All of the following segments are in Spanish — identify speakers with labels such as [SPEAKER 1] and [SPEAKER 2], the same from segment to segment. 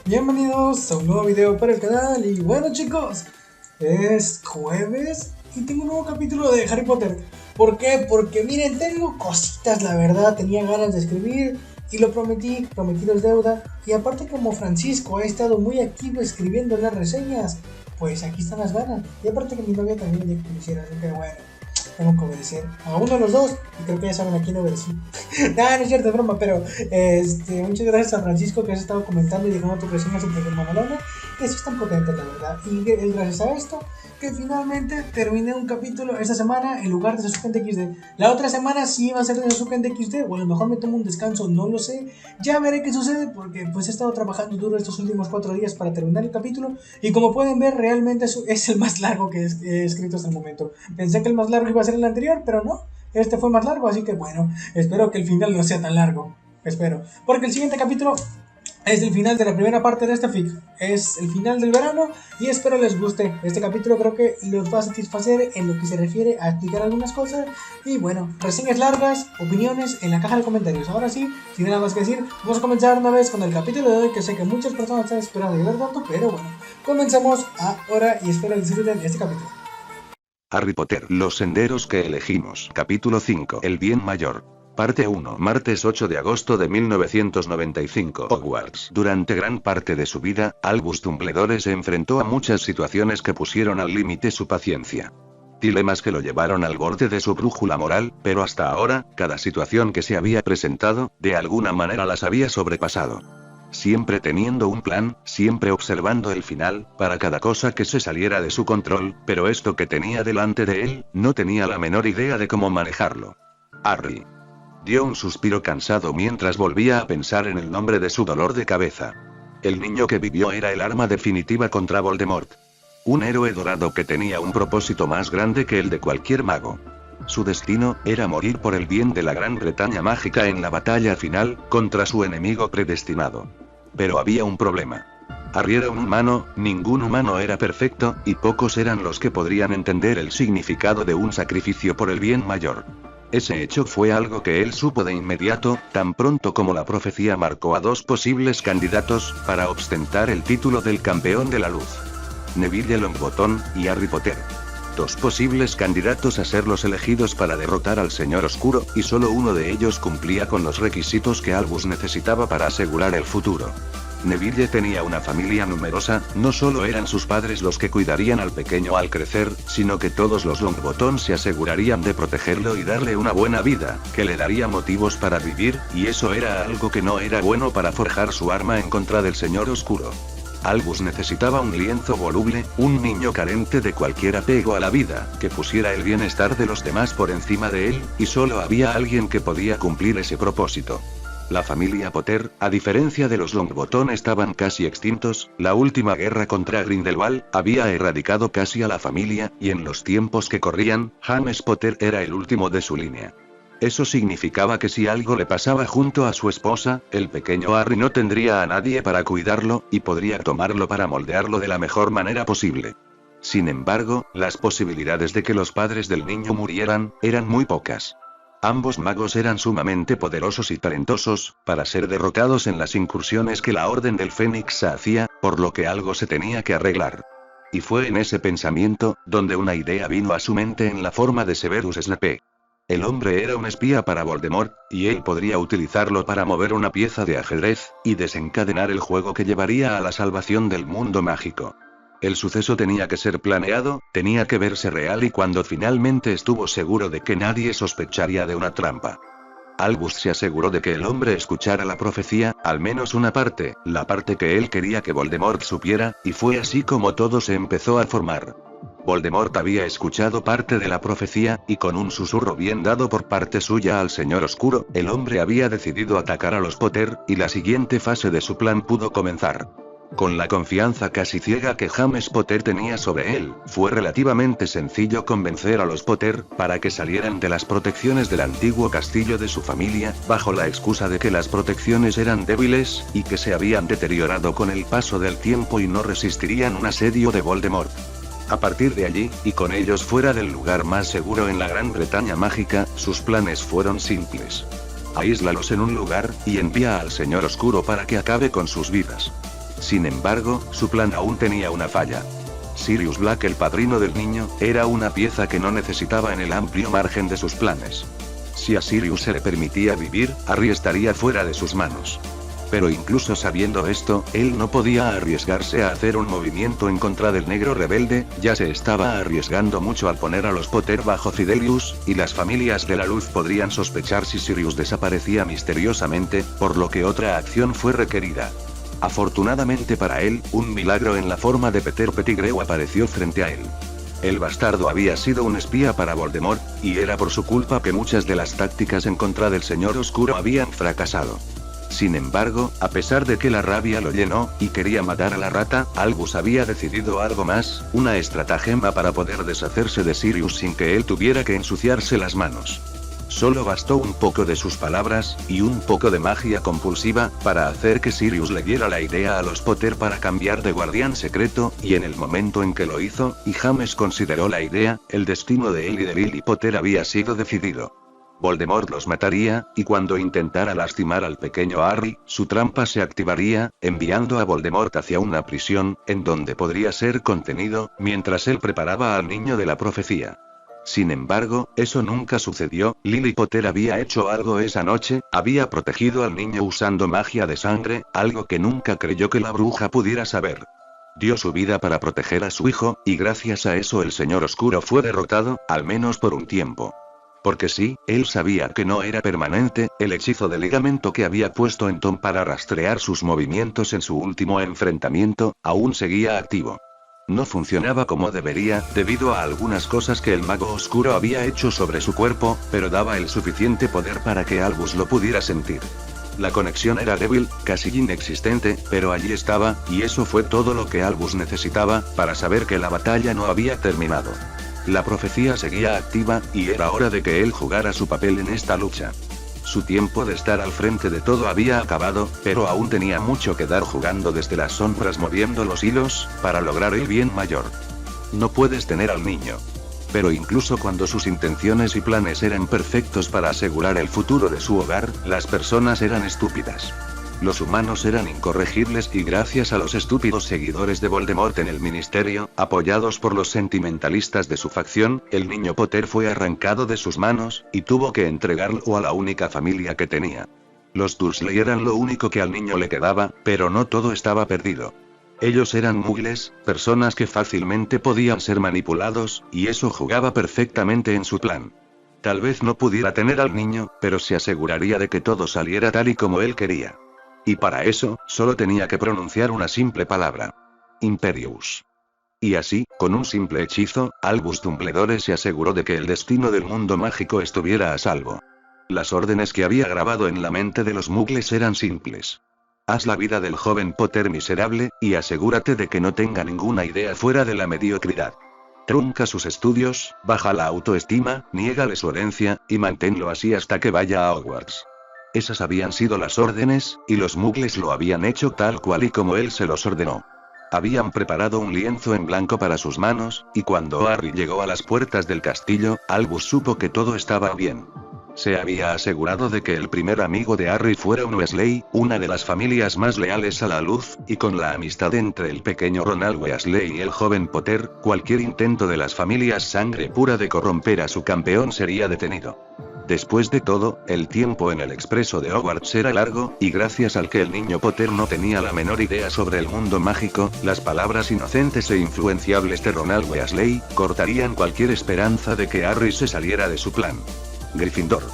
[SPEAKER 1] Bienvenidos a un nuevo video para el canal. Y bueno, chicos, es jueves y tengo un nuevo capítulo de Harry Potter. ¿Por qué? Porque miren, tengo cositas, la verdad. Tenía ganas de escribir y lo prometí, prometido es deuda. Y aparte, como Francisco ha estado muy activo escribiendo las reseñas, pues aquí están las ganas. Y aparte que mi novia también me dijo que lo hiciera, así que bueno, tengo que obedecer a uno de los dos. Y creo que ya saben a quién obedecí. No es cierto, es broma, pero muchas gracias a Francisco que has estado comentando y dejando tu reseña súper mamalona. Eso están potentes, la verdad. Y gracias a esto, que finalmente terminé un capítulo esta semana en lugar de Sasuke XD. La otra semana sí iba a ser de Sasuke XD, o a lo mejor me tomo un descanso, no lo sé. Ya veré qué sucede, porque pues he estado trabajando duro estos últimos 4 días para terminar el capítulo. Y como pueden ver, realmente es el más largo que he escrito hasta el momento. Pensé que el más largo iba a ser el anterior, pero no. Este fue más largo, así que bueno, espero que el final no sea tan largo. Espero. Porque el siguiente capítulo es el final de la primera parte de este fic. Es el final del verano y espero les guste. Este capítulo creo que los va a satisfacer en lo que se refiere a explicar algunas cosas. Y bueno, reseñas largas, opiniones en la caja de comentarios. Ahora sí, sin nada más que decir, vamos a comenzar una vez con el capítulo de hoy, que sé que muchas personas están esperando llegar tanto, pero bueno, comenzamos ahora y espero disfruten de este capítulo.
[SPEAKER 2] Harry Potter, los senderos que elegimos. Capítulo 5. El bien mayor. Parte 1. Martes 8 de agosto de 1995. Hogwarts. Durante gran parte de su vida, Albus Dumbledore se enfrentó a muchas situaciones que pusieron al límite su paciencia. Dilemas que lo llevaron al borde de su brújula moral, pero hasta ahora, cada situación que se había presentado, de alguna manera las había sobrepasado. Siempre teniendo un plan, siempre observando el final, para cada cosa que se saliera de su control, pero esto que tenía delante de él, no tenía la menor idea de cómo manejarlo. Harry dio un suspiro cansado mientras volvía a pensar en el nombre de su dolor de cabeza. El niño que vivió era el arma definitiva contra Voldemort. Un héroe dorado que tenía un propósito más grande que el de cualquier mago. Su destino era morir por el bien de la Gran Bretaña mágica en la batalla final, contra su enemigo predestinado. Pero había un problema. Harry era un humano, ningún humano era perfecto, y pocos eran los que podrían entender el significado de un sacrificio por el bien mayor. Ese hecho fue algo que él supo de inmediato, tan pronto como la profecía marcó a dos posibles candidatos, para ostentar el título del campeón de la luz. Neville Longbottom, y Harry Potter. Dos posibles candidatos a ser los elegidos para derrotar al Señor Oscuro, y solo uno de ellos cumplía con los requisitos que Albus necesitaba para asegurar el futuro. Neville tenía una familia numerosa, no solo eran sus padres los que cuidarían al pequeño al crecer, sino que todos los Longbottom se asegurarían de protegerlo y darle una buena vida, que le daría motivos para vivir, y eso era algo que no era bueno para forjar su arma en contra del Señor Oscuro. Albus necesitaba un lienzo voluble, un niño carente de cualquier apego a la vida, que pusiera el bienestar de los demás por encima de él, y solo había alguien que podía cumplir ese propósito. La familia Potter, a diferencia de los Longbottom, estaban casi extintos. La última guerra contra Grindelwald había erradicado casi a la familia, y en los tiempos que corrían, James Potter era el último de su línea. Eso significaba que si algo le pasaba junto a su esposa, el pequeño Harry no tendría a nadie para cuidarlo, y podría tomarlo para moldearlo de la mejor manera posible. Sin embargo, las posibilidades de que los padres del niño murieran, eran muy pocas. Ambos magos eran sumamente poderosos y talentosos, para ser derrotados en las incursiones que la Orden del Fénix hacía, por lo que algo se tenía que arreglar. Y fue en ese pensamiento, donde una idea vino a su mente en la forma de Severus Snape. El hombre era un espía para Voldemort, y él podría utilizarlo para mover una pieza de ajedrez, y desencadenar el juego que llevaría a la salvación del mundo mágico. El suceso tenía que ser planeado, tenía que verse real, y cuando finalmente estuvo seguro de que nadie sospecharía de una trampa, Albus se aseguró de que el hombre escuchara la profecía, al menos una parte, la parte que él quería que Voldemort supiera, y fue así como todo se empezó a formar. Voldemort había escuchado parte de la profecía, y con un susurro bien dado por parte suya al Señor Oscuro, el hombre había decidido atacar a los Potter, y la siguiente fase de su plan pudo comenzar. Con la confianza casi ciega que James Potter tenía sobre él, fue relativamente sencillo convencer a los Potter, para que salieran de las protecciones del antiguo castillo de su familia, bajo la excusa de que las protecciones eran débiles, y que se habían deteriorado con el paso del tiempo y no resistirían un asedio de Voldemort. A partir de allí, y con ellos fuera del lugar más seguro en la Gran Bretaña mágica, sus planes fueron simples. Aíslalos en un lugar, y envía al Señor Oscuro para que acabe con sus vidas. Sin embargo, su plan aún tenía una falla. Sirius Black, el padrino del niño, era una pieza que no necesitaba en el amplio margen de sus planes. Si a Sirius se le permitía vivir, Harry estaría fuera de sus manos. Pero incluso sabiendo esto, él no podía arriesgarse a hacer un movimiento en contra del negro rebelde, ya se estaba arriesgando mucho al poner a los Potter bajo Fidelius, y las familias de la luz podrían sospechar si Sirius desaparecía misteriosamente, por lo que otra acción fue requerida. Afortunadamente para él, un milagro en la forma de Peter Pettigrew apareció frente a él. El bastardo había sido un espía para Voldemort, y era por su culpa que muchas de las tácticas en contra del Señor Oscuro habían fracasado. Sin embargo, a pesar de que la rabia lo llenó, y quería matar a la rata, Albus había decidido algo más, una estratagema para poder deshacerse de Sirius sin que él tuviera que ensuciarse las manos. Solo bastó un poco de sus palabras, y un poco de magia compulsiva, para hacer que Sirius le diera la idea a los Potter para cambiar de guardián secreto, y en el momento en que lo hizo, y James consideró la idea, el destino de él y de Lily Potter había sido decidido. Voldemort los mataría, y cuando intentara lastimar al pequeño Harry, su trampa se activaría, enviando a Voldemort hacia una prisión, en donde podría ser contenido, mientras él preparaba al niño de la profecía. Sin embargo, eso nunca sucedió. Lily Potter había hecho algo esa noche, había protegido al niño usando magia de sangre, algo que nunca creyó que la bruja pudiera saber. Dio su vida para proteger a su hijo, y gracias a eso el Señor Oscuro fue derrotado, al menos por un tiempo. Porque sí, él sabía que no era permanente, el hechizo de ligamento que había puesto en Tom para rastrear sus movimientos en su último enfrentamiento, aún seguía activo. No funcionaba como debería, debido a algunas cosas que el mago oscuro había hecho sobre su cuerpo, pero daba el suficiente poder para que Albus lo pudiera sentir. La conexión era débil, casi inexistente, pero allí estaba, y eso fue todo lo que Albus necesitaba, para saber que la batalla no había terminado. La profecía seguía activa, y era hora de que él jugara su papel en esta lucha. Su tiempo de estar al frente de todo había acabado, pero aún tenía mucho que dar jugando desde las sombras moviendo los hilos, para lograr el bien mayor. No puedes tener al niño. Pero incluso cuando sus intenciones y planes eran perfectos para asegurar el futuro de su hogar, las personas eran estúpidas. Los humanos eran incorregibles y gracias a los estúpidos seguidores de Voldemort en el ministerio, apoyados por los sentimentalistas de su facción, el niño Potter fue arrancado de sus manos, y tuvo que entregarlo a la única familia que tenía. Los Dursley eran lo único que al niño le quedaba, pero no todo estaba perdido. Ellos eran muggles, personas que fácilmente podían ser manipulados, y eso jugaba perfectamente en su plan. Tal vez no pudiera tener al niño, pero se aseguraría de que todo saliera tal y como él quería. Y para eso, solo tenía que pronunciar una simple palabra. Imperius. Y así, con un simple hechizo, Albus Dumbledore se aseguró de que el destino del mundo mágico estuviera a salvo. Las órdenes que había grabado en la mente de los muggles eran simples. Haz la vida del joven Potter miserable, y asegúrate de que no tenga ninguna idea fuera de la mediocridad. Trunca sus estudios, baja la autoestima, niégale su herencia, y manténlo así hasta que vaya a Hogwarts. Esas habían sido las órdenes, y los muggles lo habían hecho tal cual y como él se los ordenó. Habían preparado un lienzo en blanco para sus manos, y cuando Harry llegó a las puertas del castillo, Albus supo que todo estaba bien. Se había asegurado de que el primer amigo de Harry fuera un Weasley, una de las familias más leales a la luz, y con la amistad entre el pequeño Ronald Weasley y el joven Potter, cualquier intento de las familias sangre pura de corromper a su campeón sería detenido. Después de todo, el tiempo en el expreso de Hogwarts era largo, y gracias al que el niño Potter no tenía la menor idea sobre el mundo mágico, las palabras inocentes e influenciables de Ronald Weasley cortarían cualquier esperanza de que Harry se saliera de su plan. Gryffindor.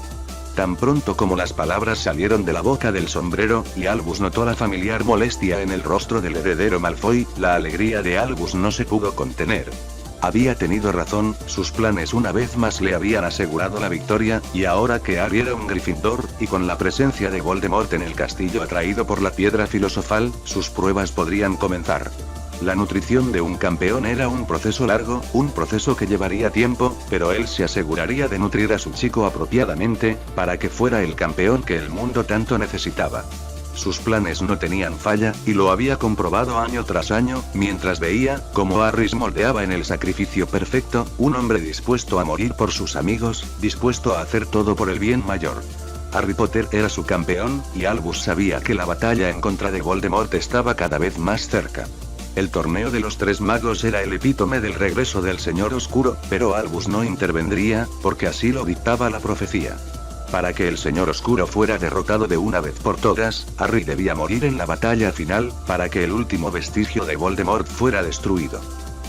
[SPEAKER 2] Tan pronto como las palabras salieron de la boca del sombrero, y Albus notó la familiar molestia en el rostro del heredero Malfoy, la alegría de Albus no se pudo contener. Había tenido razón, sus planes una vez más le habían asegurado la victoria, y ahora que Harry era un Gryffindor, y con la presencia de Voldemort en el castillo atraído por la piedra filosofal, sus pruebas podrían comenzar. La nutrición de un campeón era un proceso largo, un proceso que llevaría tiempo, pero él se aseguraría de nutrir a su chico apropiadamente, para que fuera el campeón que el mundo tanto necesitaba. Sus planes no tenían falla, y lo había comprobado año tras año, mientras veía cómo Harry moldeaba en el sacrificio perfecto, un hombre dispuesto a morir por sus amigos, dispuesto a hacer todo por el bien mayor. Harry Potter era su campeón, y Albus sabía que la batalla en contra de Voldemort estaba cada vez más cerca. El torneo de los tres magos era el epítome del regreso del Señor Oscuro, pero Albus no intervendría, porque así lo dictaba la profecía. Para que el Señor Oscuro fuera derrotado de una vez por todas, Harry debía morir en la batalla final, para que el último vestigio de Voldemort fuera destruido.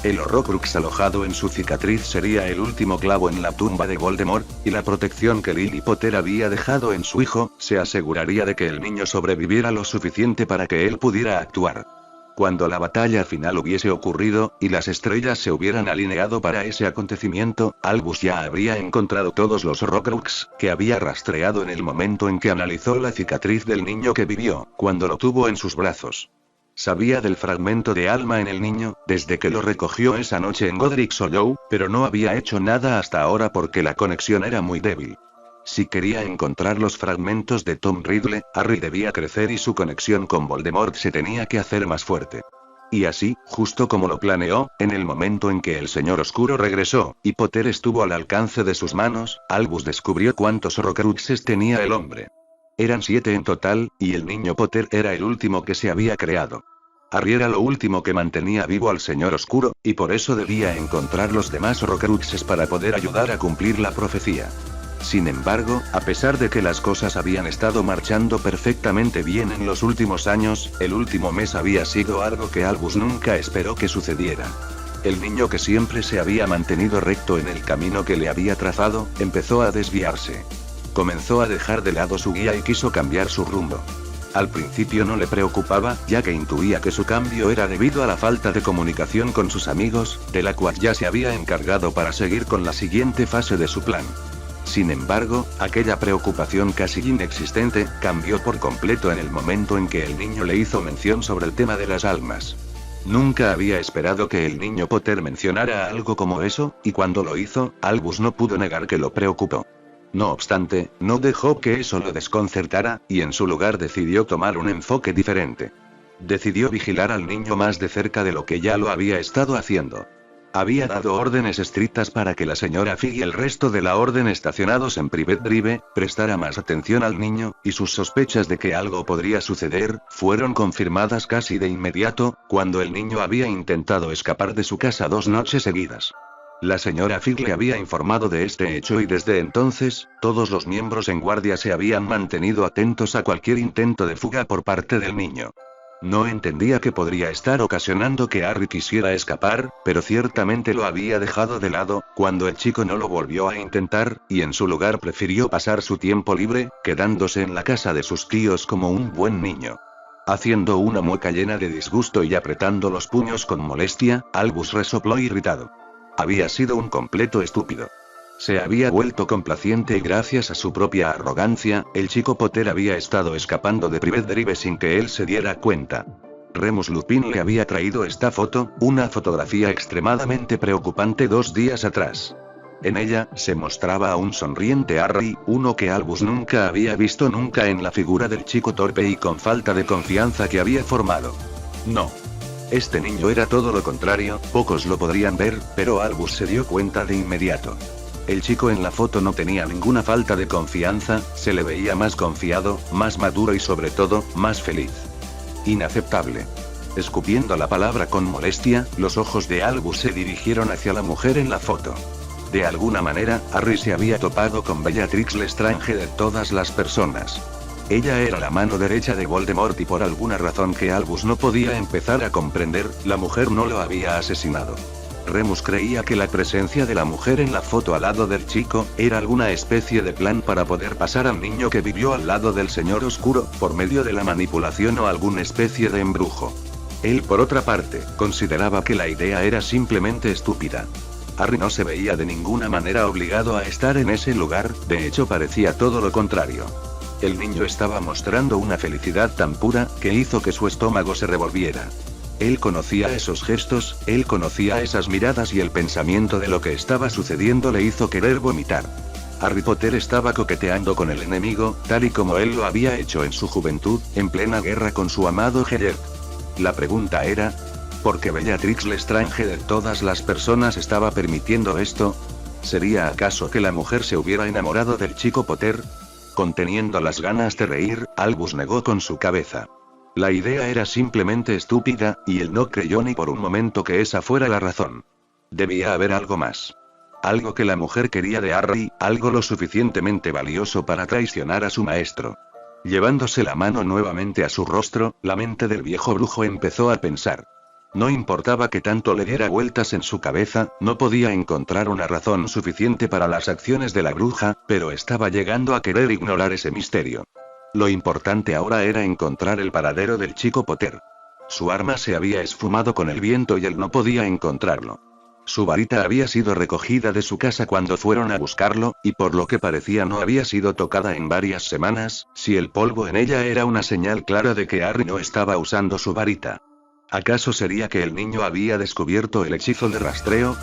[SPEAKER 2] El Horrocrux alojado en su cicatriz sería el último clavo en la tumba de Voldemort, y la protección que Lily Potter había dejado en su hijo, se aseguraría de que el niño sobreviviera lo suficiente para que él pudiera actuar. Cuando la batalla final hubiese ocurrido, y las estrellas se hubieran alineado para ese acontecimiento, Albus ya habría encontrado todos los Horrocrux, que había rastreado en el momento en que analizó la cicatriz del niño que vivió, cuando lo tuvo en sus brazos. Sabía del fragmento de alma en el niño, desde que lo recogió esa noche en Godric's Hollow, pero no había hecho nada hasta ahora porque la conexión era muy débil. Si quería encontrar los fragmentos de Tom Riddle, Harry debía crecer y su conexión con Voldemort se tenía que hacer más fuerte. Y así, justo como lo planeó, en el momento en que el Señor Oscuro regresó, y Potter estuvo al alcance de sus manos, Albus descubrió cuántos Horrocruxes tenía el hombre. Eran 7 en total, y el niño Potter era el último que se había creado. Harry era lo último que mantenía vivo al Señor Oscuro, y por eso debía encontrar los demás Horrocruxes para poder ayudar a cumplir la profecía. Sin embargo, a pesar de que las cosas habían estado marchando perfectamente bien en los últimos años, el último mes había sido algo que Albus nunca esperó que sucediera. El niño que siempre se había mantenido recto en el camino que le había trazado, empezó a desviarse. Comenzó a dejar de lado su guía y quiso cambiar su rumbo. Al principio no le preocupaba, ya que intuía que su cambio era debido a la falta de comunicación con sus amigos, de la cual ya se había encargado para seguir con la siguiente fase de su plan. Sin embargo, aquella preocupación casi inexistente, cambió por completo en el momento en que el niño le hizo mención sobre el tema de las almas. Nunca había esperado que el niño Potter mencionara algo como eso, y cuando lo hizo, Albus no pudo negar que lo preocupó. No obstante, no dejó que eso lo desconcertara, y en su lugar decidió tomar un enfoque diferente. Decidió vigilar al niño más de cerca de lo que ya lo había estado haciendo. Había dado órdenes estrictas para que la señora Fig y el resto de la orden estacionados en Privet Drive, prestara más atención al niño, y sus sospechas de que algo podría suceder, fueron confirmadas casi de inmediato, cuando el niño había intentado escapar de su casa 2 noches seguidas. La señora Fig le había informado de este hecho y desde entonces, todos los miembros en guardia se habían mantenido atentos a cualquier intento de fuga por parte del niño. No entendía qué podría estar ocasionando que Harry quisiera escapar, pero ciertamente lo había dejado de lado, cuando el chico no lo volvió a intentar, y en su lugar prefirió pasar su tiempo libre, quedándose en la casa de sus tíos como un buen niño. Haciendo una mueca llena de disgusto y apretando los puños con molestia, Albus resopló irritado. Había sido un completo estúpido. Se había vuelto complaciente y gracias a su propia arrogancia, el chico Potter había estado escapando de Privet Drive sin que él se diera cuenta. Remus Lupin le había traído esta foto, una fotografía extremadamente preocupante 2 días atrás. En ella, se mostraba a un sonriente Harry, uno que Albus nunca había visto nunca en la figura del chico torpe y con falta de confianza que había formado. No. Este niño era todo lo contrario, pocos lo podrían ver, pero Albus se dio cuenta de inmediato. El chico en la foto no tenía ninguna falta de confianza, se le veía más confiado, más maduro y sobre todo, más feliz. Inaceptable. Escupiendo la palabra con molestia, los ojos de Albus se dirigieron hacia la mujer en la foto. De alguna manera, Harry se había topado con Bellatrix Lestrange de todas las personas. Ella era la mano derecha de Voldemort y por alguna razón que Albus no podía empezar a comprender, la mujer no lo había asesinado. Remus creía que la presencia de la mujer en la foto al lado del chico, era alguna especie de plan para poder pasar al niño que vivió al lado del Señor Oscuro, por medio de la manipulación o alguna especie de embrujo. Él por otra parte, consideraba que la idea era simplemente estúpida. Harry no se veía de ninguna manera obligado a estar en ese lugar, de hecho parecía todo lo contrario. El niño estaba mostrando una felicidad tan pura, que hizo que su estómago se revolviera. Él conocía esos gestos, él conocía esas miradas y el pensamiento de lo que estaba sucediendo le hizo querer vomitar. Harry Potter estaba coqueteando con el enemigo, tal y como él lo había hecho en su juventud, en plena guerra con su amado Hagrid. La pregunta era, ¿por qué Bellatrix Lestrange de todas las personas estaba permitiendo esto? ¿Sería acaso que la mujer se hubiera enamorado del chico Potter? Conteniendo las ganas de reír, Albus negó con su cabeza. La idea era simplemente estúpida, y él no creyó ni por un momento que esa fuera la razón. Debía haber algo más. Algo que la mujer quería de Harry, algo lo suficientemente valioso para traicionar a su maestro. Llevándose la mano nuevamente a su rostro, la mente del viejo brujo empezó a pensar. No importaba que tanto le diera vueltas en su cabeza, no podía encontrar una razón suficiente para las acciones de la bruja, pero estaba llegando a querer ignorar ese misterio. Lo importante ahora era encontrar el paradero del chico Potter. Su arma se había esfumado con el viento y él no podía encontrarlo. Su varita había sido recogida de su casa cuando fueron a buscarlo, y por lo que parecía no había sido tocada en varias semanas, si el polvo en ella era una señal clara de que Harry no estaba usando su varita. ¿Acaso sería que el niño había descubierto el hechizo de rastreo?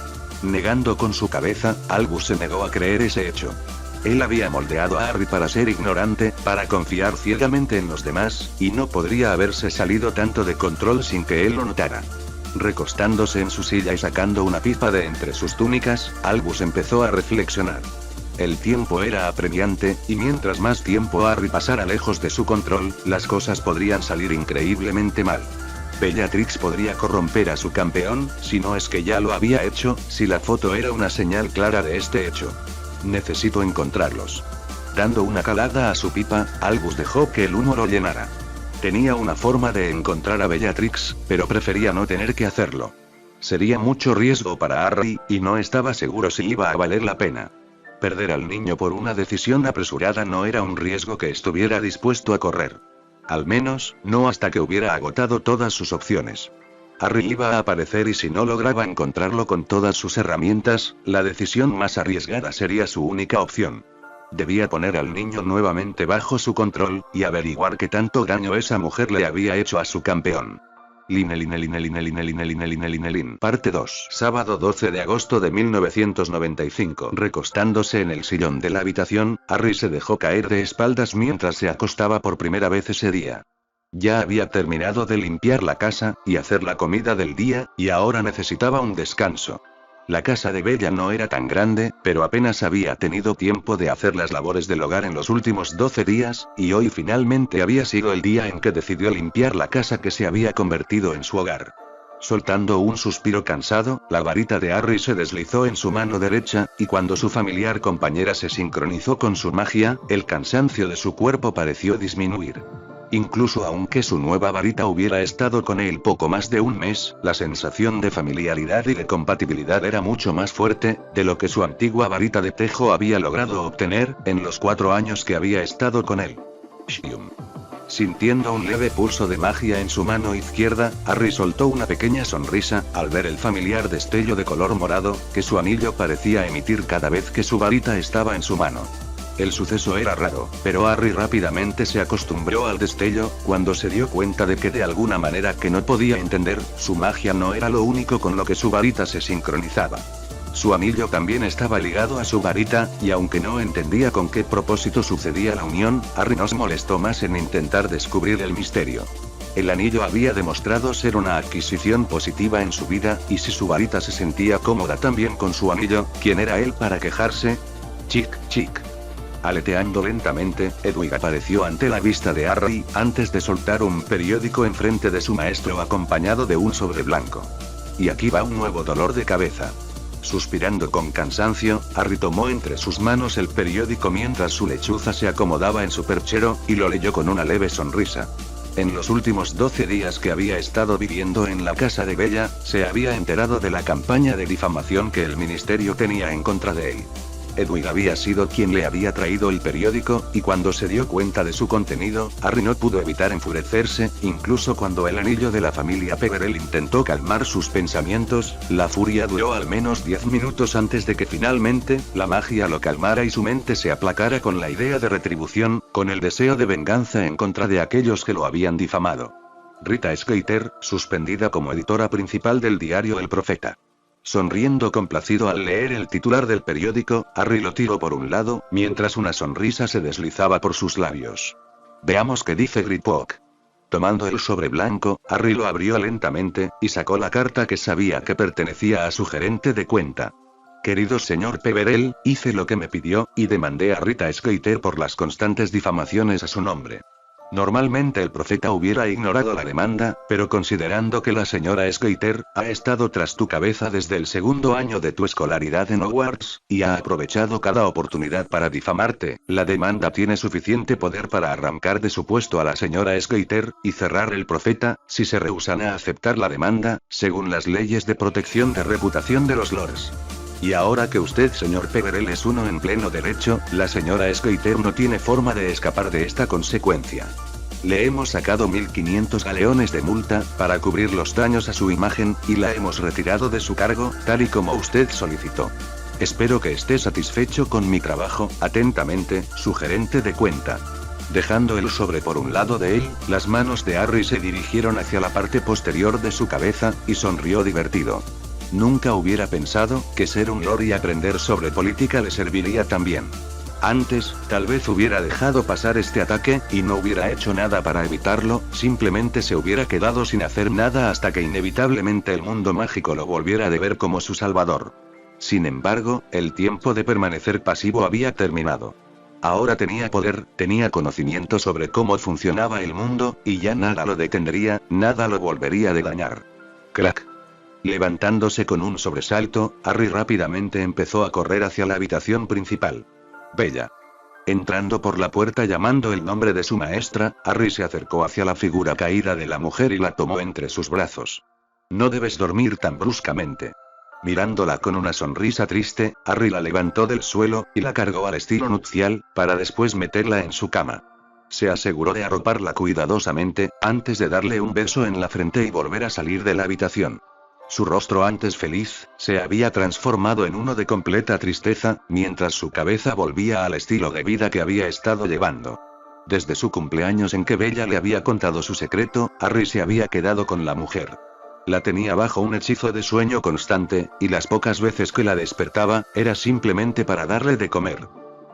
[SPEAKER 2] Negando con su cabeza, Albus se negó a creer ese hecho. Él había moldeado a Harry para ser ignorante, para confiar ciegamente en los demás, y no podría haberse salido tanto de control sin que él lo notara. Recostándose en su silla y sacando una pipa de entre sus túnicas, Albus empezó a reflexionar. El tiempo era apremiante, y mientras más tiempo Harry pasara lejos de su control, las cosas podrían salir increíblemente mal. Bellatrix podría corromper a su campeón, si no es que ya lo había hecho, si la foto era una señal clara de este hecho. Necesito encontrarlos. Dando una calada a su pipa, Albus dejó que el humo lo llenara. Tenía una forma de encontrar a Bellatrix, pero prefería no tener que hacerlo. Sería mucho riesgo para Harry, y no estaba seguro si iba a valer la pena. Perder al niño por una decisión apresurada no era un riesgo que estuviera dispuesto a correr. Al menos, no hasta que hubiera agotado todas sus opciones. Harry iba a aparecer y si no lograba encontrarlo con todas sus herramientas, la decisión más arriesgada sería su única opción. Debía poner al niño nuevamente bajo su control, y averiguar qué tanto daño esa mujer le había hecho a su campeón. Parte 2. Sábado 12 de agosto de 1995. Recostándose en el sillón de la habitación, Harry se dejó caer de espaldas mientras se acostaba por primera vez ese día. Ya había terminado de limpiar la casa, y hacer la comida del día, y ahora necesitaba un descanso. La casa de Bella no era tan grande, pero apenas había tenido tiempo de hacer las labores del hogar en los últimos 12 días, y hoy finalmente había sido el día en que decidió limpiar la casa que se había convertido en su hogar. Soltando un suspiro cansado, la varita de Harry se deslizó en su mano derecha, y cuando su familiar compañera se sincronizó con su magia, el cansancio de su cuerpo pareció disminuir. Incluso aunque su nueva varita hubiera estado con él poco más de un mes, la sensación de familiaridad y de compatibilidad era mucho más fuerte, de lo que su antigua varita de tejo había logrado obtener, en los 4 años que había estado con él. Shium. Sintiendo un leve pulso de magia en su mano izquierda, Harry soltó una pequeña sonrisa, al ver el familiar destello de color morado, que su anillo parecía emitir cada vez que su varita estaba en su mano. El suceso era raro, pero Harry rápidamente se acostumbró al destello, cuando se dio cuenta de que de alguna manera que no podía entender, su magia no era lo único con lo que su varita se sincronizaba. Su anillo también estaba ligado a su varita, y aunque no entendía con qué propósito sucedía la unión, Harry no se molestó más en intentar descubrir el misterio. El anillo había demostrado ser una adquisición positiva en su vida, y si su varita se sentía cómoda también con su anillo, ¿quién era él para quejarse? Chic. Aleteando lentamente, Hedwig apareció ante la vista de Harry, antes de soltar un periódico enfrente de su maestro acompañado de un sobre blanco. Y aquí va un nuevo dolor de cabeza. Suspirando con cansancio, Harry tomó entre sus manos el periódico mientras su lechuza se acomodaba en su perchero, y lo leyó con una leve sonrisa. En los últimos 12 días que había estado viviendo en la casa de Bella, se había enterado de la campaña de difamación que el ministerio tenía en contra de él. Hedwig había sido quien le había traído el periódico, y cuando se dio cuenta de su contenido, Harry no pudo evitar enfurecerse, incluso cuando el anillo de la familia Peverell intentó calmar sus pensamientos, la furia duró al menos 10 minutos antes de que finalmente, la magia lo calmara y su mente se aplacara con la idea de retribución, con el deseo de venganza en contra de aquellos que lo habían difamado. Rita Skeeter, suspendida como editora principal del diario El Profeta. Sonriendo complacido al leer el titular del periódico, Harry lo tiró por un lado, mientras una sonrisa se deslizaba por sus labios. Veamos qué dice Griphook. Tomando el sobre blanco, Harry lo abrió lentamente, y sacó la carta que sabía que pertenecía a su gerente de cuenta. Querido señor Peverell, hice lo que me pidió, y demandé a Rita Skeeter por las constantes difamaciones a su nombre. Normalmente el profeta hubiera ignorado la demanda, pero considerando que la señora Skeeter ha estado tras tu cabeza desde el segundo año de tu escolaridad en Hogwarts, y ha aprovechado cada oportunidad para difamarte, la demanda tiene suficiente poder para arrancar de su puesto a la señora Skeeter, y cerrar el profeta, si se rehúsan a aceptar la demanda, según las leyes de protección de reputación de los lords. Y ahora que usted, señor Peverell, es uno en pleno derecho, la señora Skeeter no tiene forma de escapar de esta consecuencia. Le hemos sacado 1500 galeones de multa, para cubrir los daños a su imagen, y la hemos retirado de su cargo, tal y como usted solicitó. Espero que esté satisfecho con mi trabajo. Atentamente, su gerente de cuenta. Dejando el sobre por un lado de él, las manos de Harry se dirigieron hacia la parte posterior de su cabeza, y sonrió divertido. Nunca hubiera pensado que ser un lord y aprender sobre política le serviría tan bien. Antes, tal vez hubiera dejado pasar este ataque, y no hubiera hecho nada para evitarlo, simplemente se hubiera quedado sin hacer nada hasta que inevitablemente el mundo mágico lo volviera a ver como su salvador. Sin embargo, el tiempo de permanecer pasivo había terminado. Ahora tenía poder, tenía conocimiento sobre cómo funcionaba el mundo, y ya nada lo detendría, nada lo volvería a dañar. Crack. Levantándose con un sobresalto, Harry rápidamente empezó a correr hacia la habitación principal. Bella. Entrando por la puerta llamando el nombre de su maestra, Harry se acercó hacia la figura caída de la mujer y la tomó entre sus brazos. No debes dormir tan bruscamente. Mirándola con una sonrisa triste, Harry la levantó del suelo, y la cargó al estilo nupcial, para después meterla en su cama. Se aseguró de arroparla cuidadosamente, antes de darle un beso en la frente y volver a salir de la habitación. Su rostro antes feliz, se había transformado en uno de completa tristeza, mientras su cabeza volvía al estilo de vida que había estado llevando. Desde su cumpleaños en que Bella le había contado su secreto, Harry se había quedado con la mujer. La tenía bajo un hechizo de sueño constante, y las pocas veces que la despertaba, era simplemente para darle de comer.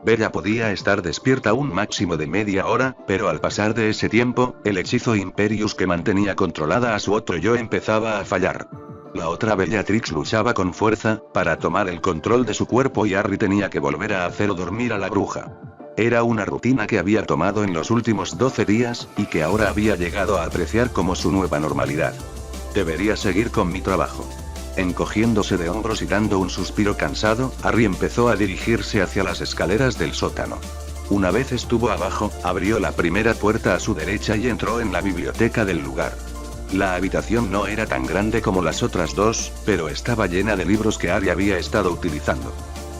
[SPEAKER 2] Bella podía estar despierta un máximo de media hora, pero al pasar de ese tiempo, el hechizo Imperius que mantenía controlada a su otro yo empezaba a fallar. La otra Bellatrix luchaba con fuerza, para tomar el control de su cuerpo y Harry tenía que volver a hacer dormir a la bruja. Era una rutina que había tomado en los últimos 12 días, y que ahora había llegado a apreciar como su nueva normalidad. Debería seguir con mi trabajo. Encogiéndose de hombros y dando un suspiro cansado, Harry empezó a dirigirse hacia las escaleras del sótano. Una vez estuvo abajo, abrió la primera puerta a su derecha y entró en la biblioteca del lugar. La habitación no era tan grande como las otras dos, pero estaba llena de libros que Harry había estado utilizando.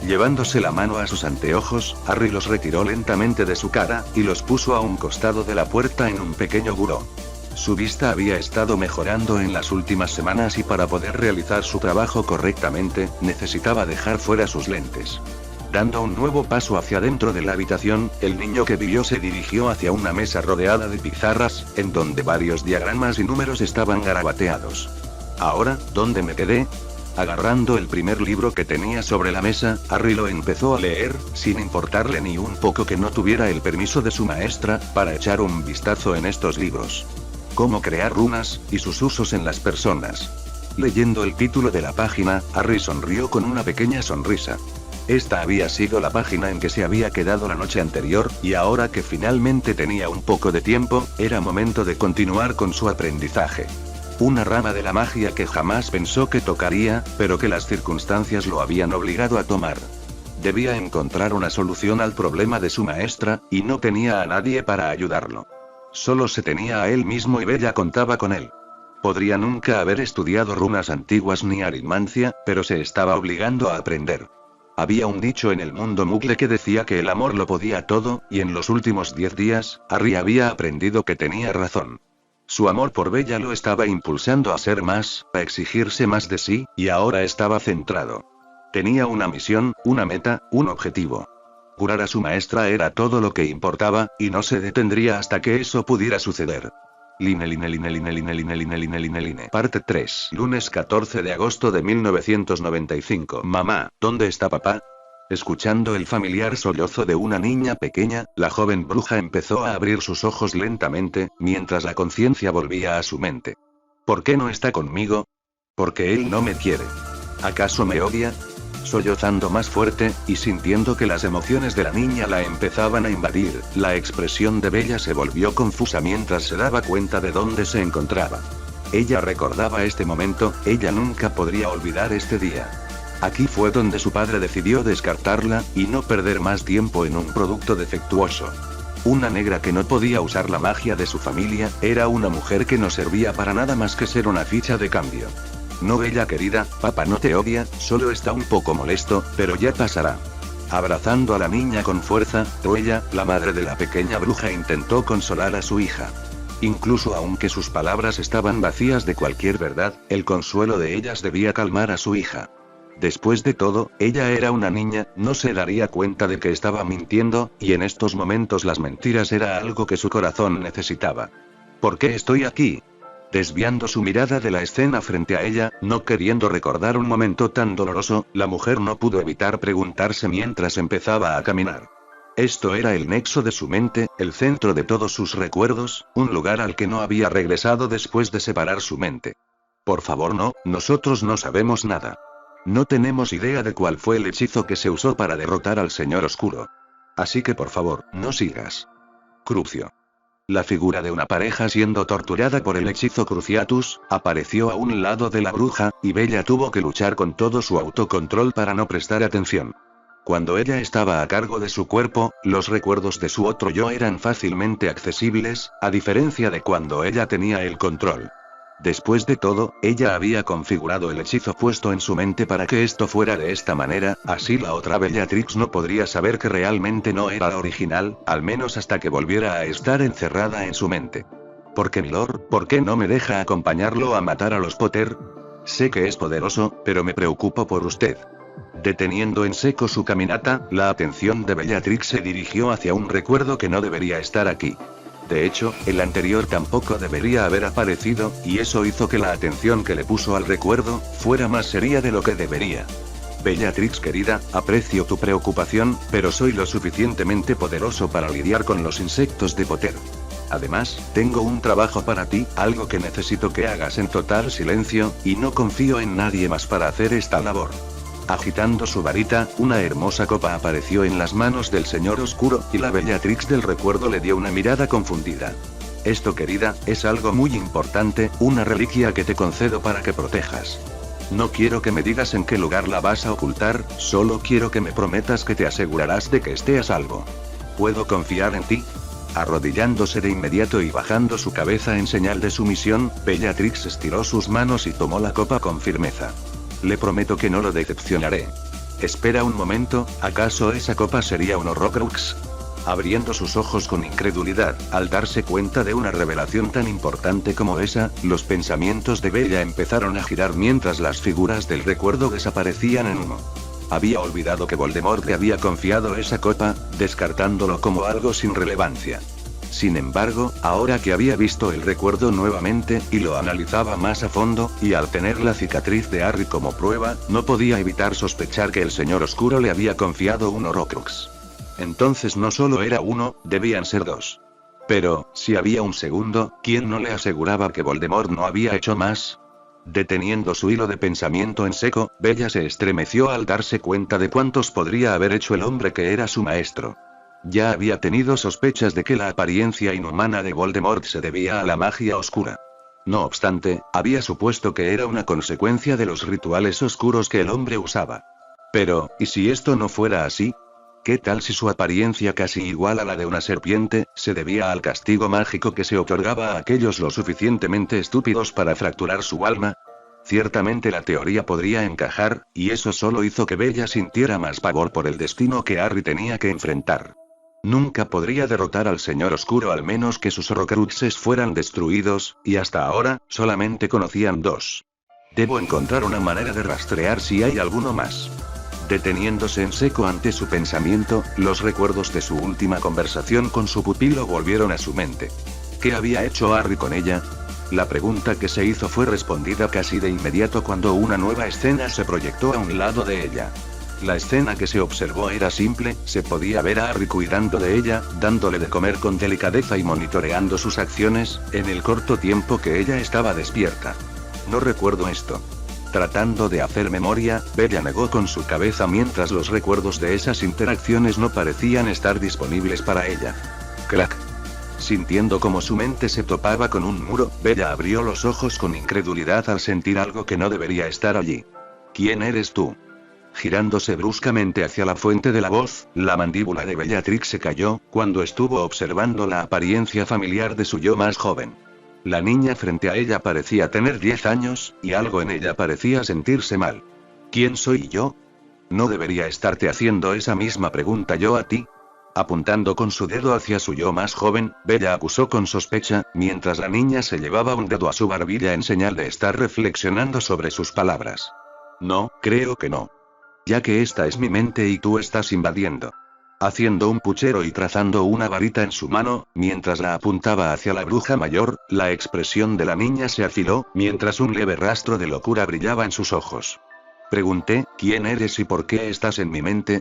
[SPEAKER 2] Llevándose la mano a sus anteojos, Harry los retiró lentamente de su cara, y los puso a un costado de la puerta en un pequeño buró. Su vista había estado mejorando en las últimas semanas y para poder realizar su trabajo correctamente, necesitaba dejar fuera sus lentes. Dando un nuevo paso hacia dentro de la habitación, el niño que vio se dirigió hacia una mesa rodeada de pizarras, en donde varios diagramas y números estaban garabateados. Ahora, ¿dónde me quedé? Agarrando el primer libro que tenía sobre la mesa, Harry lo empezó a leer, sin importarle ni un poco que no tuviera el permiso de su maestra, para echar un vistazo en estos libros. Cómo crear runas, y sus usos en las personas. Leyendo el título de la página, Harry sonrió con una pequeña sonrisa. Esta había sido la página en que se había quedado la noche anterior, y ahora que finalmente tenía un poco de tiempo, era momento de continuar con su aprendizaje. Una rama de la magia que jamás pensó que tocaría, pero que las circunstancias lo habían obligado a tomar. Debía encontrar una solución al problema de su maestra, y no tenía a nadie para ayudarlo. Solo se tenía a él mismo y Bella contaba con él. Podría nunca haber estudiado runas antiguas ni aritmancia, pero se estaba obligando a aprender. Había un dicho en el mundo Muggle que decía que el amor lo podía todo, y en los últimos 10 días, Harry había aprendido que tenía razón. Su amor por Bella lo estaba impulsando a ser más, a exigirse más de sí, y ahora estaba centrado. Tenía una misión, una meta, un objetivo. Curar a su maestra era todo lo que importaba, y no se detendría hasta que eso pudiera suceder. Parte 3. Lunes 14 de agosto de 1995. Mamá, ¿dónde está papá? Escuchando el familiar sollozo de una niña pequeña, la joven bruja empezó a abrir sus ojos lentamente, mientras la conciencia volvía a su mente. ¿Por qué no está conmigo? Porque él no me quiere. ¿Acaso me odia? sollozando más fuerte, y sintiendo que las emociones de la niña la empezaban a invadir, la expresión de Bella se volvió confusa mientras se daba cuenta de dónde se encontraba. Ella recordaba este momento, ella nunca podría olvidar este día. Aquí fue donde su padre decidió descartarla, y no perder más tiempo en un producto defectuoso. Una negra que no podía usar la magia de su familia, era una mujer que no servía para nada más que ser una ficha de cambio. No, Bella querida, papá no te odia, solo está un poco molesto, pero ya pasará. Abrazando a la niña con fuerza, Truella, la madre de la pequeña bruja, intentó consolar a su hija. Incluso aunque sus palabras estaban vacías de cualquier verdad, el consuelo de ellas debía calmar a su hija. Después de todo, ella era una niña, no se daría cuenta de que estaba mintiendo, y en estos momentos las mentiras era algo que su corazón necesitaba. ¿Por qué estoy aquí? Desviando su mirada de la escena frente a ella, no queriendo recordar un momento tan doloroso, la mujer no pudo evitar preguntarse mientras empezaba a caminar. Esto era el nexo de su mente, el centro de todos sus recuerdos, un lugar al que no había regresado después de separar su mente. Por favor, no, nosotros no sabemos nada. No tenemos idea de cuál fue el hechizo que se usó para derrotar al Señor Oscuro. Así que por favor, no sigas. Crucio. La figura de una pareja siendo torturada por el hechizo Cruciatus, apareció a un lado de la bruja, y Bella tuvo que luchar con todo su autocontrol para no prestar atención. Cuando ella estaba a cargo de su cuerpo, los recuerdos de su otro yo eran fácilmente accesibles, a diferencia de cuando ella tenía el control. Después de todo, ella había configurado el hechizo puesto en su mente para que esto fuera de esta manera, así la otra Bellatrix no podría saber que realmente no era la original, al menos hasta que volviera a estar encerrada en su mente. ¿Por qué, milord? ¿Por qué no me deja acompañarlo a matar a los Potter? Sé que es poderoso, pero me preocupo por usted. Deteniendo en seco su caminata, la atención de Bellatrix se dirigió hacia un recuerdo que no debería estar aquí. De hecho, el anterior tampoco debería haber aparecido, y eso hizo que la atención que le puso al recuerdo, fuera más seria de lo que debería. Bellatrix querida, aprecio tu preocupación, pero soy lo suficientemente poderoso para lidiar con los insectos de Potter. Además, tengo un trabajo para ti, algo que necesito que hagas en total silencio, y no confío en nadie más para hacer esta labor. Agitando su varita, una hermosa copa apareció en las manos del Señor Oscuro, y la Bellatrix del recuerdo le dio una mirada confundida. Esto, querida, es algo muy importante, una reliquia que te concedo para que protejas. No quiero que me digas en qué lugar la vas a ocultar, solo quiero que me prometas que te asegurarás de que esté a salvo. ¿Puedo confiar en ti? Arrodillándose de inmediato y bajando su cabeza en señal de sumisión, Bellatrix estiró sus manos y tomó la copa con firmeza. Le prometo que no lo decepcionaré. Espera un momento, ¿acaso esa copa sería un Horrocrux? Abriendo sus ojos con incredulidad, al darse cuenta de una revelación tan importante como esa, los pensamientos de Bella empezaron a girar mientras las figuras del recuerdo desaparecían en humo. Había olvidado que Voldemort le había confiado esa copa, descartándolo como algo sin relevancia. Sin embargo, ahora que había visto el recuerdo nuevamente, y lo analizaba más a fondo, y al tener la cicatriz de Harry como prueba, no podía evitar sospechar que el Señor Oscuro le había confiado un Horrocrux. Entonces no solo era uno, debían ser dos. Pero, si había un segundo, ¿quién no le aseguraba que Voldemort no había hecho más? Deteniendo su hilo de pensamiento en seco, Bella se estremeció al darse cuenta de cuántos podría haber hecho el hombre que era su maestro. Ya había tenido sospechas de que la apariencia inhumana de Voldemort se debía a la magia oscura. No obstante, había supuesto que era una consecuencia de los rituales oscuros que el hombre usaba. Pero, ¿y si esto no fuera así? ¿Qué tal si su apariencia casi igual a la de una serpiente, se debía al castigo mágico que se otorgaba a aquellos lo suficientemente estúpidos para fracturar su alma? Ciertamente la teoría podría encajar, y eso solo hizo que Bella sintiera más pavor por el destino que Harry tenía que enfrentar. Nunca podría derrotar al Señor Oscuro al menos que sus Horrocruxes fueran destruidos, y hasta ahora, solamente conocían dos. Debo encontrar una manera de rastrear si hay alguno más. Deteniéndose en seco ante su pensamiento, los recuerdos de su última conversación con su pupilo volvieron a su mente. ¿Qué había hecho Harry con ella? La pregunta que se hizo fue respondida casi de inmediato cuando una nueva escena se proyectó a un lado de ella. La escena que se observó era simple, se podía ver a Harry cuidando de ella, dándole de comer con delicadeza y monitoreando sus acciones, en el corto tiempo que ella estaba despierta. No recuerdo esto. Tratando de hacer memoria, Bella negó con su cabeza mientras los recuerdos de esas interacciones no parecían estar disponibles para ella. Crack. Sintiendo como su mente se topaba con un muro, Bella abrió los ojos con incredulidad al sentir algo que no debería estar allí. ¿Quién eres tú? Girándose bruscamente hacia la fuente de la voz, la mandíbula de Bellatrix se cayó, cuando estuvo observando la apariencia familiar de su yo más joven. La niña frente a ella parecía tener 10 años, y algo en ella parecía sentirse mal. ¿Quién soy yo? ¿No debería estarte haciendo esa misma pregunta yo a ti? Apuntando con su dedo hacia su yo más joven, Bella acusó con sospecha, mientras la niña se llevaba un dedo a su barbilla en señal de estar reflexionando sobre sus palabras. No, creo que no. Ya que esta es mi mente y tú estás invadiendo. Haciendo un puchero y trazando una varita en su mano, mientras la apuntaba hacia la bruja mayor, la expresión de la niña se afiló, mientras un leve rastro de locura brillaba en sus ojos. Pregunté, ¿quién eres y por qué estás en mi mente?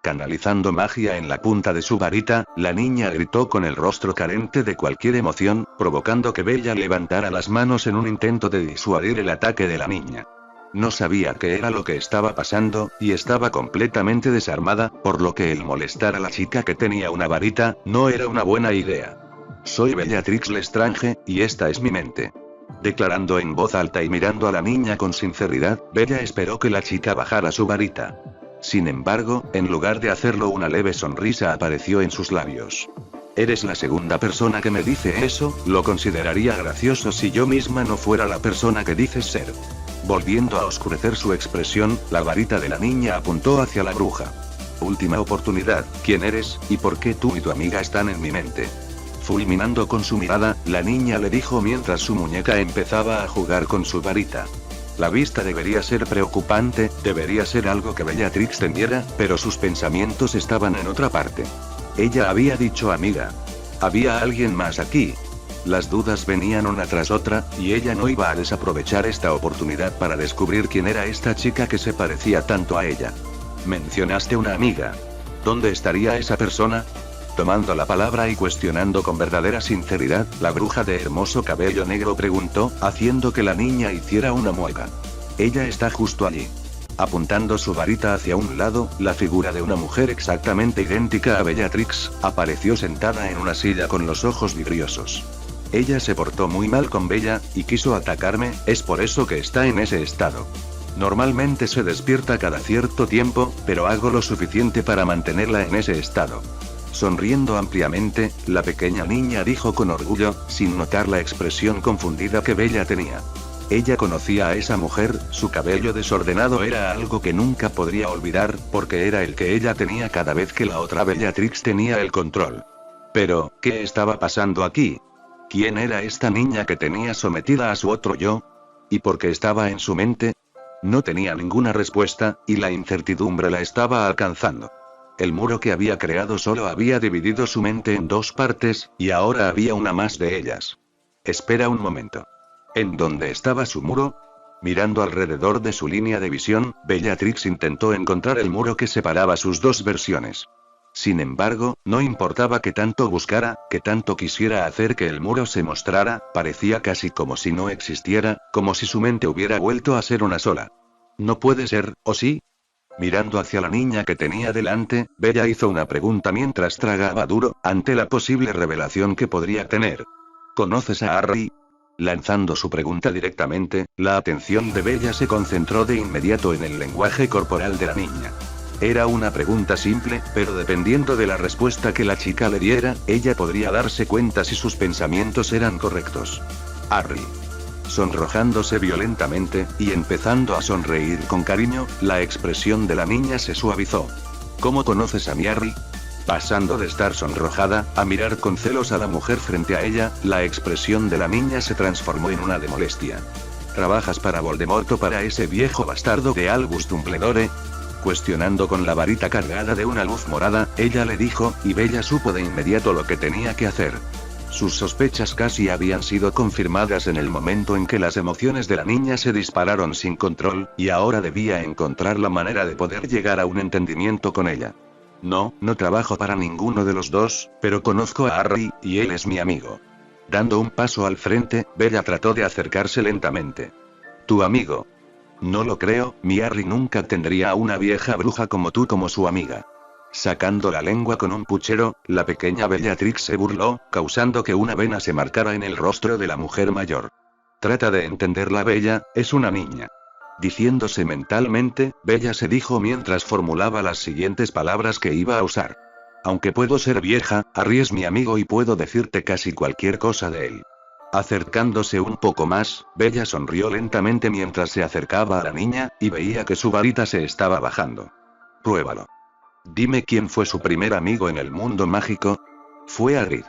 [SPEAKER 2] Canalizando magia en la punta de su varita, la niña gritó con el rostro carente de cualquier emoción, provocando que Bella levantara las manos en un intento de disuadir el ataque de la niña. No sabía qué era lo que estaba pasando, y estaba completamente desarmada, por lo que el molestar a la chica que tenía una varita, no era una buena idea. Soy Bellatrix Lestrange, y esta es mi mente. Declarando en voz alta y mirando a la niña con sinceridad, Bella esperó que la chica bajara su varita. Sin embargo, en lugar de hacerlo, una leve sonrisa apareció en sus labios. Eres la segunda persona que me dice eso, lo consideraría gracioso si yo misma no fuera la persona que dices ser. Volviendo a oscurecer su expresión, la varita de la niña apuntó hacia la bruja. Última oportunidad, ¿quién eres, y por qué tú y tu amiga están en mi mente? Fulminando con su mirada, la niña le dijo mientras su muñeca empezaba a jugar con su varita. La vista debería ser preocupante, debería ser algo que Bellatrix temiera, pero sus pensamientos estaban en otra parte. Ella había dicho amiga. Había alguien más aquí. Las dudas venían una tras otra, y ella no iba a desaprovechar esta oportunidad para descubrir quién era esta chica que se parecía tanto a ella. Mencionaste una amiga. ¿Dónde estaría esa persona? Tomando la palabra y cuestionando con verdadera sinceridad, la bruja de hermoso cabello negro preguntó, haciendo que la niña hiciera una mueca. Ella está justo allí. Apuntando su varita hacia un lado, la figura de una mujer exactamente idéntica a Bellatrix, apareció sentada en una silla con los ojos vidriosos. Ella se portó muy mal con Bella, y quiso atacarme, es por eso que está en ese estado. Normalmente se despierta cada cierto tiempo, pero hago lo suficiente para mantenerla en ese estado. Sonriendo ampliamente, la pequeña niña dijo con orgullo, sin notar la expresión confundida que Bella tenía. Ella conocía a esa mujer, su cabello desordenado era algo que nunca podría olvidar, porque era el que ella tenía cada vez que la otra Bellatrix tenía el control. Pero, ¿qué estaba pasando aquí? ¿Quién era esta niña que tenía sometida a su otro yo? ¿Y por qué estaba en su mente? No tenía ninguna respuesta, y la incertidumbre la estaba alcanzando. El muro que había creado solo había dividido su mente en dos partes, y ahora había una más de ellas. Espera un momento. ¿En dónde estaba su muro? Mirando alrededor de su línea de visión, Bellatrix intentó encontrar el muro que separaba sus dos versiones. Sin embargo, no importaba que tanto buscara, que tanto quisiera hacer que el muro se mostrara, parecía casi como si no existiera, como si su mente hubiera vuelto a ser una sola. No puede ser, ¿o sí? Mirando hacia la niña que tenía delante, Bella hizo una pregunta mientras tragaba duro, ante la posible revelación que podría tener. ¿Conoces a Harry? Lanzando su pregunta directamente, la atención de Bella se concentró de inmediato en el lenguaje corporal de la niña. Era una pregunta simple, pero dependiendo de la respuesta que la chica le diera, ella podría darse cuenta si sus pensamientos eran correctos. Harry. Sonrojándose violentamente, y empezando a sonreír con cariño, la expresión de la niña se suavizó. ¿Cómo conoces a mi Harry? Pasando de estar sonrojada, a mirar con celos a la mujer frente a ella, la expresión de la niña se transformó en una de molestia. ¿Trabajas para Voldemort o para ese viejo bastardo de Albus Dumbledore? Cuestionando con la varita cargada de una luz morada, ella le dijo, y Bella supo de inmediato lo que tenía que hacer. Sus sospechas casi habían sido confirmadas en el momento en que las emociones de la niña se dispararon sin control, y ahora debía encontrar la manera de poder llegar a un entendimiento con ella. No trabajo para ninguno de los dos, pero conozco a Harry, y él es mi amigo. Dando un paso al frente, Bella trató de acercarse lentamente. ¿Tu amigo? No lo creo, mi Harry nunca tendría a una vieja bruja como tú como su amiga. Sacando la lengua con un puchero, la pequeña Bellatrix se burló, causando que una vena se marcara en el rostro de la mujer mayor. Trata de entenderla, Bella, es una niña. Diciéndose mentalmente, Bella se dijo mientras formulaba las siguientes palabras que iba a usar. Aunque puedo ser vieja, Harry es mi amigo y puedo decirte casi cualquier cosa de él. Acercándose un poco más, Bella sonrió lentamente mientras se acercaba a la niña, y veía que su varita se estaba bajando. Pruébalo. Dime quién fue su primer amigo en el mundo mágico. Fue Hagrid.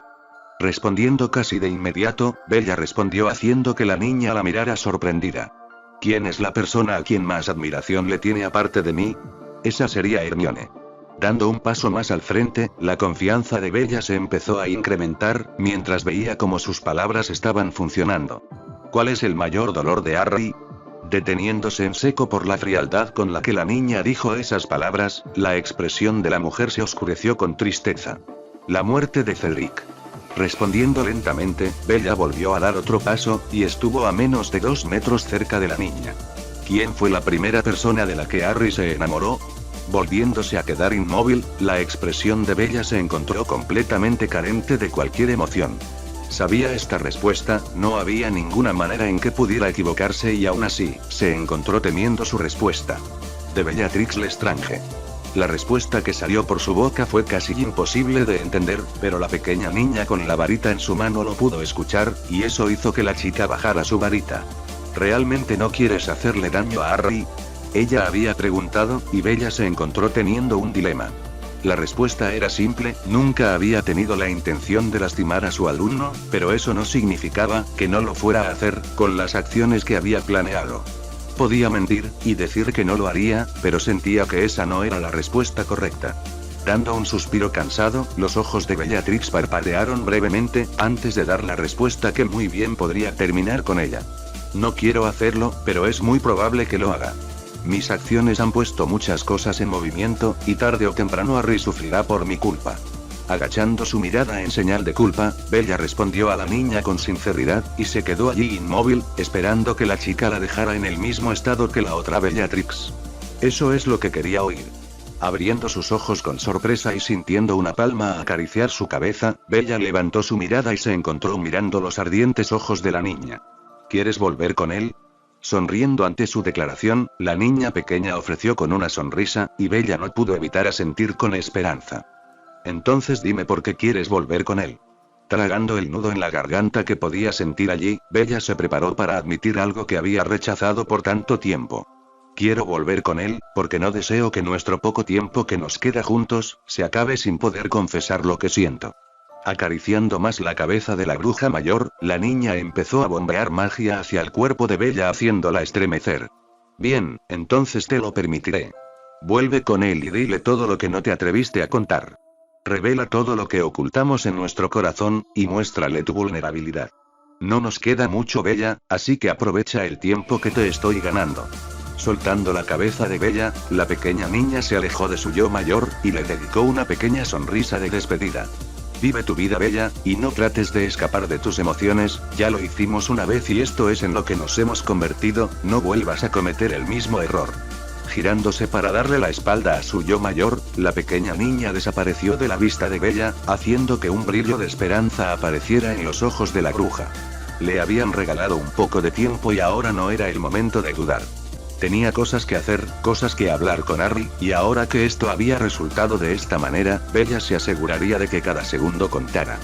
[SPEAKER 2] Respondiendo casi de inmediato, Bella respondió haciendo que la niña la mirara sorprendida. ¿Quién es la persona a quien más admiración le tiene aparte de mí? Esa sería Hermione. Dando un paso más al frente, la confianza de Bella se empezó a incrementar, mientras veía cómo sus palabras estaban funcionando. ¿Cuál es el mayor dolor de Harry? Deteniéndose en seco por la frialdad con la que la niña dijo esas palabras, la expresión de la mujer se oscureció con tristeza. La muerte de Cedric. Respondiendo lentamente, Bella volvió a dar otro paso, y estuvo a menos de 2 metros cerca de la niña. ¿Quién fue la primera persona de la que Harry se enamoró? Volviéndose a quedar inmóvil, la expresión de Bella se encontró completamente carente de cualquier emoción. Sabía esta respuesta, no había ninguna manera en que pudiera equivocarse y aún así, se encontró temiendo su respuesta. De Bellatrix Lestrange. La respuesta que salió por su boca fue casi imposible de entender, pero la pequeña niña con la varita en su mano lo pudo escuchar, y eso hizo que la chica bajara su varita. ¿Realmente no quieres hacerle daño a Harry? Ella había preguntado, y Bella se encontró teniendo un dilema. La respuesta era simple, nunca había tenido la intención de lastimar a su alumno, pero eso no significaba que no lo fuera a hacer, con las acciones que había planeado. Podía mentir, y decir que no lo haría, pero sentía que esa no era la respuesta correcta. Dando un suspiro cansado, los ojos de Bellatrix parpadearon brevemente, antes de dar la respuesta que muy bien podría terminar con ella. No quiero hacerlo, pero es muy probable que lo haga. Mis acciones han puesto muchas cosas en movimiento, y tarde o temprano Harry sufrirá por mi culpa. Agachando su mirada en señal de culpa, Bella respondió a la niña con sinceridad, y se quedó allí inmóvil, esperando que la chica la dejara en el mismo estado que la otra Bellatrix. Eso es lo que quería oír. Abriendo sus ojos con sorpresa y sintiendo una palma acariciar su cabeza, Bella levantó su mirada y se encontró mirando los ardientes ojos de la niña. ¿Quieres volver con él? Sonriendo ante su declaración, la niña pequeña ofreció con una sonrisa, y Bella no pudo evitar asentir con esperanza. Entonces dime por qué quieres volver con él. Tragando el nudo en la garganta que podía sentir allí, Bella se preparó para admitir algo que había rechazado por tanto tiempo. Quiero volver con él, porque no deseo que nuestro poco tiempo que nos queda juntos, se acabe sin poder confesar lo que siento. Acariciando más la cabeza de la bruja mayor, la niña empezó a bombear magia hacia el cuerpo de Bella haciéndola estremecer. Bien, entonces te lo permitiré. Vuelve con él y dile todo lo que no te atreviste a contar. Revela todo lo que ocultamos en nuestro corazón, y muéstrale tu vulnerabilidad. No nos queda mucho, Bella, así que aprovecha el tiempo que te estoy ganando. Soltando la cabeza de Bella, la pequeña niña se alejó de su yo mayor, y le dedicó una pequeña sonrisa de despedida. Vive tu vida, Bella, y no trates de escapar de tus emociones, ya lo hicimos una vez y esto es en lo que nos hemos convertido, no vuelvas a cometer el mismo error. Girándose para darle la espalda a su yo mayor, la pequeña niña desapareció de la vista de Bella, haciendo que un brillo de esperanza apareciera en los ojos de la bruja. Le habían regalado un poco de tiempo y ahora no era el momento de dudar. Tenía cosas que hacer, cosas que hablar con Harry, y ahora que esto había resultado de esta manera, Bella se aseguraría de que cada segundo contara.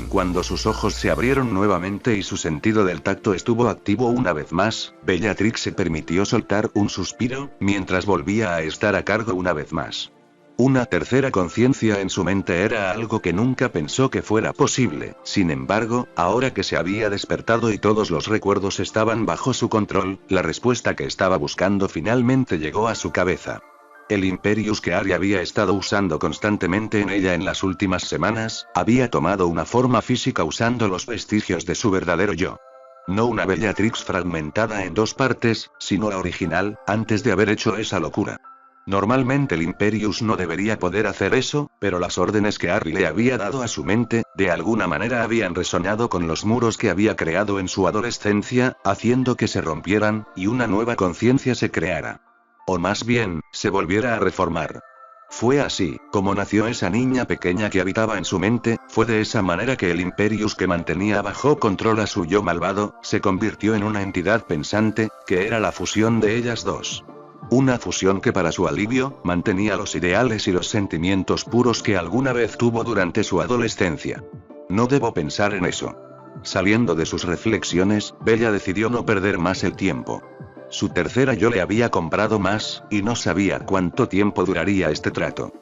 [SPEAKER 2] Cuando sus ojos se abrieron nuevamente y su sentido del tacto estuvo activo una vez más, Bellatrix se permitió soltar un suspiro, mientras volvía a estar a cargo una vez más. Una tercera conciencia en su mente era algo que nunca pensó que fuera posible, sin embargo, ahora que se había despertado y todos los recuerdos estaban bajo su control, la respuesta que estaba buscando finalmente llegó a su cabeza. El Imperius que Harry había estado usando constantemente en ella en las últimas semanas, había tomado una forma física usando los vestigios de su verdadero yo. No una Bellatrix fragmentada en 2 partes, sino la original, antes de haber hecho esa locura. Normalmente el Imperius no debería poder hacer eso, pero las órdenes que Harry le había dado a su mente, de alguna manera habían resonado con los muros que había creado en su adolescencia, haciendo que se rompieran, y una nueva conciencia se creara. O más bien, se volviera a reformar. Fue así, como nació esa niña pequeña que habitaba en su mente, fue de esa manera que el Imperius que mantenía bajo control a su yo malvado, se convirtió en una entidad pensante, que era la fusión de ellas dos. Una fusión que para su alivio, mantenía los ideales y los sentimientos puros que alguna vez tuvo durante su adolescencia. No debo pensar en eso. Saliendo de sus reflexiones, Bella decidió no perder más el tiempo. Su tercera yo le había comprado más, y no sabía cuánto tiempo duraría este trato.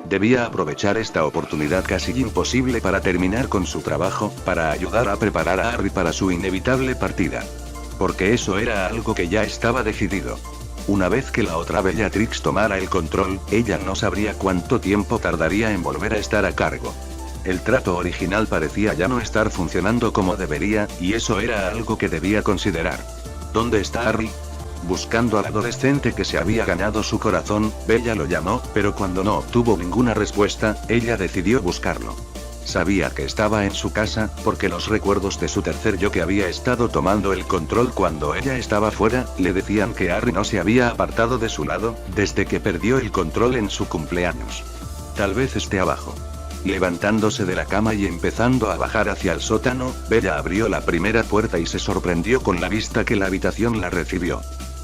[SPEAKER 2] Debía aprovechar esta oportunidad casi imposible para terminar con su trabajo, para ayudar a preparar a Harry para su inevitable partida. Porque eso era algo que ya estaba decidido. Una vez que la otra Bellatrix tomara el control, ella no sabría cuánto tiempo tardaría en volver a estar a cargo. El trato original parecía ya no estar funcionando como debería, y eso era algo que debía considerar. ¿Dónde está Harry? Buscando al adolescente que se había ganado su corazón, Bella lo llamó, pero cuando no obtuvo ninguna respuesta, ella decidió buscarlo. Sabía que estaba en su casa, porque los recuerdos de su tercer yo que había estado tomando el control cuando ella estaba fuera, le decían que Harry no se había apartado de su lado, desde que perdió el control en su cumpleaños. Tal vez esté abajo. Levantándose de la cama y empezando a bajar hacia el sótano, Bella abrió la primera puerta y se sorprendió con la vista que la habitación la recibió.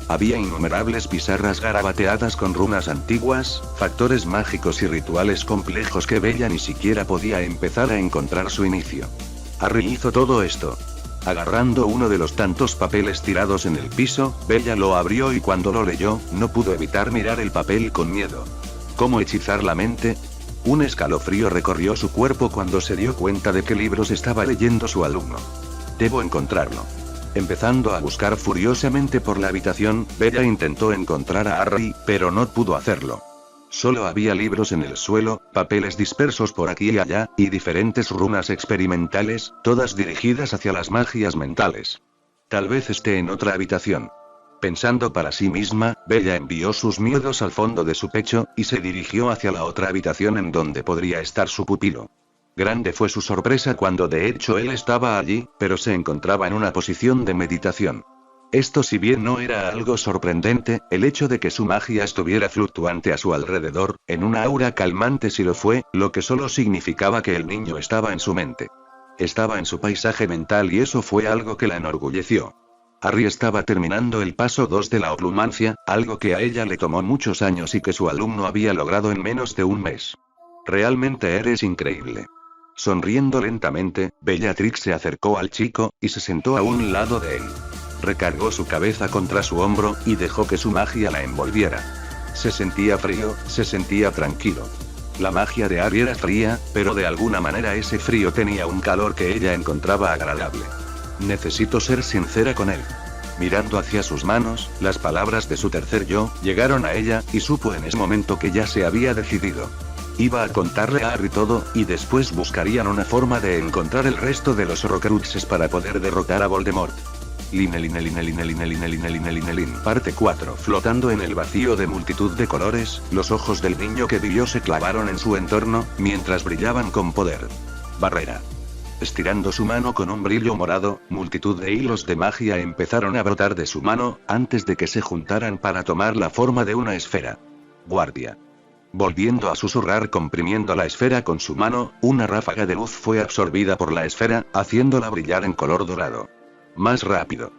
[SPEAKER 2] Había innumerables pizarras garabateadas con runas antiguas, factores mágicos y rituales complejos que Bella ni siquiera podía empezar a encontrar su inicio. Harry hizo todo esto. Agarrando uno de los tantos papeles tirados en el piso, Bella lo abrió y cuando lo leyó, no pudo evitar mirar el papel con miedo. ¿Cómo hechizar la mente? Un escalofrío recorrió su cuerpo cuando se dio cuenta de qué libros estaba leyendo su alumno. Debo encontrarlo. Empezando a buscar furiosamente por la habitación, Bella intentó encontrar a Harry, pero no pudo hacerlo. Solo había libros en el suelo, papeles dispersos por aquí y allá, y diferentes runas experimentales, todas dirigidas hacia las magias mentales. Tal vez esté en otra habitación. Pensando para sí misma, Bella envió sus miedos al fondo de su pecho, y se dirigió hacia la otra habitación en donde podría estar su pupilo. Grande fue su sorpresa cuando de hecho él estaba allí, pero se encontraba en una posición de meditación. Esto si bien no era algo sorprendente, el hecho de que su magia estuviera fluctuante a su alrededor, en una aura calmante sí lo fue, lo que solo significaba que el niño estaba en su mente. Estaba en su paisaje mental y eso fue algo que la enorgulleció. Harry estaba terminando el paso 2 de la oclumancia, algo que a ella le tomó muchos años y que su alumno había logrado en menos de un mes. Realmente eres increíble. Sonriendo lentamente, Bellatrix se acercó al chico, y se sentó a un lado de él. Recargó su cabeza contra su hombro, y dejó que su magia la envolviera. Se sentía frío, se sentía tranquilo. La magia de Harry era fría, pero de alguna manera ese frío tenía un calor que ella encontraba agradable. Necesito ser sincera con él. Mirando hacia sus manos, las palabras de su tercer yo, llegaron a ella, y supo en ese momento que ya se había decidido. Iba a contarle a Harry todo, y después buscarían una forma de encontrar el resto de los Horcruxes para poder derrotar a Voldemort. Parte 4. Flotando en el vacío de multitud de colores, los ojos del niño que vivió se clavaron en su entorno, mientras brillaban con poder. Barrera. Estirando su mano con un brillo morado, multitud de hilos de magia empezaron a brotar de su mano, antes de que se juntaran para tomar la forma de una esfera. Guardia. Volviendo a susurrar comprimiendo la esfera con su mano, una ráfaga de luz fue absorbida por la esfera, haciéndola brillar en color dorado. Más rápido.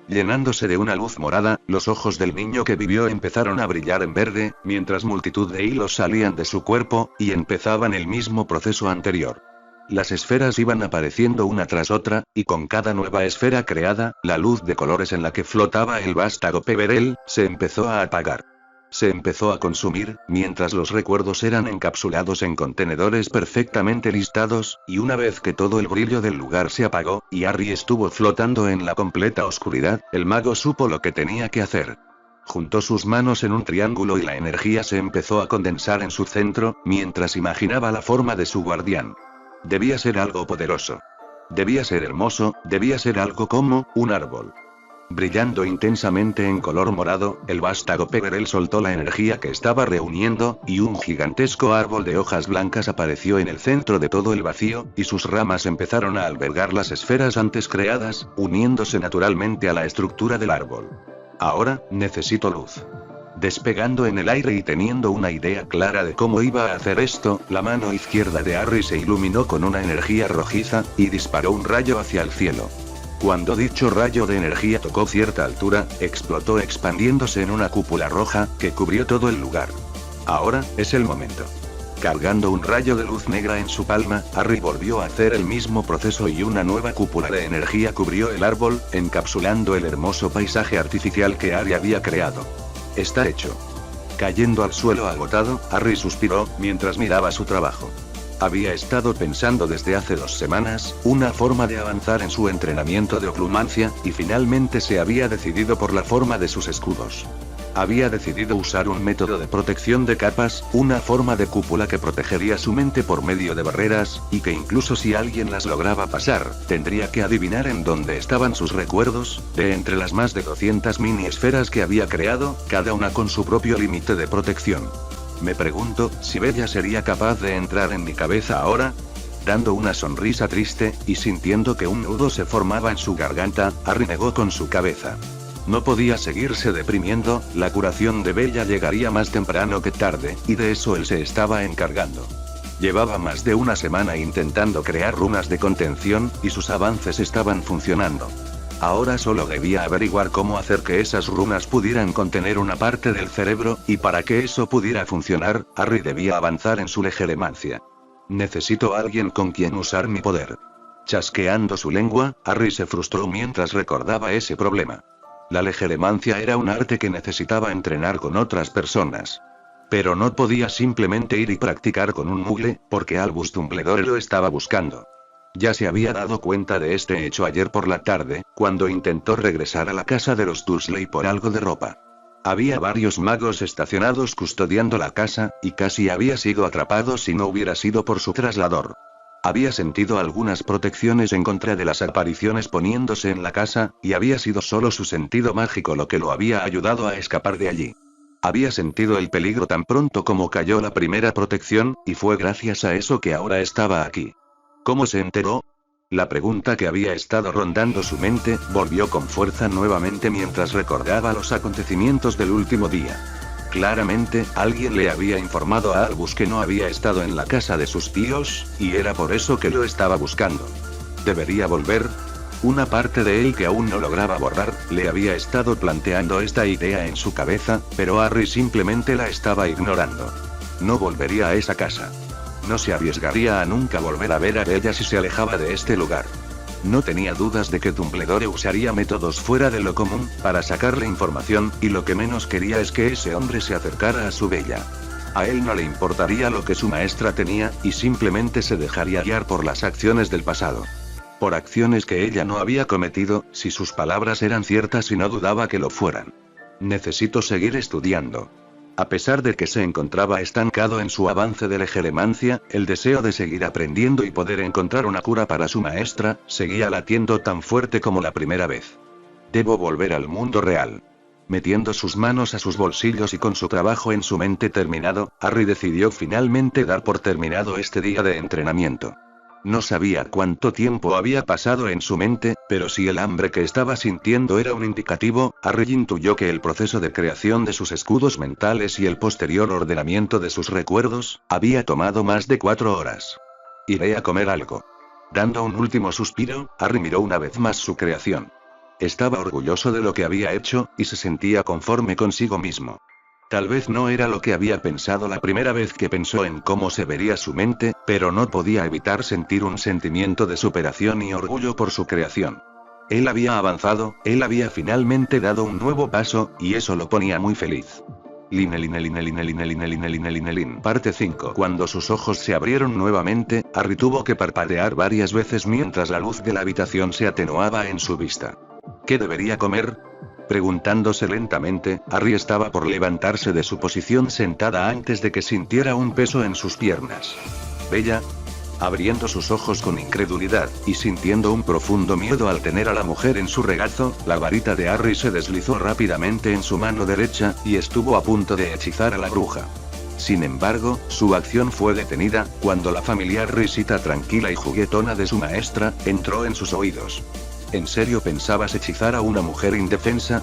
[SPEAKER 2] Llenándose de una luz morada, los ojos del niño que vivió empezaron a brillar en verde, mientras multitud de hilos salían de su cuerpo, y empezaban el mismo proceso anterior. Las esferas iban apareciendo una tras otra, y con cada nueva esfera creada, la luz de colores en la que flotaba el vástago Peverell, se empezó a apagar. Se empezó a consumir, mientras los recuerdos eran encapsulados en contenedores perfectamente listados, y una vez que todo el brillo del lugar se apagó, y Harry estuvo flotando en la completa oscuridad, el mago supo lo que tenía que hacer. Juntó sus manos en un triángulo y la energía se empezó a condensar en su centro, mientras imaginaba la forma de su guardián. Debía ser algo poderoso. Debía ser hermoso, debía ser algo como un árbol. Brillando intensamente en color morado, el vástago Peverell soltó la energía que estaba reuniendo, y un gigantesco árbol de hojas blancas apareció en el centro de todo el vacío, y sus ramas empezaron a albergar las esferas antes creadas, uniéndose naturalmente a la estructura del árbol. Ahora, necesito luz. Despegando en el aire y teniendo una idea clara de cómo iba a hacer esto, la mano izquierda de Harry se iluminó con una energía rojiza, y disparó un rayo hacia el cielo. Cuando dicho rayo de energía tocó cierta altura, explotó expandiéndose en una cúpula roja, que cubrió todo el lugar. Ahora, es el momento. Cargando un rayo de luz negra en su palma, Harry volvió a hacer el mismo proceso y una nueva cúpula de energía cubrió el árbol, encapsulando el hermoso paisaje artificial que Harry había creado. Está hecho. Cayendo al suelo agotado, Harry suspiró, mientras miraba su trabajo. Había estado pensando desde hace 2 semanas, una forma de avanzar en su entrenamiento de oclumancia, y finalmente se había decidido por la forma de sus escudos. Había decidido usar un método de protección de capas, una forma de cúpula que protegería su mente por medio de barreras, y que incluso si alguien las lograba pasar, tendría que adivinar en dónde estaban sus recuerdos, de entre las más de 200 mini esferas que había creado, cada una con su propio límite de protección. Me pregunto, si Bella sería capaz de entrar en mi cabeza ahora. Dando una sonrisa triste, y sintiendo que un nudo se formaba en su garganta, Harry negó con su cabeza. No podía seguirse deprimiendo, la curación de Bella llegaría más temprano que tarde, y de eso él se estaba encargando. Llevaba más de 1 semana intentando crear runas de contención, y sus avances estaban funcionando. Ahora solo debía averiguar cómo hacer que esas runas pudieran contener una parte del cerebro, y para que eso pudiera funcionar, Harry debía avanzar en su legeremancia. Necesito a alguien con quien usar mi poder. Chasqueando su lengua, Harry se frustró mientras recordaba ese problema. La legeremancia era un arte que necesitaba entrenar con otras personas. Pero no podía simplemente ir y practicar con un mugle, porque Albus Dumbledore lo estaba buscando. Ya se había dado cuenta de este hecho ayer por la tarde, cuando intentó regresar a la casa de los Dursley por algo de ropa. Había varios magos estacionados custodiando la casa, y casi había sido atrapado si no hubiera sido por su traslador. Había sentido algunas protecciones en contra de las apariciones poniéndose en la casa, y había sido solo su sentido mágico lo que lo había ayudado a escapar de allí. Había sentido el peligro tan pronto como cayó la primera protección, y fue gracias a eso que ahora estaba aquí. ¿Cómo se enteró? La pregunta que había estado rondando su mente, volvió con fuerza nuevamente mientras recordaba los acontecimientos del último día. Claramente, alguien le había informado a Albus que no había estado en la casa de sus tíos, y era por eso que lo estaba buscando. ¿Debería volver? Una parte de él que aún no lograba borrar, le había estado planteando esta idea en su cabeza, pero Harry simplemente la estaba ignorando. No volvería a esa casa. No se arriesgaría a nunca volver a ver a Bella si se alejaba de este lugar. No tenía dudas de que Dumbledore usaría métodos fuera de lo común, para sacarle información, y lo que menos quería es que ese hombre se acercara a su Bella. A él no le importaría lo que su maestra tenía, y simplemente se dejaría guiar por las acciones del pasado. Por acciones que ella no había cometido, si sus palabras eran ciertas y no dudaba que lo fueran. Necesito seguir estudiando. A pesar de que se encontraba estancado en su avance de legeremancia, el deseo de seguir aprendiendo y poder encontrar una cura para su maestra, seguía latiendo tan fuerte como la primera vez. Debo volver al mundo real. Metiendo sus manos a sus bolsillos y con su trabajo en su mente terminado, Harry decidió finalmente dar por terminado este día de entrenamiento. No sabía cuánto tiempo había pasado en su mente, pero si el hambre que estaba sintiendo era un indicativo, Harry intuyó que el proceso de creación de sus escudos mentales y el posterior ordenamiento de sus recuerdos, había tomado más de 4 horas. Iré a comer algo. Dando un último suspiro, Harry miró una vez más su creación. Estaba orgulloso de lo que había hecho, y se sentía conforme consigo mismo. Tal vez no era lo que había pensado la primera vez que pensó en cómo se vería su mente, pero no podía evitar sentir un sentimiento de superación y orgullo por su creación. Él había avanzado, él había finalmente dado un nuevo paso, y eso lo ponía muy feliz. Parte 5. Cuando sus ojos se abrieron nuevamente, Harry tuvo que parpadear varias veces mientras la luz de la habitación se atenuaba en su vista. ¿Qué debería comer? Preguntándose lentamente, Harry estaba por levantarse de su posición sentada antes de que sintiera un peso en sus piernas. Bella. Abriendo sus ojos con incredulidad, y sintiendo un profundo miedo al tener a la mujer en su regazo, la varita de Harry se deslizó rápidamente en su mano derecha, y estuvo a punto de hechizar a la bruja. Sin embargo, su acción fue detenida, cuando la familiar risita tranquila y juguetona de su maestra, entró en sus oídos. ¿En serio pensabas hechizar a una mujer indefensa?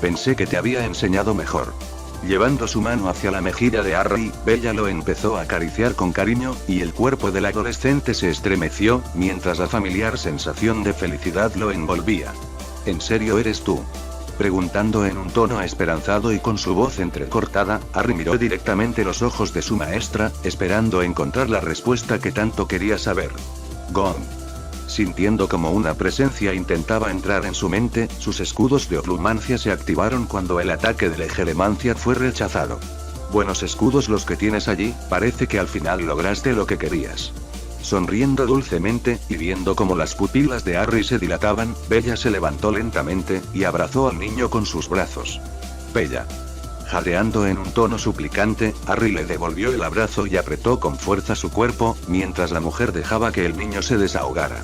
[SPEAKER 2] Pensé que te había enseñado mejor. Llevando su mano hacia la mejilla de Harry, Bella lo empezó a acariciar con cariño, y el cuerpo del adolescente se estremeció, mientras la familiar sensación de felicidad lo envolvía. ¿En serio eres tú? Preguntando en un tono esperanzado y con su voz entrecortada, Harry miró directamente los ojos de su maestra, esperando encontrar la respuesta que tanto quería saber. Gong. Sintiendo como una presencia intentaba entrar en su mente, sus escudos de oclumancia se activaron cuando el ataque de legeremancia fue rechazado. Buenos escudos los que tienes allí, parece que al final lograste lo que querías. Sonriendo dulcemente, y viendo cómo las pupilas de Harry se dilataban, Bella se levantó lentamente, y abrazó al niño con sus brazos. Bella. Jadeando en un tono suplicante, Harry le devolvió el abrazo y apretó con fuerza su cuerpo, mientras la mujer dejaba que el niño se desahogara.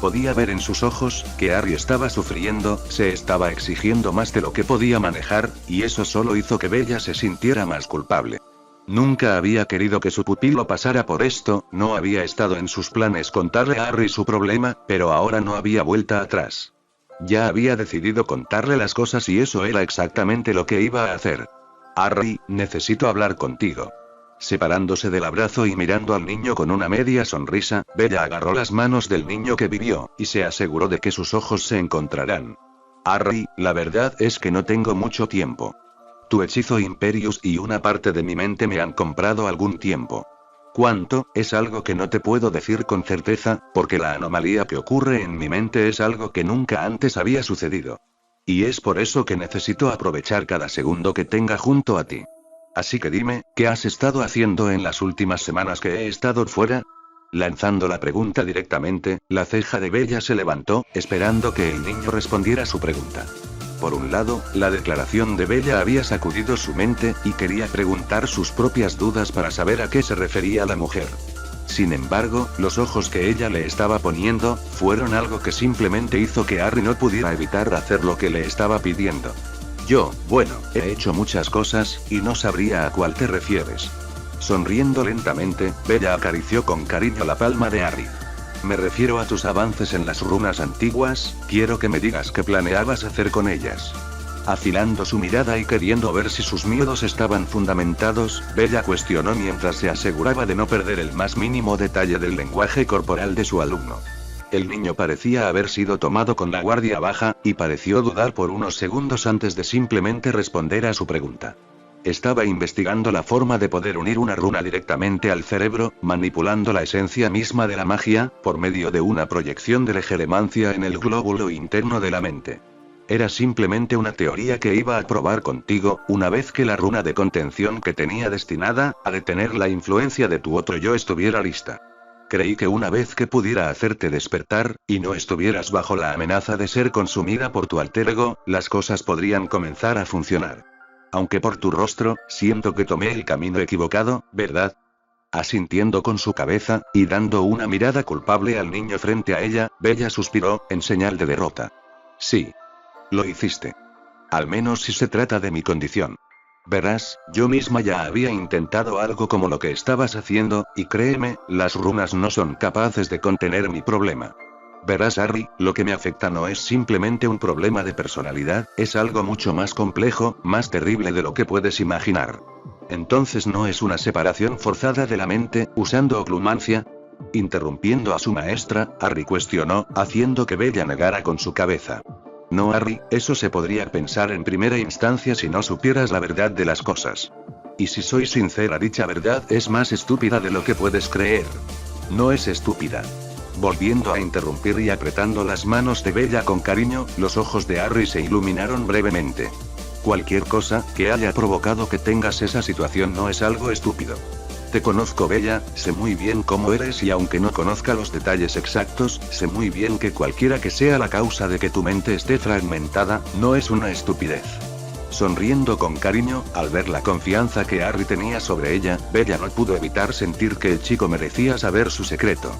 [SPEAKER 2] Podía ver en sus ojos, que Harry estaba sufriendo, se estaba exigiendo más de lo que podía manejar, y eso solo hizo que Bella se sintiera más culpable. Nunca había querido que su pupilo pasara por esto, no había estado en sus planes contarle a Harry su problema, pero ahora no había vuelta atrás. Ya había decidido contarle las cosas y eso era exactamente lo que iba a hacer. Harry, necesito hablar contigo. Separándose del abrazo y mirando al niño con una media sonrisa, Bella agarró las manos del niño que vivió, y se aseguró de que sus ojos se encontrarán. Harry, la verdad es que no tengo mucho tiempo. Tu hechizo Imperius y una parte de mi mente me han comprado algún tiempo. ¿Cuánto? Es algo que no te puedo decir con certeza, porque la anomalía que ocurre en mi mente es algo que nunca antes había sucedido. Y es por eso que necesito aprovechar cada segundo que tenga junto a ti. Así que dime, ¿qué has estado haciendo en las últimas semanas que he estado fuera? Lanzando la pregunta directamente, la ceja de Bella se levantó, esperando que el niño respondiera su pregunta. Por un lado, la declaración de Bella había sacudido su mente, y quería preguntar sus propias dudas para saber a qué se refería la mujer. Sin embargo, los ojos que ella le estaba poniendo, fueron algo que simplemente hizo que Harry no pudiera evitar hacer lo que le estaba pidiendo. Bueno, he hecho muchas cosas, y no sabría a cuál te refieres. Sonriendo lentamente, Bella acarició con cariño la palma de Harry. Me refiero a tus avances en las runas antiguas, quiero que me digas qué planeabas hacer con ellas. Afilando su mirada y queriendo ver si sus miedos estaban fundamentados, Bella cuestionó mientras se aseguraba de no perder el más mínimo detalle del lenguaje corporal de su alumno. El niño parecía haber sido tomado con la guardia baja, y pareció dudar por unos segundos antes de simplemente responder a su pregunta. Estaba investigando la forma de poder unir una runa directamente al cerebro, manipulando la esencia misma de la magia, por medio de una proyección de legeremancia en el glóbulo interno de la mente. Era simplemente una teoría que iba a probar contigo, una vez que la runa de contención que tenía destinada a detener la influencia de tu otro yo estuviera lista. Creí que una vez que pudiera hacerte despertar, y no estuvieras bajo la amenaza de ser consumida por tu alter ego, las cosas podrían comenzar a funcionar. Aunque por tu rostro, siento que tomé el camino equivocado, ¿verdad? Asintiendo con su cabeza, y dando una mirada culpable al niño frente a ella, Bella suspiró, en señal de derrota. Sí. Lo hiciste. Al menos si se trata de mi condición. Verás, yo misma ya había intentado algo como lo que estabas haciendo, y créeme, las runas no son capaces de contener mi problema. Verás, Harry, lo que me afecta no es simplemente un problema de personalidad, es algo mucho más complejo, más terrible de lo que puedes imaginar. Entonces no es una separación forzada de la mente, usando oclumancia. Interrumpiendo a su maestra, Harry cuestionó, haciendo que Bella negara con su cabeza. No, Harry, eso se podría pensar en primera instancia si no supieras la verdad de las cosas. Y si soy sincera, dicha verdad es más estúpida de lo que puedes creer. No es estúpida. Volviendo a interrumpir y apretando las manos de Bella con cariño, los ojos de Harry se iluminaron brevemente. Cualquier cosa que haya provocado que tengas esa situación no es algo estúpido. Te conozco, Bella, sé muy bien cómo eres y aunque no conozca los detalles exactos, sé muy bien que cualquiera que sea la causa de que tu mente esté fragmentada, no es una estupidez. Sonriendo con cariño, al ver la confianza que Harry tenía sobre ella, Bella no pudo evitar sentir que el chico merecía saber su secreto.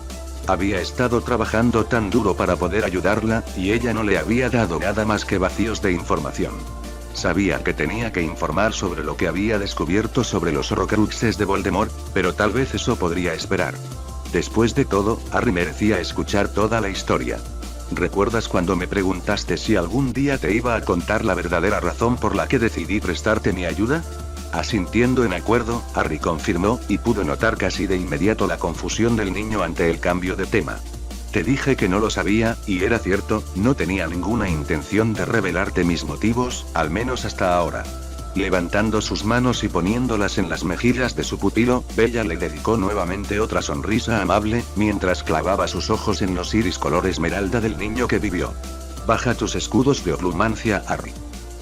[SPEAKER 2] Había estado trabajando tan duro para poder ayudarla, y ella no le había dado nada más que vacíos de información. Sabía que tenía que informar sobre lo que había descubierto sobre los Horcruxes de Voldemort, pero tal vez eso podría esperar. Después de todo, Harry merecía escuchar toda la historia. ¿Recuerdas cuando me preguntaste si algún día te iba a contar la verdadera razón por la que decidí prestarte mi ayuda? Asintiendo en acuerdo, Harry confirmó, y pudo notar casi de inmediato la confusión del niño ante el cambio de tema. Te dije que no lo sabía, y era cierto, no tenía ninguna intención de revelarte mis motivos, al menos hasta ahora. Levantando sus manos y poniéndolas en las mejillas de su pupilo, Bella le dedicó nuevamente otra sonrisa amable, mientras clavaba sus ojos en los iris color esmeralda del niño que vivió. Baja tus escudos de Occlumancia, Harry.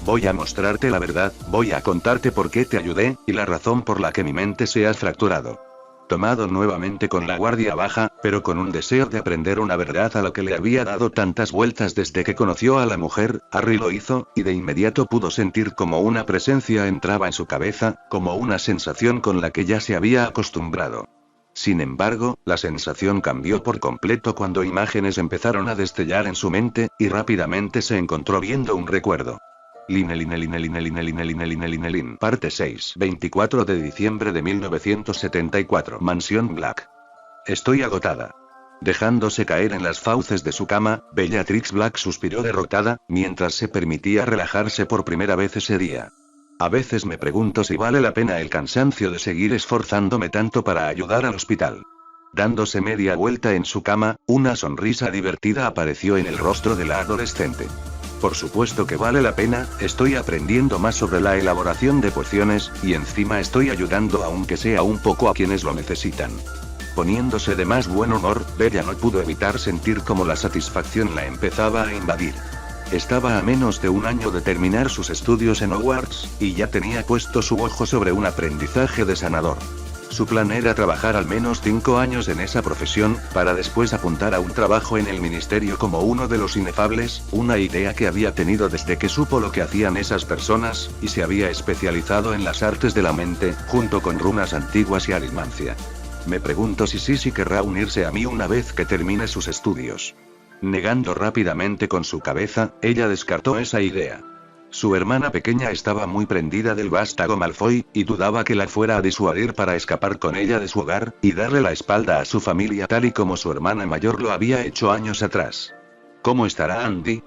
[SPEAKER 2] Voy a mostrarte la verdad, voy a contarte por qué te ayudé, y la razón por la que mi mente se ha fracturado. Tomado nuevamente con la guardia baja, pero con un deseo de aprender una verdad a la que le había dado tantas vueltas desde que conoció a la mujer, Harry lo hizo, y de inmediato pudo sentir como una presencia entraba en su cabeza, como una sensación con la que ya se había acostumbrado. Sin embargo, la sensación cambió por completo cuando imágenes empezaron a destellar en su mente, y rápidamente se encontró viendo un recuerdo. Parte 6. 24 de diciembre de 1974. Mansión Black. Estoy agotada. Dejándose caer en las fauces de su cama, Bellatrix Black suspiró derrotada, mientras se permitía relajarse por primera vez ese día. A veces me pregunto si vale la pena el cansancio de seguir esforzándome tanto para ayudar al hospital. Dándose media vuelta en su cama, una sonrisa divertida apareció en el rostro de la adolescente. Por supuesto que vale la pena, estoy aprendiendo más sobre la elaboración de pociones, y encima estoy ayudando aunque sea un poco a quienes lo necesitan. Poniéndose de más buen humor, Bella no pudo evitar sentir como la satisfacción la empezaba a invadir. Estaba a menos de un año de terminar sus estudios en Hogwarts, y ya tenía puesto su ojo sobre un aprendizaje de sanador. Su plan era trabajar al menos 5 años en esa profesión, para después apuntar a un trabajo en el ministerio como uno de los inefables, una idea que había tenido desde que supo lo que hacían esas personas, y se había especializado en las artes de la mente, junto con runas antiguas y aritmancia. Me pregunto si Sisi querrá unirse a mí una vez que termine sus estudios. Negando rápidamente con su cabeza, ella descartó esa idea. Su hermana pequeña estaba muy prendida del vástago Malfoy, y dudaba que la fuera a disuadir para escapar con ella de su hogar, y darle la espalda a su familia tal y como su hermana mayor lo había hecho años atrás. ¿Cómo estará Andy?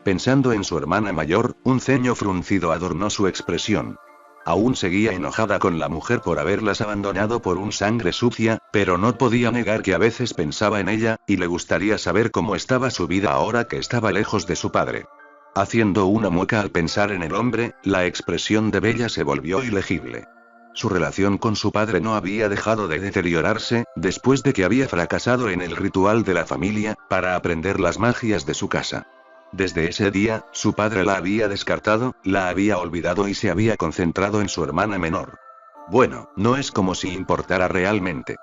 [SPEAKER 2] Pensando en su hermana mayor, un ceño fruncido adornó su expresión. Aún seguía enojada con la mujer por haberlas abandonado por un sangre sucia, pero no podía negar que a veces pensaba en ella, y le gustaría saber cómo estaba su vida ahora que estaba lejos de su padre. Haciendo una mueca al pensar en el hombre, la expresión de Bella se volvió ilegible. Su relación con su padre no había dejado de deteriorarse, después de que había fracasado en el ritual de la familia, para aprender las magias de su casa. Desde ese día, su padre la había descartado, la había olvidado y se había concentrado en su hermana menor. Bueno, no es como si importara realmente.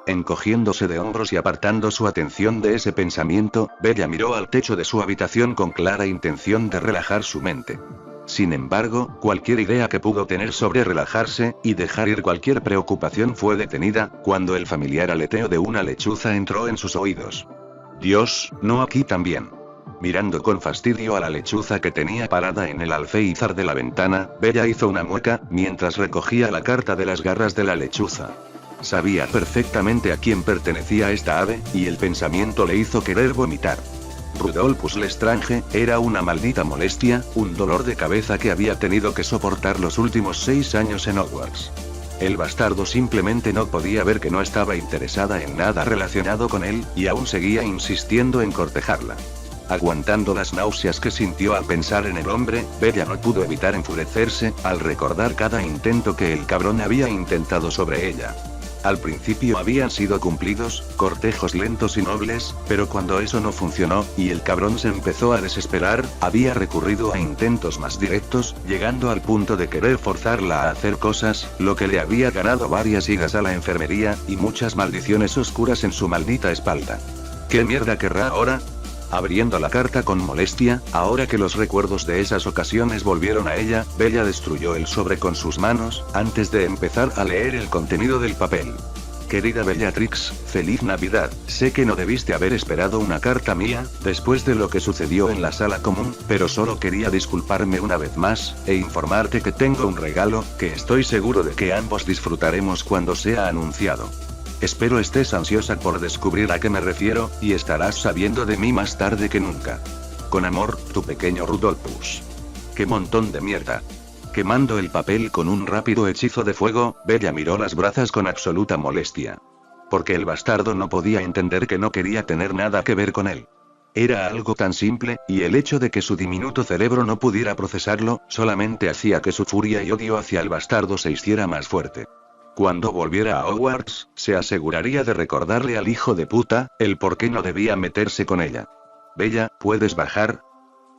[SPEAKER 2] Encogiéndose de hombros y apartando su atención de ese pensamiento, Bella miró al techo de su habitación con clara intención de relajar su mente. Sin embargo, cualquier idea que pudo tener sobre relajarse, y dejar ir cualquier preocupación fue detenida, cuando el familiar aleteo de una lechuza entró en sus oídos. Dios, no aquí también. Mirando con fastidio a la lechuza que tenía parada en el alféizar de la ventana, Bella hizo una mueca, mientras recogía la carta de las garras de la lechuza. Sabía perfectamente a quién pertenecía esta ave, y el pensamiento le hizo querer vomitar. Rudolphus Lestrange era una maldita molestia, un dolor de cabeza que había tenido que soportar los últimos 6 años en Hogwarts. El bastardo simplemente no podía ver que no estaba interesada en nada relacionado con él, y aún seguía insistiendo en cortejarla. Aguantando las náuseas que sintió al pensar en el hombre, Bella no pudo evitar enfurecerse, al recordar cada intento que el cabrón había intentado sobre ella. Al principio habían sido cumplidos, cortejos lentos y nobles, pero cuando eso no funcionó, y el cabrón se empezó a desesperar, había recurrido a intentos más directos, llegando al punto de querer forzarla a hacer cosas, lo que le había ganado varias idas a la enfermería, y muchas maldiciones oscuras en su maldita espalda. ¿Qué mierda querrá ahora? Abriendo la carta con molestia, ahora que los recuerdos de esas ocasiones volvieron a ella, Bella destruyó el sobre con sus manos, antes de empezar a leer el contenido del papel. Querida Bellatrix, feliz Navidad. Sé que no debiste haber esperado una carta mía, después de lo que sucedió en la sala común, pero solo quería disculparme una vez más, e informarte que tengo un regalo, que estoy seguro de que ambos disfrutaremos cuando sea anunciado. Espero estés ansiosa por descubrir a qué me refiero, y estarás sabiendo de mí más tarde que nunca. Con amor, tu pequeño Rudolphus. ¡Qué montón de mierda! Quemando el papel con un rápido hechizo de fuego, Bella miró las brazas con absoluta molestia. Porque el bastardo no podía entender que no quería tener nada que ver con él. Era algo tan simple, y el hecho de que su diminuto cerebro no pudiera procesarlo, solamente hacía que su furia y odio hacia el bastardo se hiciera más fuerte. Cuando volviera a Hogwarts, se aseguraría de recordarle al hijo de puta, el por qué no debía meterse con ella. Bella, ¿puedes bajar?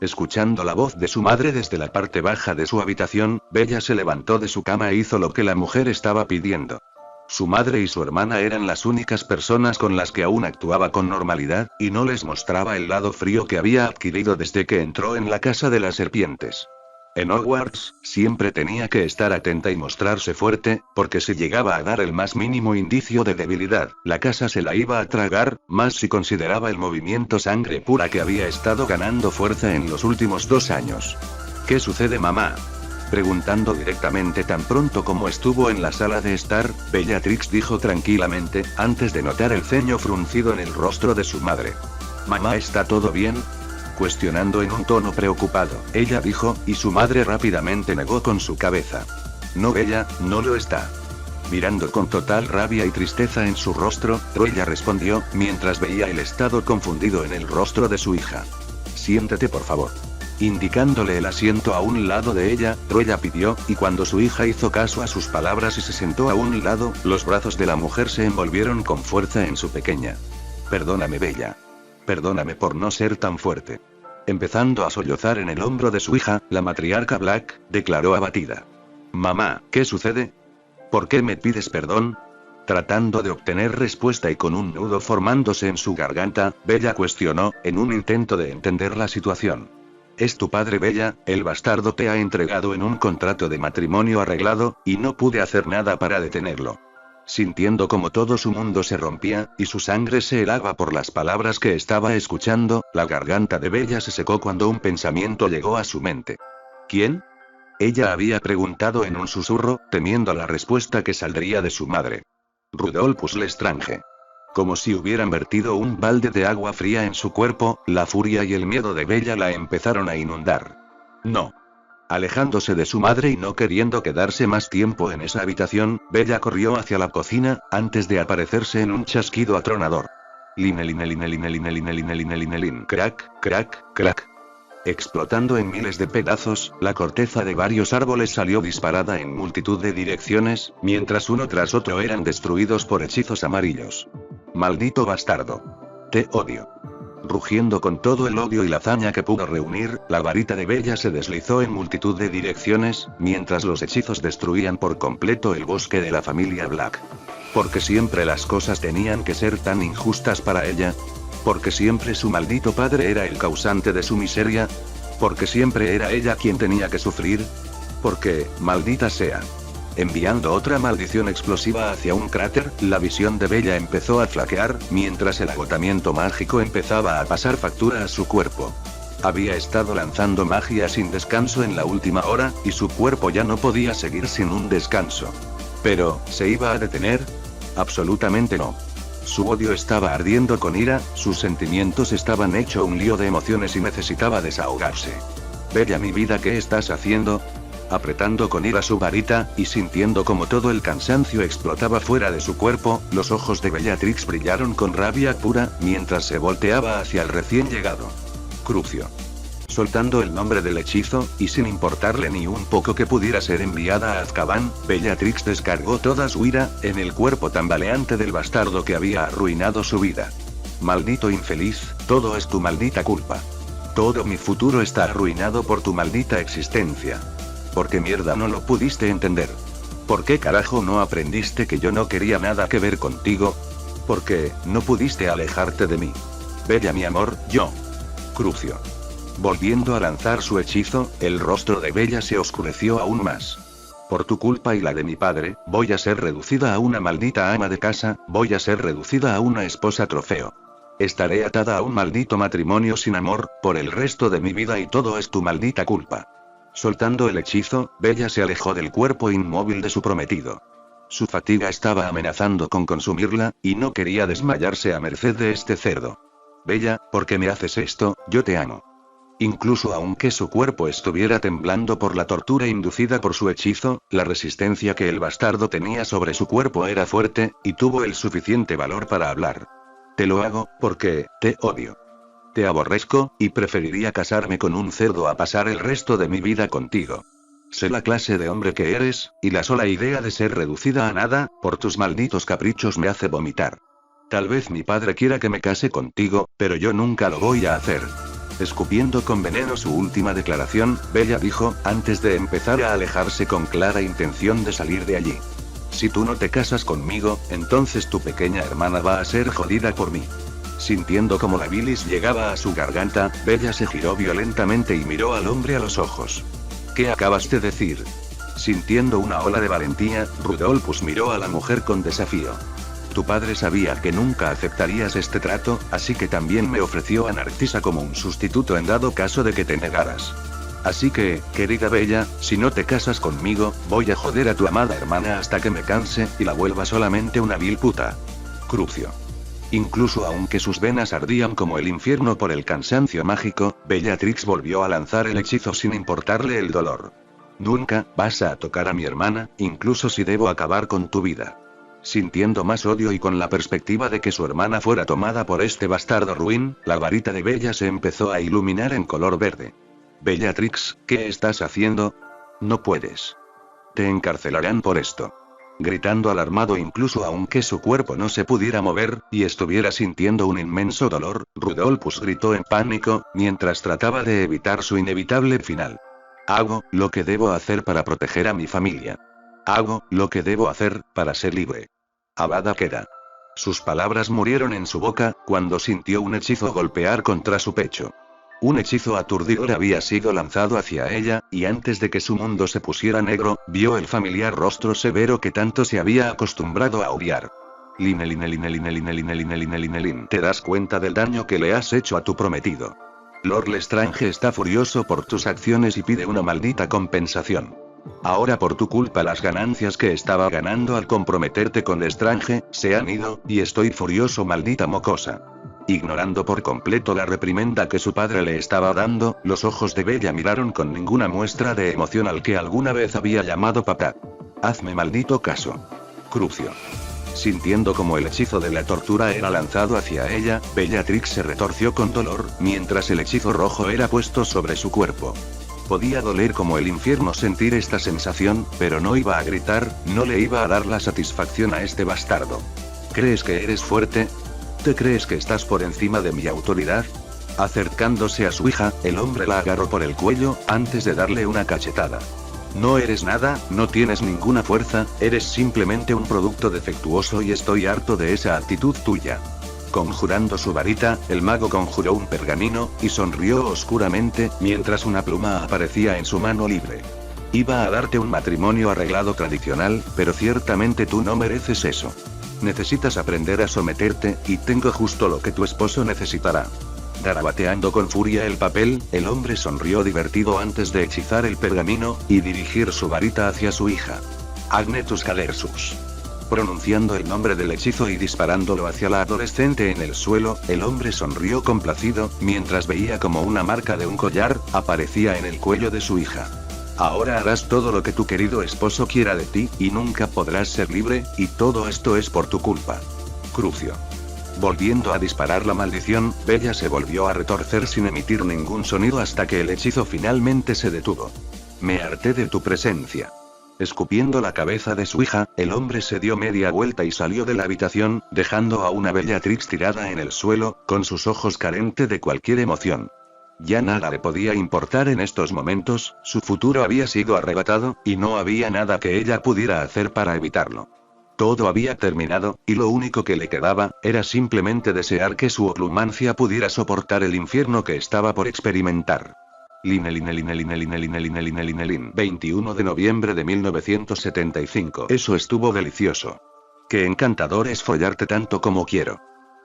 [SPEAKER 2] Escuchando la voz de su madre desde la parte baja de su habitación, Bella se levantó de su cama e hizo lo que la mujer estaba pidiendo. Su madre y su hermana eran las únicas personas con las que aún actuaba con normalidad, y no les mostraba el lado frío que había adquirido desde que entró en la casa de las serpientes. En Hogwarts, siempre tenía que estar atenta y mostrarse fuerte, porque si llegaba a dar el más mínimo indicio de debilidad, la casa se la iba a tragar, más si consideraba el movimiento sangre pura que había estado ganando fuerza en los últimos 2 años. ¿Qué sucede, mamá? Preguntando directamente tan pronto como estuvo en la sala de estar, Bellatrix dijo tranquilamente, antes de notar el ceño fruncido en el rostro de su madre. ¿Mamá, está todo bien? Cuestionando en un tono preocupado, ella dijo, y su madre rápidamente negó con su cabeza. No, Bella, no lo está. Mirando con total rabia y tristeza en su rostro, Cruella respondió, mientras veía el estado confundido en el rostro de su hija. Siéntate, por favor. Indicándole el asiento a un lado de ella, Cruella pidió, y cuando su hija hizo caso a sus palabras y se sentó a un lado, los brazos de la mujer se envolvieron con fuerza en su pequeña. Perdóname, Bella. Perdóname por no ser tan fuerte. Empezando a sollozar en el hombro de su hija, la matriarca Black declaró abatida. Mamá, ¿qué sucede? ¿Por qué me pides perdón? Tratando de obtener respuesta y con un nudo formándose en su garganta, Bella cuestionó, en un intento de entender la situación. Es tu padre, Bella, el bastardo te ha entregado en un contrato de matrimonio arreglado, y no pude hacer nada para detenerlo. Sintiendo como todo su mundo se rompía, y su sangre se helaba por las palabras que estaba escuchando, la garganta de Bella se secó cuando un pensamiento llegó a su mente. ¿Quién? Ella había preguntado en un susurro, temiendo la respuesta que saldría de su madre. Rudolphus Lestrange. Como si hubieran vertido un balde de agua fría en su cuerpo, la furia y el miedo de Bella la empezaron a inundar. No. Alejándose de su madre y no queriendo quedarse más tiempo en esa habitación, Bella corrió hacia la cocina, antes de aparecerse en un chasquido atronador. Lin, crack, crack, crack. Explotando en miles de pedazos, la corteza de varios árboles salió disparada en multitud de direcciones, mientras uno tras otro eran destruidos por hechizos amarillos. Maldito bastardo. Te odio. Rugiendo con todo el odio y la hazaña que pudo reunir, la varita de Bella se deslizó en multitud de direcciones, mientras los hechizos destruían por completo el bosque de la familia Black. Porque siempre las cosas tenían que ser tan injustas para ella. Porque siempre su maldito padre era el causante de su miseria. Porque siempre era ella quien tenía que sufrir. Porque, maldita sea. Enviando otra maldición explosiva hacia un cráter, la visión de Bella empezó a flaquear, mientras el agotamiento mágico empezaba a pasar factura a su cuerpo. Había estado lanzando magia sin descanso en la última hora, y su cuerpo ya no podía seguir sin un descanso. Pero, ¿se iba a detener? Absolutamente no. Su odio estaba ardiendo con ira, sus sentimientos estaban hecho un lío de emociones y necesitaba desahogarse. Bella, mi vida, ¿qué estás haciendo? Apretando con ira su varita, y sintiendo como todo el cansancio explotaba fuera de su cuerpo, los ojos de Bellatrix brillaron con rabia pura, mientras se volteaba hacia el recién llegado. Crucio. Soltando el nombre del hechizo, y sin importarle ni un poco que pudiera ser enviada a Azkaban, Bellatrix descargó toda su ira, en el cuerpo tambaleante del bastardo que había arruinado su vida. Maldito infeliz, todo es tu maldita culpa. Todo mi futuro está arruinado por tu maldita existencia. ¿Por qué mierda no lo pudiste entender? ¿Por qué carajo no aprendiste que yo no quería nada que ver contigo? ¿Por qué no pudiste alejarte de mí? Bella, mi amor, yo Crucio. Volviendo a lanzar su hechizo, el rostro de Bella se oscureció aún más. Por tu culpa y la de mi padre, voy a ser reducida a una maldita ama de casa, voy a ser reducida a una esposa trofeo. Estaré atada a un maldito matrimonio sin amor, por el resto de mi vida y todo es tu maldita culpa. Soltando el hechizo, Bella se alejó del cuerpo inmóvil de su prometido. Su fatiga estaba amenazando con consumirla, y no quería desmayarse a merced de este cerdo. Bella, ¿por qué me haces esto? Yo te amo. Incluso aunque su cuerpo estuviera temblando por la tortura inducida por su hechizo, la resistencia que el bastardo tenía sobre su cuerpo era fuerte, y tuvo el suficiente valor para hablar. Te lo hago, porque, te odio. Te aborrezco, y preferiría casarme con un cerdo a pasar el resto de mi vida contigo. Sé la clase de hombre que eres, y la sola idea de ser reducida a nada, por tus malditos caprichos me hace vomitar. Tal vez mi padre quiera que me case contigo, pero yo nunca lo voy a hacer. Escupiendo con veneno su última declaración, Bella dijo, antes de empezar a alejarse con clara intención de salir de allí. Si tú no te casas conmigo, entonces tu pequeña hermana va a ser jodida por mí. Sintiendo como la bilis llegaba a su garganta, Bella se giró violentamente y miró al hombre a los ojos. ¿Qué acabas de decir? Sintiendo una ola de valentía, Rudolphus miró a la mujer con desafío. Tu padre sabía que nunca aceptarías este trato, así que también me ofreció a Narcisa como un sustituto en dado caso de que te negaras. Así que, querida Bella, si no te casas conmigo, voy a joder a tu amada hermana hasta que me canse, y la vuelva solamente una vil puta. Crucio. Incluso aunque sus venas ardían como el infierno por el cansancio mágico, Bellatrix volvió a lanzar el hechizo sin importarle el dolor. Nunca vas a tocar a mi hermana, incluso si debo acabar con tu vida. Sintiendo más odio y con la perspectiva de que su hermana fuera tomada por este bastardo ruin, la varita de Bella se empezó a iluminar en color verde. Bellatrix, ¿qué estás haciendo? No puedes. Te encarcelarán por esto. Gritando alarmado incluso aunque su cuerpo no se pudiera mover, y estuviera sintiendo un inmenso dolor, Rudolphus gritó en pánico, mientras trataba de evitar su inevitable final. Hago lo que debo hacer para proteger a mi familia. Hago lo que debo hacer para ser libre. Avada Kedavra. Sus palabras murieron en su boca, cuando sintió un hechizo golpear contra su pecho. Un hechizo aturdidor había sido lanzado hacia ella, y antes de que su mundo se pusiera negro, vio el familiar rostro severo que tanto se había acostumbrado a odiar. Lin. ¿Te das cuenta del daño que le has hecho a tu prometido? Lord Lestrange está furioso por tus acciones y pide una maldita compensación. Ahora por tu culpa las ganancias que estaba ganando al comprometerte con Lestrange, se han ido, y estoy furioso, maldita mocosa. Ignorando por completo la reprimenda que su padre le estaba dando, los ojos de Bella miraron con ninguna muestra de emoción al que alguna vez había llamado papá. Hazme maldito caso. Crucio. Sintiendo como el hechizo de la tortura era lanzado hacia ella, Bellatrix se retorció con dolor, mientras el hechizo rojo era puesto sobre su cuerpo. Podía doler como el infierno sentir esta sensación, pero no iba a gritar, no le iba a dar la satisfacción a este bastardo. ¿Crees que eres fuerte? ¿Te crees que estás por encima de mi autoridad? Acercándose a su hija, el hombre la agarró por el cuello, antes de darle una cachetada. No eres nada, no tienes ninguna fuerza, eres simplemente un producto defectuoso y estoy harto de esa actitud tuya. Conjurando su varita, el mago conjuró un pergamino, y sonrió oscuramente, mientras una pluma aparecía en su mano libre. Iba a darte un matrimonio arreglado tradicional, pero ciertamente tú no mereces eso. Necesitas aprender a someterte, y tengo justo lo que tu esposo necesitará. Garabateando con furia el papel, el hombre sonrió divertido antes de hechizar el pergamino, y dirigir su varita hacia su hija. Agnetus Cadersus. Pronunciando el nombre del hechizo y disparándolo hacia la adolescente en el suelo, el hombre sonrió complacido, mientras veía como una marca de un collar aparecía en el cuello de su hija. Ahora harás todo lo que tu querido esposo quiera de ti, y nunca podrás ser libre, y todo esto es por tu culpa. Crucio. Volviendo a disparar la maldición, Bella se volvió a retorcer sin emitir ningún sonido hasta que el hechizo finalmente se detuvo. Me harté de tu presencia. Escupiendo la cabeza de su hija, el hombre se dio media vuelta y salió de la habitación, dejando a una Bellatrix tirada en el suelo, con sus ojos carentes de cualquier emoción. Ya nada le podía importar en estos momentos, su futuro había sido arrebatado, y no había nada que ella pudiera hacer para evitarlo. Todo había terminado, y lo único que le quedaba, era simplemente desear que su oclumancia pudiera soportar el infierno que estaba por experimentar. 21 de noviembre de 1975. Eso estuvo delicioso. Qué encantador es follarte tanto como quiero.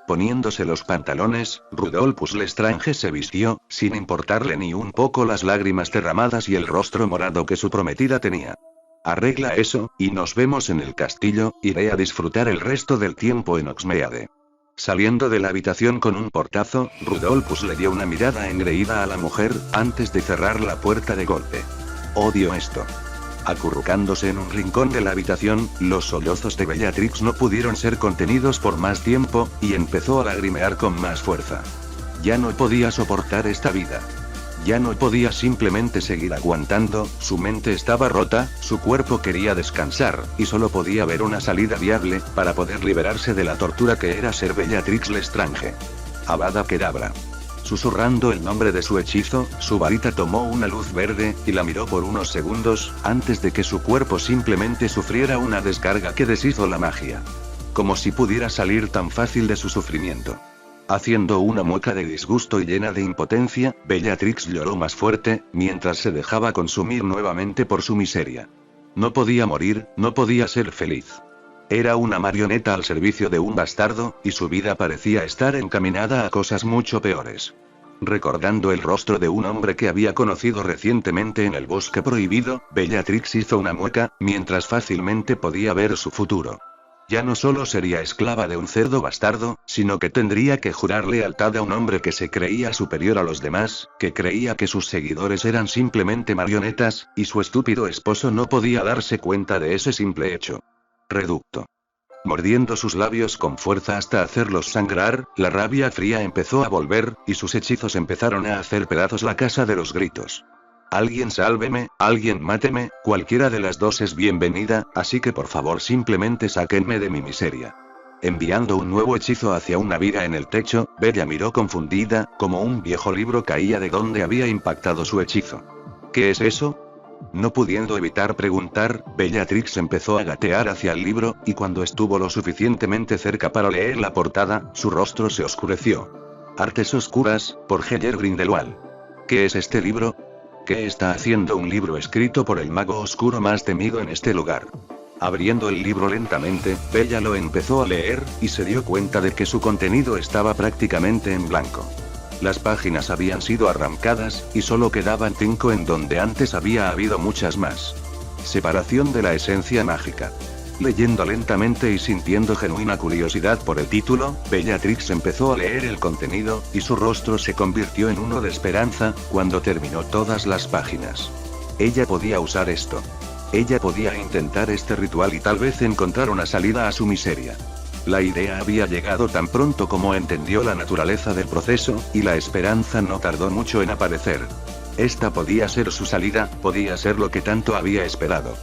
[SPEAKER 2] Poniéndose los pantalones, Rudolphus Lestrange se vistió, sin importarle ni un poco las lágrimas derramadas y el rostro morado que su prometida tenía. Arregla eso, y nos vemos en el castillo. Iré a disfrutar el resto del tiempo en Oxmeade. Saliendo de la habitación con un portazo, Rudolphus le dio una mirada engreída a la mujer, antes de cerrar la puerta de golpe. Odio esto. Acurrucándose en un rincón de la habitación, los sollozos de Bellatrix no pudieron ser contenidos por más tiempo, y empezó a lagrimear con más fuerza. Ya no podía soportar esta vida. Ya no podía simplemente seguir aguantando, su mente estaba rota, su cuerpo quería descansar, y solo podía ver una salida viable, para poder liberarse de la tortura que era ser Bellatrix Lestrange. Avada Kedavra. Susurrando el nombre de su hechizo, su varita tomó una luz verde, y la miró por unos segundos, antes de que su cuerpo simplemente sufriera una descarga que deshizo la magia. Como si pudiera salir tan fácil de su sufrimiento. Haciendo una mueca de disgusto y llena de impotencia, Bellatrix lloró más fuerte, mientras se dejaba consumir nuevamente por su miseria. No podía morir, no podía ser feliz. Era una marioneta al servicio de un bastardo, y su vida parecía estar encaminada a cosas mucho peores. Recordando el rostro de un hombre que había conocido recientemente en el bosque prohibido, Bellatrix hizo una mueca, mientras fácilmente podía ver su futuro. Ya no solo sería esclava de un cerdo bastardo, sino que tendría que jurar lealtad a un hombre que se creía superior a los demás, que creía que sus seguidores eran simplemente marionetas, y su estúpido esposo no podía darse cuenta de ese simple hecho. Reducto. Mordiendo sus labios con fuerza hasta hacerlos sangrar, la rabia fría empezó a volver, y sus hechizos empezaron a hacer pedazos la casa de los gritos. Alguien sálveme, alguien máteme, cualquiera de las dos es bienvenida, así que por favor simplemente sáquenme de mi miseria. Enviando un nuevo hechizo hacia una viga en el techo, Bella miró confundida, como un viejo libro caía de donde había impactado su hechizo. ¿Qué es eso? No pudiendo evitar preguntar, Bellatrix empezó a gatear hacia el libro, y cuando estuvo lo suficientemente cerca para leer la portada, su rostro se oscureció. Artes oscuras, por Heller Grindelwald. ¿Qué es este libro? ¿Qué está haciendo un libro escrito por el mago oscuro más temido en este lugar? Abriendo el libro lentamente, Bella lo empezó a leer, y se dio cuenta de que su contenido estaba prácticamente en blanco. Las páginas habían sido arrancadas, y solo quedaban 5 en donde antes había habido muchas más. Separación de la esencia mágica. Leyendo lentamente y sintiendo genuina curiosidad por el título, Bellatrix empezó a leer el contenido, y su rostro se convirtió en uno de esperanza, cuando terminó todas las páginas. Ella podía usar esto. Ella podía intentar este ritual y tal vez encontrar una salida a su miseria. La idea había llegado tan pronto como entendió la naturaleza del proceso, y la esperanza no tardó mucho en aparecer. Esta podía ser su salida, podía ser lo que tanto había esperado.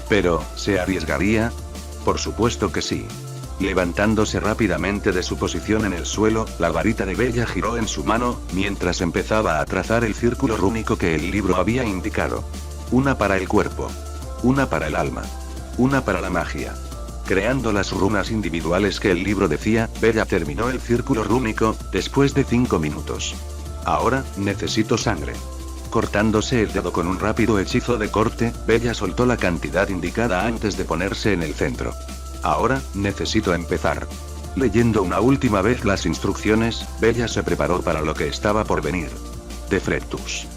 [SPEAKER 2] Pero, ¿se arriesgaría? Por supuesto que sí. Levantándose rápidamente de su posición en el suelo, la varita de Bella giró en su mano, mientras empezaba a trazar el círculo rúnico que el libro había indicado. Una para el cuerpo. Una para el alma. Una para la magia. Creando las runas individuales que el libro decía, Bella terminó el círculo rúnico, después de 5 minutos. Ahora, necesito sangre. Cortándose el dedo con un rápido hechizo de corte, Bella soltó la cantidad indicada antes de ponerse en el centro. Ahora, necesito empezar. Leyendo una última vez las instrucciones, Bella se preparó para lo que estaba por venir. Deflectus.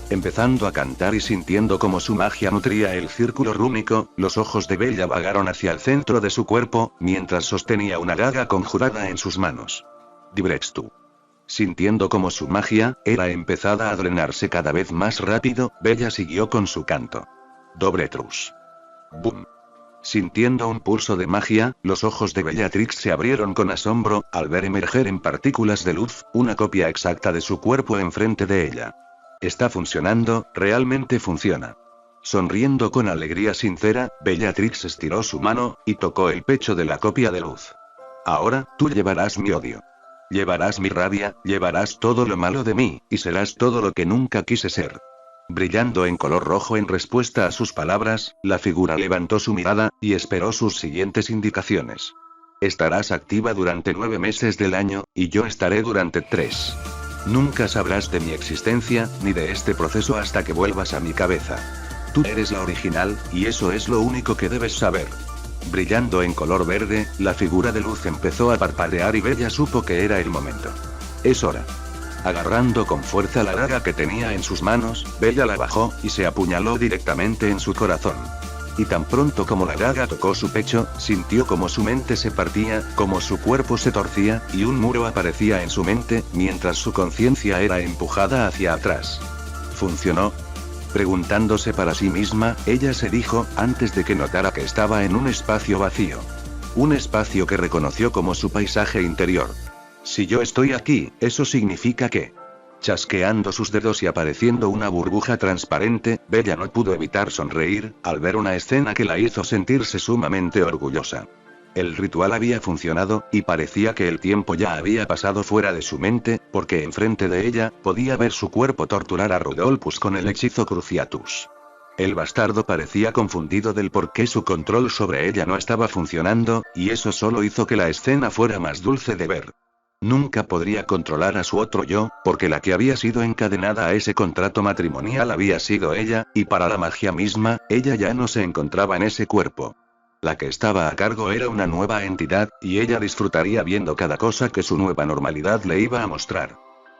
[SPEAKER 2] Empezando a cantar y sintiendo cómo su magia nutría el círculo rúnico, los ojos de Bella vagaron hacia el centro de su cuerpo, mientras sostenía una daga conjurada en sus manos. Dibrextu. Sintiendo como su magia era empezada a drenarse cada vez más rápido, Bella siguió con su canto. Dobretrus. Boom. Sintiendo un pulso de magia, los ojos de Bellatrix se abrieron con asombro, al ver emerger en partículas de luz, una copia exacta de su cuerpo enfrente de ella. Está funcionando, realmente funciona. Sonriendo con alegría sincera, Bellatrix estiró su mano, y tocó el pecho de la copia de luz. Ahora, tú llevarás mi odio. Llevarás mi rabia, llevarás todo lo malo de mí, y serás todo lo que nunca quise ser. Brillando en color rojo en respuesta a sus palabras, la figura levantó su mirada, y esperó sus siguientes indicaciones. Estarás activa durante 9 meses del año, y yo estaré durante 3. Nunca sabrás de mi existencia, ni de este proceso hasta que vuelvas a mi cabeza. Tú eres la original, y eso es lo único que debes saber. Brillando en color verde, la figura de luz empezó a parpadear y Bella supo que era el momento. Es hora. Agarrando con fuerza la daga que tenía en sus manos, Bella la bajó, y se apuñaló directamente en su corazón. Y tan pronto como la daga tocó su pecho, sintió como su mente se partía, como su cuerpo se torcía, y un muro aparecía en su mente, mientras su conciencia era empujada hacia atrás. ¿Funcionó? Preguntándose para sí misma, ella se dijo, antes de que notara que estaba en un espacio vacío. Un espacio que reconoció como su paisaje interior. Si yo estoy aquí, eso significa que... Chasqueando sus dedos y apareciendo una burbuja transparente, Bella no pudo evitar sonreír, al ver una escena que la hizo sentirse sumamente orgullosa. El ritual había funcionado, y parecía que el tiempo ya había pasado fuera de su mente, porque enfrente de ella, podía ver su cuerpo torturar a Rudolphus con el hechizo Cruciatus. El bastardo parecía confundido del por qué su control sobre ella no estaba funcionando, y eso solo hizo que la escena fuera más dulce de ver. Nunca podría controlar a su otro yo, porque la que había sido encadenada a ese contrato matrimonial había sido ella, y para la magia misma, ella ya no se encontraba en ese cuerpo. La que estaba a cargo era una nueva entidad, y ella disfrutaría viendo cada cosa que su nueva normalidad le iba a mostrar.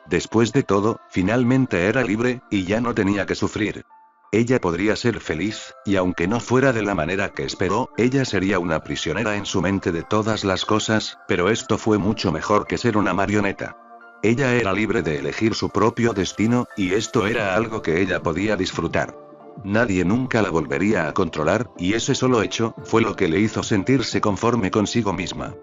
[SPEAKER 2] Después de todo, finalmente era libre, y ya no tenía que sufrir. Ella podría ser feliz, y aunque no fuera de la manera que esperó, ella sería una prisionera en su mente de todas las cosas, pero esto fue mucho mejor que ser una marioneta. Ella era libre de elegir su propio destino, y esto era algo que ella podía disfrutar. Nadie nunca la volvería a controlar, y ese solo hecho, fue lo que le hizo sentirse conforme consigo misma.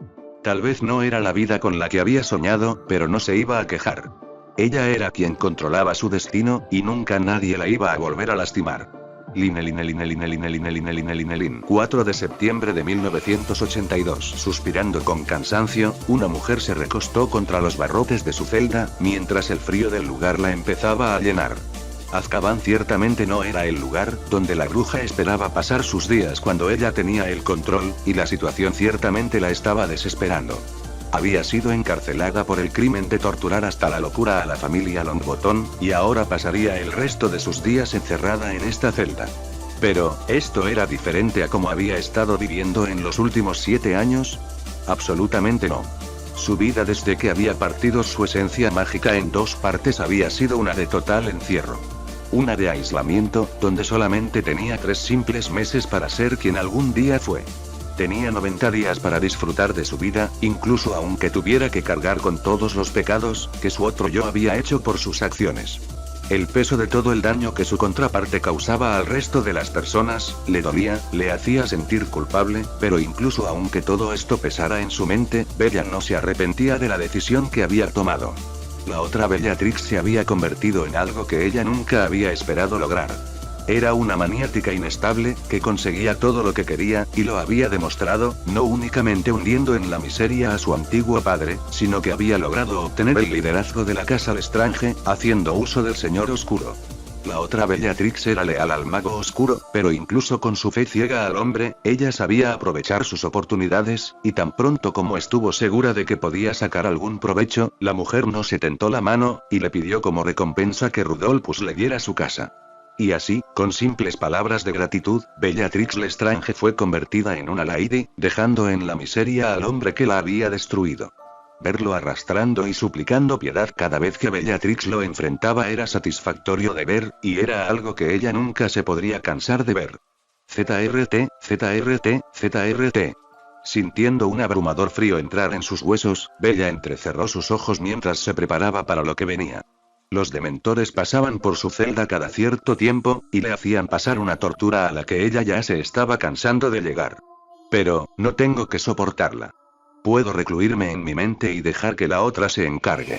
[SPEAKER 2] Tal vez no era la vida con la que había soñado, pero no se iba a quejar. Ella era quien controlaba su destino, y nunca nadie la iba a volver a lastimar. 4 de septiembre de 1982. Suspirando con cansancio, una mujer se recostó contra los barrotes de su celda, mientras el frío del lugar la empezaba a llenar. Azkaban ciertamente no era el lugar donde la bruja esperaba pasar sus días cuando ella tenía el control, y la situación ciertamente la estaba desesperando. Había sido encarcelada por el crimen de torturar hasta la locura a la familia Longbottom, y ahora pasaría el resto de sus días encerrada en esta celda. Pero, ¿esto era diferente a cómo había estado viviendo en los últimos 7 años? Absolutamente no. Su vida desde que había partido su esencia mágica en 2 partes había sido una de total encierro. Una de aislamiento, donde solamente tenía 3 simples meses para ser quien algún día fue. Tenía 90 días para disfrutar de su vida, incluso aunque tuviera que cargar con todos los pecados que su otro yo había hecho por sus acciones. El peso de todo el daño que su contraparte causaba al resto de las personas, le dolía, le hacía sentir culpable, pero incluso aunque todo esto pesara en su mente, Bella no se arrepentía de la decisión que había tomado. La otra Bellatrix se había convertido en algo que ella nunca había esperado lograr. Era una maniática inestable, que conseguía todo lo que quería, y lo había demostrado, no únicamente hundiendo en la miseria a su antiguo padre, sino que había logrado obtener el liderazgo de la Casa Lestrange, haciendo uso del Señor Oscuro. La otra Bellatrix era leal al Mago Oscuro, pero incluso con su fe ciega al hombre, ella sabía aprovechar sus oportunidades, y tan pronto como estuvo segura de que podía sacar algún provecho, la mujer no se tentó la mano, y le pidió como recompensa que Rudolphus le diera su casa. Y así, con simples palabras de gratitud, Bellatrix Lestrange fue convertida en una lady, dejando en la miseria al hombre que la había destruido. Verlo arrastrando y suplicando piedad cada vez que Bellatrix lo enfrentaba era satisfactorio de ver, y era algo que ella nunca se podría cansar de ver. ZRT, ZRT, ZRT. Sintiendo un abrumador frío entrar en sus huesos, Bella entrecerró sus ojos mientras se preparaba para lo que venía. Los dementores pasaban por su celda cada cierto tiempo, y le hacían pasar una tortura a la que ella ya se estaba cansando de llegar. Pero, no tengo que soportarla. Puedo recluirme en mi mente y dejar que la otra se encargue.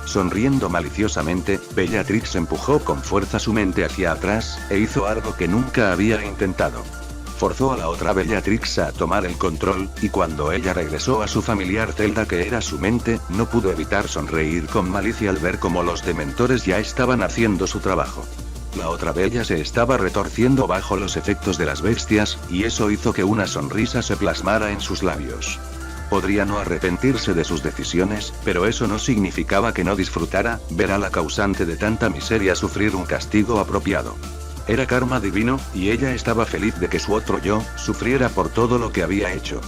[SPEAKER 2] Sonriendo maliciosamente, Bellatrix empujó con fuerza su mente hacia atrás, e hizo algo que nunca había intentado. Forzó a la otra Bellatrix a tomar el control, y cuando ella regresó a su familiar celda que era su mente, no pudo evitar sonreír con malicia al ver cómo los dementores ya estaban haciendo su trabajo. La otra Bella se estaba retorciendo bajo los efectos de las bestias, y eso hizo que una sonrisa se plasmara en sus labios. Podría no arrepentirse de sus decisiones, pero eso no significaba que no disfrutara ver a la causante de tanta miseria sufrir un castigo apropiado. Era karma divino, y ella estaba feliz de que su otro yo sufriera por todo lo que había hecho.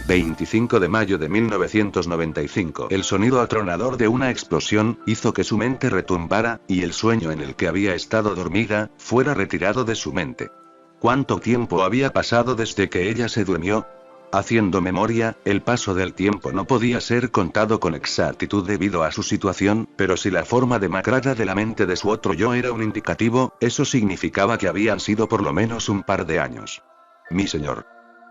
[SPEAKER 2] 25 de mayo de 1995. El sonido atronador de una explosión hizo que su mente retumbara, y el sueño en el que había estado dormida fuera retirado de su mente. ¿Cuánto tiempo había pasado desde que ella se durmió? Haciendo memoria, el paso del tiempo no podía ser contado con exactitud debido a su situación, pero si la forma demacrada de la mente de su otro yo era un indicativo, eso significaba que habían sido por lo menos un par de años. Mi señor.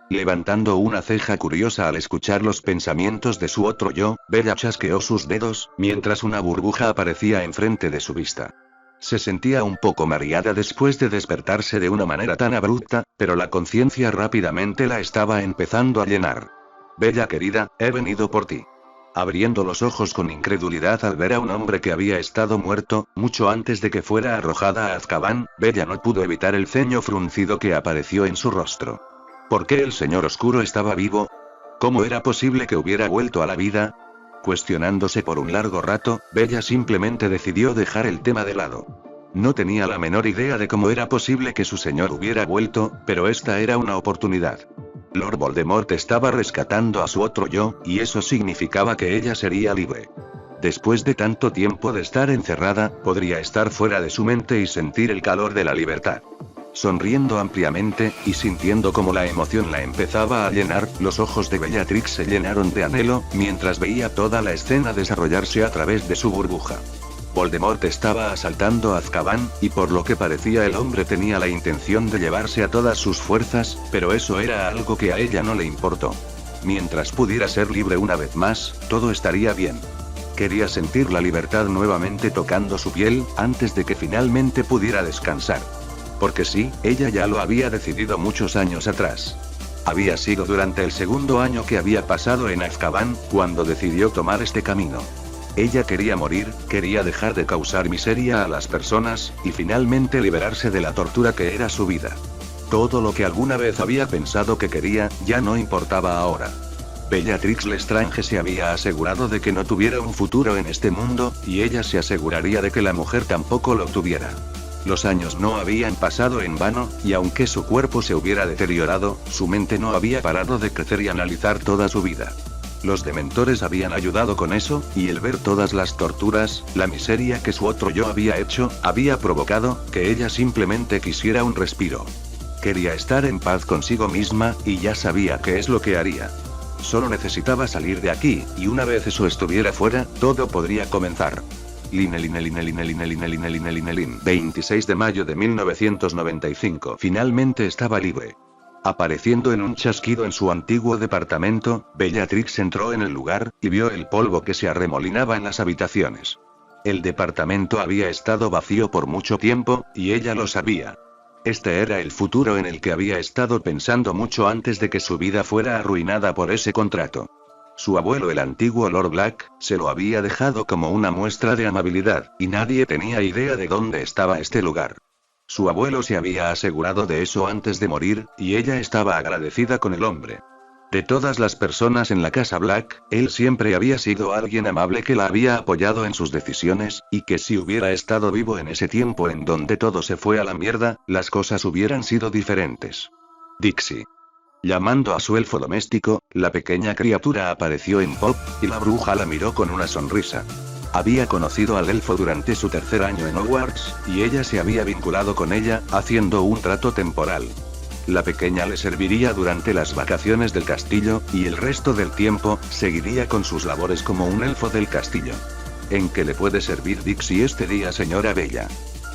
[SPEAKER 2] Levantando una ceja curiosa al escuchar los pensamientos de su otro yo, Bella chasqueó sus dedos, mientras una burbuja aparecía enfrente de su vista. Se sentía un poco mareada después de despertarse de una manera tan abrupta, pero la conciencia rápidamente la estaba empezando a llenar. Bella querida, he venido por ti. Abriendo los ojos con incredulidad al ver a un hombre que había estado muerto, mucho antes de que fuera arrojada a Azkaban, Bella no pudo evitar el ceño fruncido que apareció en su rostro. ¿Por qué el señor oscuro estaba vivo? ¿Cómo era posible que hubiera vuelto a la vida? Cuestionándose por un largo rato, Bella simplemente decidió dejar el tema de lado. No tenía la menor idea de cómo era posible que su señor hubiera vuelto, pero esta era una oportunidad. Lord Voldemort estaba rescatando a su otro yo, y eso significaba que ella sería libre. Después de tanto tiempo de estar encerrada, podría estar fuera de su mente y sentir el calor de la libertad. Sonriendo ampliamente, y sintiendo como la emoción la empezaba a llenar, los ojos de Bellatrix se llenaron de anhelo, mientras veía toda la escena desarrollarse a través de su burbuja. Voldemort estaba asaltando Azkaban, y por lo que parecía el hombre tenía la intención de llevarse a todas sus fuerzas, pero eso era algo que a ella no le importó. Mientras pudiera ser libre una vez más, todo estaría bien. Quería sentir la libertad nuevamente tocando su piel, antes de que finalmente pudiera descansar. Porque sí, ella ya lo había decidido muchos años atrás. Había sido durante el segundo año que había pasado en Azkaban, cuando decidió tomar este camino. Ella quería morir, quería dejar de causar miseria a las personas, y finalmente liberarse de la tortura que era su vida. Todo lo que alguna vez había pensado que quería, ya no importaba ahora. Bellatrix Lestrange se había asegurado de que no tuviera un futuro en este mundo, y ella se aseguraría de que la mujer tampoco lo tuviera. Los años no habían pasado en vano, y aunque su cuerpo se hubiera deteriorado, su mente no había parado de crecer y analizar toda su vida. Los dementores habían ayudado con eso, y el ver todas las torturas, la miseria que su otro yo había hecho, había provocado que ella simplemente quisiera un respiro. Quería estar en paz consigo misma, y ya sabía qué es lo que haría. Solo necesitaba salir de aquí, y una vez eso estuviera fuera, todo podría comenzar. 26 de mayo de 1995. Finalmente estaba libre. Apareciendo en un chasquido en su antiguo departamento, Bellatrix entró en el lugar, y vio el polvo que se arremolinaba en las habitaciones. El departamento había estado vacío por mucho tiempo, y ella lo sabía. Este era el futuro en el que había estado pensando mucho antes de que su vida fuera arruinada por ese contrato. Su abuelo, el antiguo Lord Black, se lo había dejado como una muestra de amabilidad, y nadie tenía idea de dónde estaba este lugar. Su abuelo se había asegurado de eso antes de morir, y ella estaba agradecida con el hombre. De todas las personas en la casa Black, él siempre había sido alguien amable que la había apoyado en sus decisiones, y que si hubiera estado vivo en ese tiempo en donde todo se fue a la mierda, las cosas hubieran sido diferentes. Dixie. Llamando a su elfo doméstico, la pequeña criatura apareció en Pop, y la bruja la miró con una sonrisa. Había conocido al elfo durante su tercer año en Hogwarts, y ella se había vinculado con ella, haciendo un trato temporal. La pequeña le serviría durante las vacaciones del castillo, y el resto del tiempo, seguiría con sus labores como un elfo del castillo. ¿En qué le puede servir Dixie este día, señora Bella?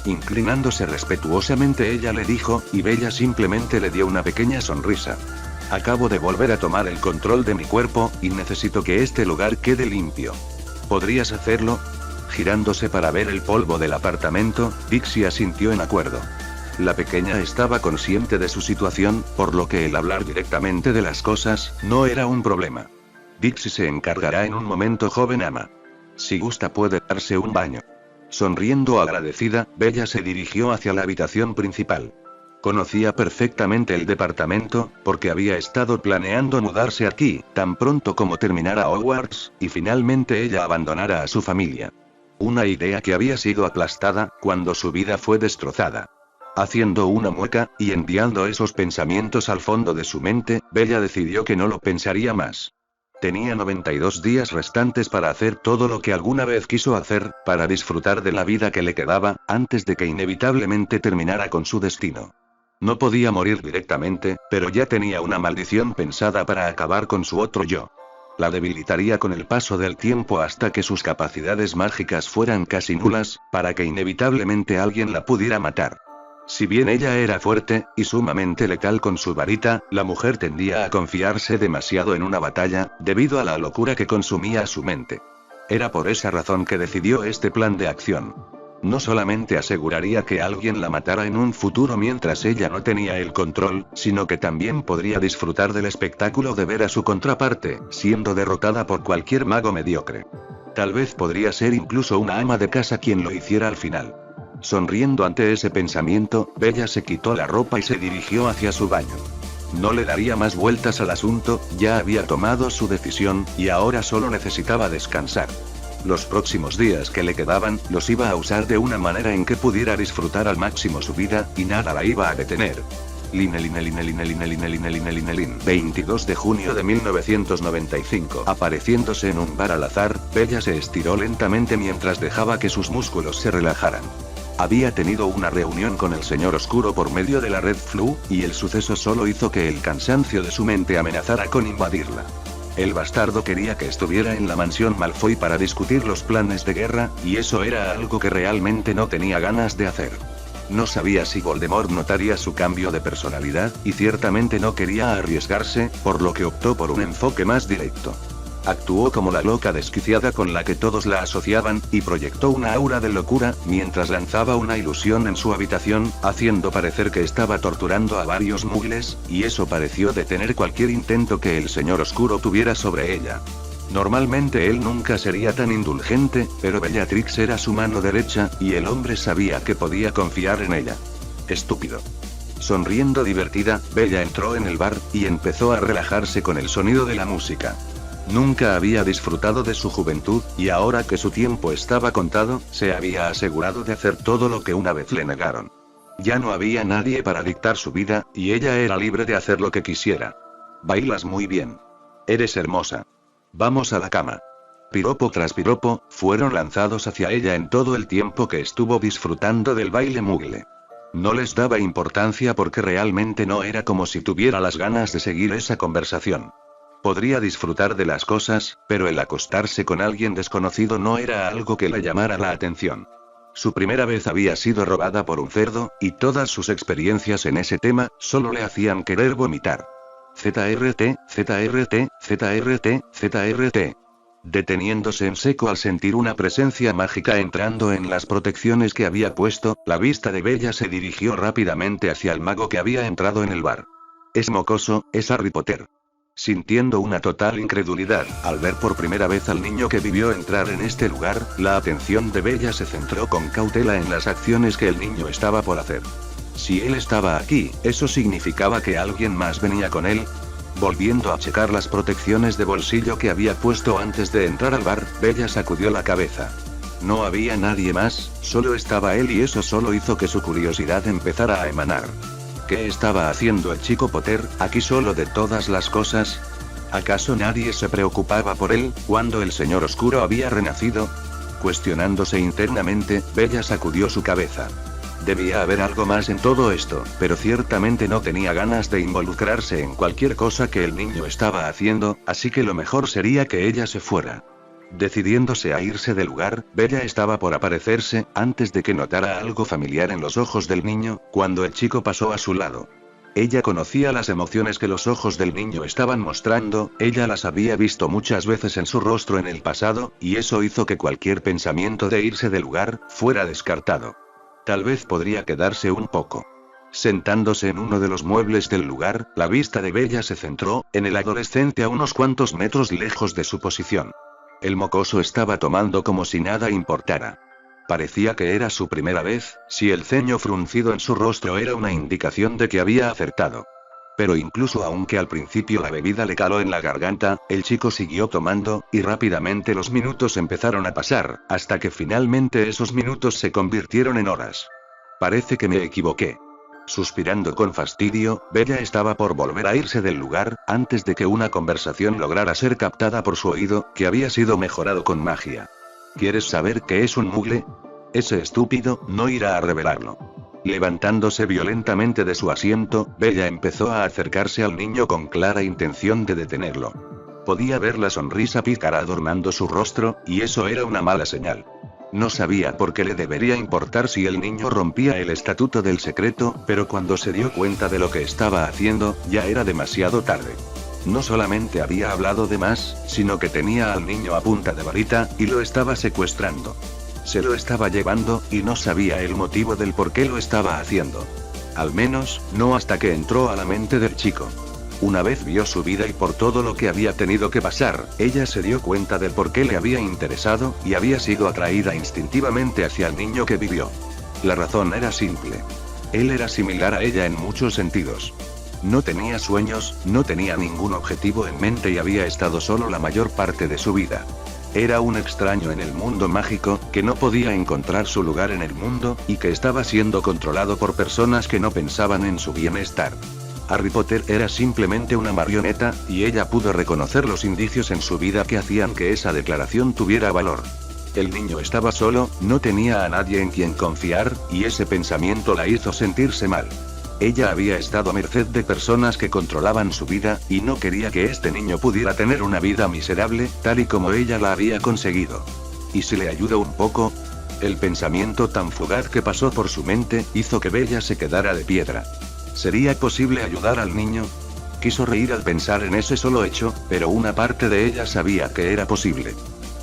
[SPEAKER 2] Inclinándose respetuosamente ella le dijo, y Bella simplemente le dio una pequeña sonrisa. Acabo de volver a tomar el control de mi cuerpo, y necesito que este lugar quede limpio. ¿Podrías hacerlo? Girándose para ver el polvo del apartamento, Dixie asintió en acuerdo. La pequeña estaba consciente de su situación, por lo que el hablar directamente de las cosas, no era un problema. Dixie se encargará en un momento, joven ama. Si gusta puede darse un baño. Sonriendo agradecida, Bella se dirigió hacia la habitación principal. Conocía perfectamente el departamento, porque había estado planeando mudarse aquí, tan pronto como terminara Hogwarts, y finalmente ella abandonara a su familia. Una idea que había sido aplastada, cuando su vida fue destrozada. Haciendo una mueca, y enviando esos pensamientos al fondo de su mente, Bella decidió que no lo pensaría más. Tenía 92 días restantes para hacer todo lo que alguna vez quiso hacer, para disfrutar de la vida que le quedaba, antes de que inevitablemente terminara con su destino. No podía morir directamente, pero ya tenía una maldición pensada para acabar con su otro yo. La debilitaría con el paso del tiempo hasta que sus capacidades mágicas fueran casi nulas, para que inevitablemente alguien la pudiera matar. Si bien ella era fuerte, y sumamente letal con su varita, la mujer tendía a confiarse demasiado en una batalla, debido a la locura que consumía su mente. Era por esa razón que decidió este plan de acción. No solamente aseguraría que alguien la matara en un futuro mientras ella no tenía el control, sino que también podría disfrutar del espectáculo de ver a su contraparte, siendo derrotada por cualquier mago mediocre. Tal vez podría ser incluso una ama de casa quien lo hiciera al final. Sonriendo ante ese pensamiento, Bella se quitó la ropa y se dirigió hacia su baño. No le daría más vueltas al asunto, ya había tomado su decisión, y ahora solo necesitaba descansar. Los próximos días que le quedaban, los iba a usar de una manera en que pudiera disfrutar al máximo su vida, y nada la iba a detener. 22 de junio de 1995. Apareciéndose en un bar al azar, Bella se estiró lentamente mientras dejaba que sus músculos se relajaran. Había tenido una reunión con el Señor Oscuro por medio de la Red Flu, y el suceso solo hizo que el cansancio de su mente amenazara con invadirla. El bastardo quería que estuviera en la mansión Malfoy para discutir los planes de guerra, y eso era algo que realmente no tenía ganas de hacer. No sabía si Voldemort notaría su cambio de personalidad, y ciertamente no quería arriesgarse, por lo que optó por un enfoque más directo. Actuó como la loca desquiciada con la que todos la asociaban, y proyectó una aura de locura, mientras lanzaba una ilusión en su habitación, haciendo parecer que estaba torturando a varios muggles, y eso pareció detener cualquier intento que el Señor Oscuro tuviera sobre ella. Normalmente él nunca sería tan indulgente, pero Bellatrix era su mano derecha, y el hombre sabía que podía confiar en ella. Estúpido. Sonriendo divertida, Bella entró en el bar, y empezó a relajarse con el sonido de la música. Nunca había disfrutado de su juventud, y ahora que su tiempo estaba contado, se había asegurado de hacer todo lo que una vez le negaron. Ya no había nadie para dictar su vida, y ella era libre de hacer lo que quisiera. Bailas muy bien. Eres hermosa. Vamos a la cama. Piropo tras piropo, fueron lanzados hacia ella en todo el tiempo que estuvo disfrutando del baile muggle. No les daba importancia porque realmente no era como si tuviera las ganas de seguir esa conversación. Podría disfrutar de las cosas, pero el acostarse con alguien desconocido no era algo que le llamara la atención. Su primera vez había sido robada por un cerdo, y todas sus experiencias en ese tema, solo le hacían querer vomitar. ZRT, ZRT, ZRT, ZRT. Deteniéndose en seco al sentir una presencia mágica entrando en las protecciones que había puesto, la vista de Bella se dirigió rápidamente hacia el mago que había entrado en el bar. Es mocoso, es Harry Potter. Sintiendo una total incredulidad, al ver por primera vez al niño que vivió entrar en este lugar, la atención de Bella se centró con cautela en las acciones que el niño estaba por hacer. Si él estaba aquí, ¿eso significaba que alguien más venía con él? Volviendo a checar las protecciones de bolsillo que había puesto antes de entrar al bar, Bella sacudió la cabeza. No había nadie más, solo estaba él y eso solo hizo que su curiosidad empezara a emanar. ¿Qué estaba haciendo el chico Potter, aquí solo de todas las cosas? ¿Acaso nadie se preocupaba por él, cuando el Señor Oscuro había renacido? Cuestionándose internamente, Bella sacudió su cabeza. Debía haber algo más en todo esto, pero ciertamente no tenía ganas de involucrarse en cualquier cosa que el niño estaba haciendo, así que lo mejor sería que ella se fuera. Decidiéndose a irse del lugar, Bella estaba por aparecerse, antes de que notara algo familiar en los ojos del niño, cuando el chico pasó a su lado. Ella conocía las emociones que los ojos del niño estaban mostrando, ella las había visto muchas veces en su rostro en el pasado, y eso hizo que cualquier pensamiento de irse del lugar, fuera descartado. Tal vez podría quedarse un poco. Sentándose en uno de los muebles del lugar, la vista de Bella se centró en el adolescente a unos cuantos metros lejos de su posición. El mocoso estaba tomando como si nada importara. Parecía que era su primera vez, si el ceño fruncido en su rostro era una indicación de que había acertado. Pero incluso aunque al principio la bebida le caló en la garganta, el chico siguió tomando, y rápidamente los minutos empezaron a pasar, hasta que finalmente esos minutos se convirtieron en horas. Parece que me equivoqué. Suspirando con fastidio, Bella estaba por volver a irse del lugar, antes de que una conversación lograra ser captada por su oído, que había sido mejorado con magia. ¿Quieres saber qué es un mugle? Ese estúpido no irá a revelarlo. Levantándose violentamente de su asiento, Bella empezó a acercarse al niño con clara intención de detenerlo. Podía ver la sonrisa pícara adornando su rostro, y eso era una mala señal. No sabía por qué le debería importar si el niño rompía el estatuto del secreto, pero cuando se dio cuenta de lo que estaba haciendo, ya era demasiado tarde. No solamente había hablado de más, sino que tenía al niño a punta de varita, y lo estaba secuestrando. Se lo estaba llevando, y no sabía el motivo del por qué lo estaba haciendo. Al menos, no hasta que entró a la mente del chico. Una vez vio su vida y por todo lo que había tenido que pasar, ella se dio cuenta del por qué le había interesado, y había sido atraída instintivamente hacia el niño que vivió. La razón era simple. Él era similar a ella en muchos sentidos. No tenía sueños, no tenía ningún objetivo en mente y había estado solo la mayor parte de su vida. Era un extraño en el mundo mágico, que no podía encontrar su lugar en el mundo, y que estaba siendo controlado por personas que no pensaban en su bienestar. Harry Potter era simplemente una marioneta, y ella pudo reconocer los indicios en su vida que hacían que esa declaración tuviera valor. El niño estaba solo, no tenía a nadie en quien confiar, y ese pensamiento la hizo sentirse mal. Ella había estado a merced de personas que controlaban su vida, y no quería que este niño pudiera tener una vida miserable, tal y como ella la había conseguido. ¿Y si le ayudo un poco? El pensamiento tan fugaz que pasó por su mente, hizo que Bella se quedara de piedra. ¿Sería posible ayudar al niño? Quiso reír al pensar en ese solo hecho, pero una parte de ella sabía que era posible.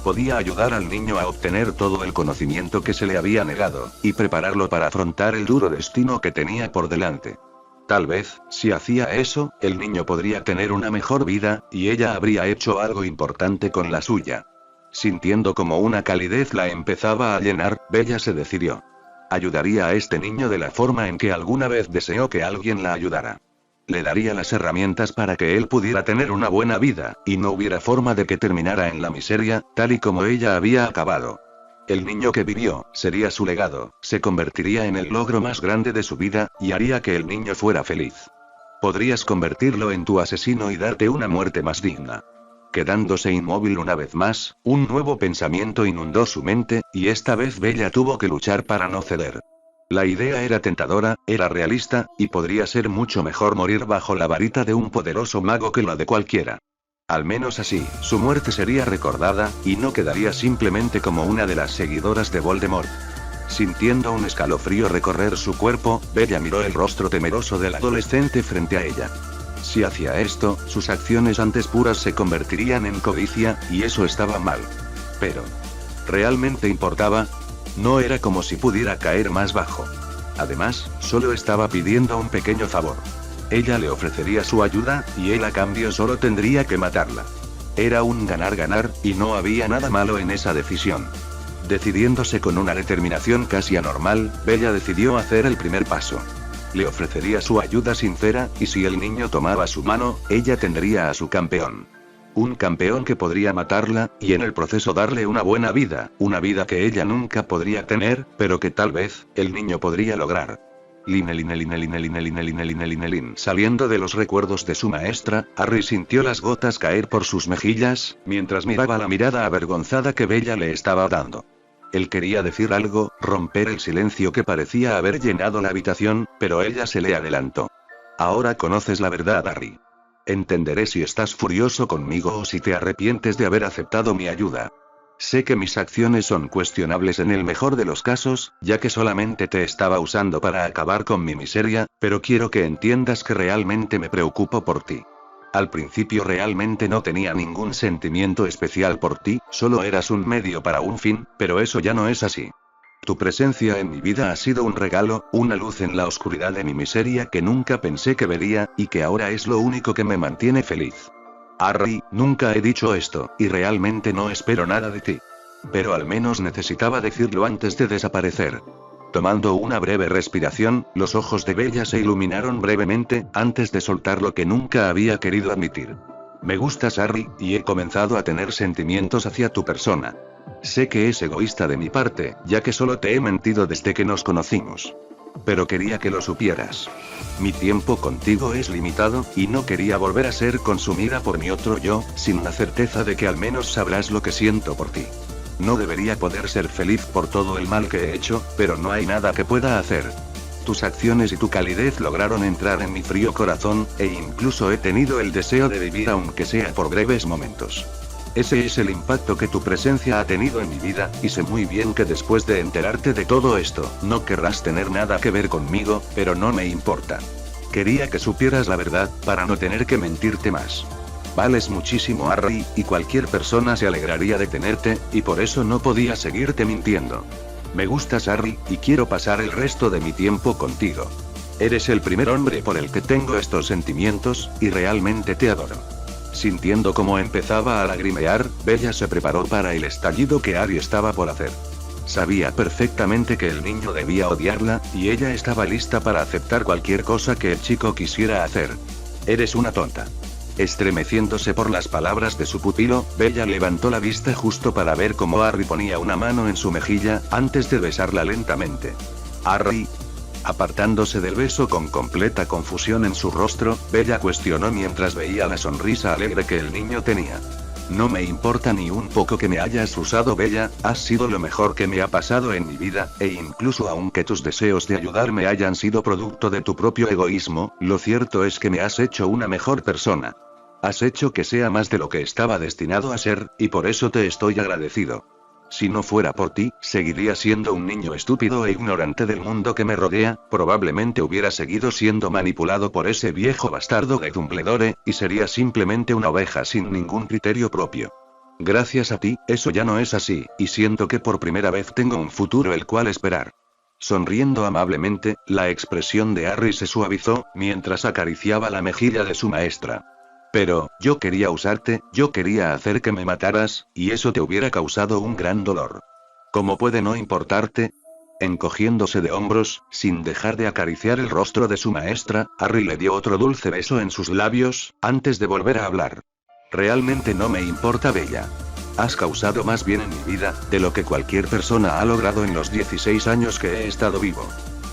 [SPEAKER 2] Podía ayudar al niño a obtener todo el conocimiento que se le había negado, y prepararlo para afrontar el duro destino que tenía por delante. Tal vez, si hacía eso, el niño podría tener una mejor vida, y ella habría hecho algo importante con la suya. Sintiendo como una calidez la empezaba a llenar, Bella se decidió. Ayudaría a este niño de la forma en que alguna vez deseó que alguien la ayudara. Le daría las herramientas para que él pudiera tener una buena vida, y no hubiera forma de que terminara en la miseria, tal y como ella había acabado. El niño que vivió, sería su legado, se convertiría en el logro más grande de su vida, y haría que el niño fuera feliz. Podrías convertirlo en tu asesino y darte una muerte más digna. Quedándose inmóvil una vez más, un nuevo pensamiento inundó su mente, y esta vez Bella tuvo que luchar para no ceder. La idea era tentadora, era realista, y podría ser mucho mejor morir bajo la varita de un poderoso mago que la de cualquiera. Al menos así, su muerte sería recordada, y no quedaría simplemente como una de las seguidoras de Voldemort. Sintiendo un escalofrío recorrer su cuerpo, Bella miró el rostro temeroso del adolescente frente a ella. Si hacía esto, sus acciones antes puras se convertirían en codicia, y eso estaba mal. Pero, ¿realmente importaba? No era como si pudiera caer más bajo. Además, solo estaba pidiendo un pequeño favor. Ella le ofrecería su ayuda, y él a cambio solo tendría que matarla. Era un ganar-ganar, y no había nada malo en esa decisión. Decidiéndose con una determinación casi anormal, Bella decidió hacer el primer paso. Le ofrecería su ayuda sincera, y si el niño tomaba su mano, ella tendría a su campeón. Un campeón que podría matarla, y en el proceso darle una buena vida, una vida que ella nunca podría tener, pero que tal vez, el niño podría lograr. Saliendo de los recuerdos de su maestra, Harry sintió las gotas caer por sus mejillas, mientras miraba la mirada avergonzada que Bella le estaba dando. Él quería decir algo, romper el silencio que parecía haber llenado la habitación, pero ella se le adelantó. Ahora conoces la verdad, Harry. Entenderé si estás furioso conmigo o si te arrepientes de haber aceptado mi ayuda. Sé que mis acciones son cuestionables en el mejor de los casos, ya que solamente te estaba usando para acabar con mi miseria, pero quiero que entiendas que realmente me preocupo por ti. Al principio realmente no tenía ningún sentimiento especial por ti, solo eras un medio para un fin, pero eso ya no es así. Tu presencia en mi vida ha sido un regalo, una luz en la oscuridad de mi miseria que nunca pensé que vería, y que ahora es lo único que me mantiene feliz. Harry, nunca he dicho esto, y realmente no espero nada de ti. Pero al menos necesitaba decirlo antes de desaparecer. Tomando una breve respiración, los ojos de Bella se iluminaron brevemente, antes de soltar lo que nunca había querido admitir. Me gustas, Harry, y he comenzado a tener sentimientos hacia tu persona. Sé que es egoísta de mi parte, ya que solo te he mentido desde que nos conocimos. Pero quería que lo supieras. Mi tiempo contigo es limitado, y no quería volver a ser consumida por mi otro yo, sin la certeza de que al menos sabrás lo que siento por ti. No debería poder ser feliz por todo el mal que he hecho, pero no hay nada que pueda hacer. Tus acciones y tu calidez lograron entrar en mi frío corazón, e incluso he tenido el deseo de vivir aunque sea por breves momentos. Ese es el impacto que tu presencia ha tenido en mi vida, y sé muy bien que después de enterarte de todo esto, no querrás tener nada que ver conmigo, pero no me importa. Quería que supieras la verdad, para no tener que mentirte más. Vales muchísimo, Harry, y cualquier persona se alegraría de tenerte, y por eso no podía seguirte mintiendo. Me gustas, Harry, y quiero pasar el resto de mi tiempo contigo. Eres el primer hombre por el que tengo estos sentimientos, y realmente te adoro. Sintiendo cómo empezaba a lagrimear, Bella se preparó para el estallido que Harry estaba por hacer. Sabía perfectamente que el niño debía odiarla, y ella estaba lista para aceptar cualquier cosa que el chico quisiera hacer. Eres una tonta. Estremeciéndose por las palabras de su pupilo, Bella levantó la vista justo para ver cómo Harry ponía una mano en su mejilla, antes de besarla lentamente. Harry. Apartándose del beso con completa confusión en su rostro, Bella cuestionó mientras veía la sonrisa alegre que el niño tenía. No me importa ni un poco que me hayas usado, Bella, has sido lo mejor que me ha pasado en mi vida, e incluso aunque tus deseos de ayudarme hayan sido producto de tu propio egoísmo, lo cierto es que me has hecho una mejor persona. Has hecho que sea más de lo que estaba destinado a ser, y por eso te estoy agradecido. Si no fuera por ti, seguiría siendo un niño estúpido e ignorante del mundo que me rodea, probablemente hubiera seguido siendo manipulado por ese viejo bastardo de Dumbledore, y sería simplemente una oveja sin ningún criterio propio. Gracias a ti, eso ya no es así, y siento que por primera vez tengo un futuro el cual esperar. Sonriendo amablemente, la expresión de Harry se suavizó, mientras acariciaba la mejilla de su maestra. Pero, yo quería usarte, yo quería hacer que me mataras, y eso te hubiera causado un gran dolor. ¿Cómo puede no importarte? Encogiéndose de hombros, sin dejar de acariciar el rostro de su maestra, Harry le dio otro dulce beso en sus labios, antes de volver a hablar. Realmente no me importa, Bella. Has causado más bien en mi vida, de lo que cualquier persona ha logrado en los 16 años que he estado vivo.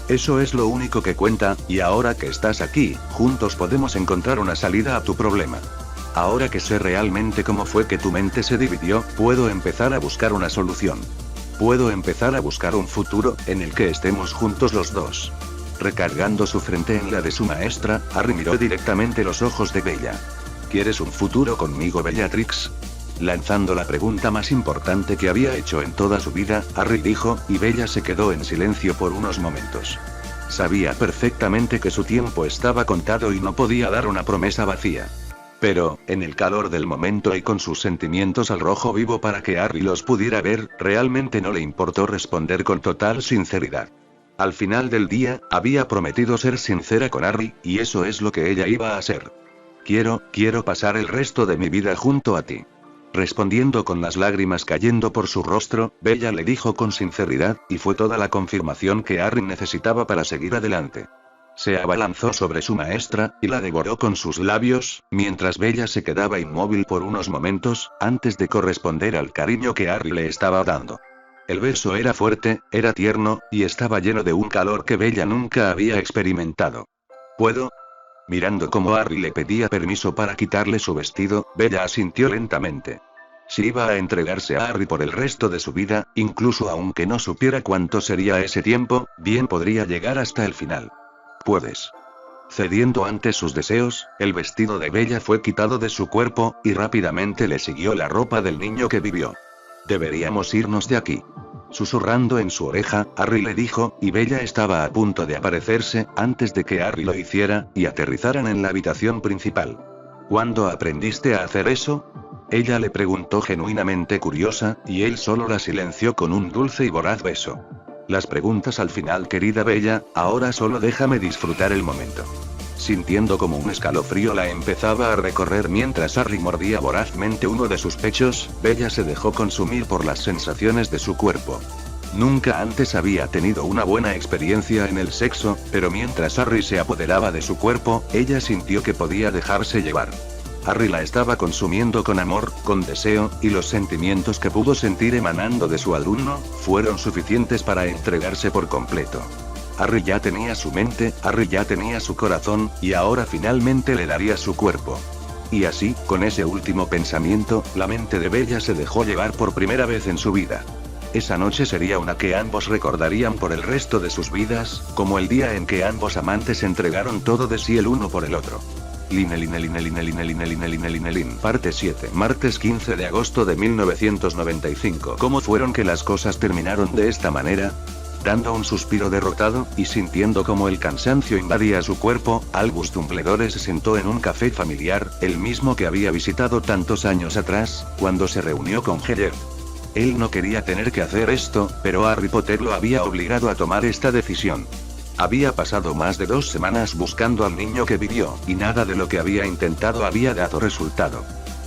[SPEAKER 2] Eso es lo único que cuenta, y ahora que estás aquí, juntos podemos encontrar una salida a tu problema. Ahora que sé realmente cómo fue que tu mente se dividió, puedo empezar a buscar una solución. Puedo empezar a buscar un futuro, en el que estemos juntos los dos. Recargando su frente en la de su maestra, Harry miró directamente los ojos de Bella. ¿Quieres un futuro conmigo, Bellatrix? Lanzando la pregunta más importante que había hecho en toda su vida, Harry dijo, y Bella se quedó en silencio por unos momentos. Sabía perfectamente que su tiempo estaba contado y no podía dar una promesa vacía. Pero, en el calor del momento y con sus sentimientos al rojo vivo para que Harry los pudiera ver, realmente no le importó responder con total sinceridad. Al final del día, había prometido ser sincera con Harry, y eso es lo que ella iba a hacer. Quiero pasar el resto de mi vida junto a ti. Respondiendo con las lágrimas cayendo por su rostro, Bella le dijo con sinceridad, y fue toda la confirmación que Harry necesitaba para seguir adelante. Se abalanzó sobre su maestra, y la devoró con sus labios, mientras Bella se quedaba inmóvil por unos momentos, antes de corresponder al cariño que Harry le estaba dando. El beso era fuerte, era tierno, y estaba lleno de un calor que Bella nunca había experimentado. ¿Puedo? Mirando cómo Harry le pedía permiso para quitarle su vestido, Bella asintió lentamente. Si iba a entregarse a Harry por el resto de su vida, incluso aunque no supiera cuánto sería ese tiempo, bien podría llegar hasta el final. Puedes. Cediendo ante sus deseos, el vestido de Bella fue quitado de su cuerpo, y rápidamente le siguió la ropa del niño que vivió. Deberíamos irnos de aquí. Susurrando en su oreja, Harry le dijo, y Bella estaba a punto de aparecerse, antes de que Harry lo hiciera, y aterrizaran en la habitación principal. ¿Cuándo aprendiste a hacer eso? Ella le preguntó genuinamente curiosa, y él solo la silenció con un dulce y voraz beso. Las preguntas al final, querida Bella, ahora solo déjame disfrutar el momento. Sintiendo como un escalofrío la empezaba a recorrer mientras Harry mordía vorazmente uno de sus pechos, Bella se dejó consumir por las sensaciones de su cuerpo. Nunca antes había tenido una buena experiencia en el sexo, pero mientras Harry se apoderaba de su cuerpo, ella sintió que podía dejarse llevar. Harry la estaba consumiendo con amor, con deseo, y los sentimientos que pudo sentir emanando de su alumno, fueron suficientes para entregarse por completo. Harry ya tenía su mente, Harry ya tenía su corazón, y ahora finalmente le daría su cuerpo. Y así, con ese último pensamiento, la mente de Bella se dejó llevar por primera vez en su vida. Esa noche sería una que ambos recordarían por el resto de sus vidas, como el día en que ambos amantes entregaron todo de sí el uno por el otro. Parte 7. Martes 15 de agosto de 1995. ¿Cómo fueron que las cosas terminaron de esta manera? Dando un suspiro derrotado, y sintiendo como el cansancio invadía su cuerpo, Albus Dumbledore se sentó en un café familiar, el mismo que había visitado tantos años atrás, cuando se reunió con Hagrid. Él no quería tener que hacer esto, pero Harry Potter lo había obligado a tomar esta decisión. Había pasado más de 2 semanas buscando al niño que vivió, y nada de lo que había intentado había dado resultado.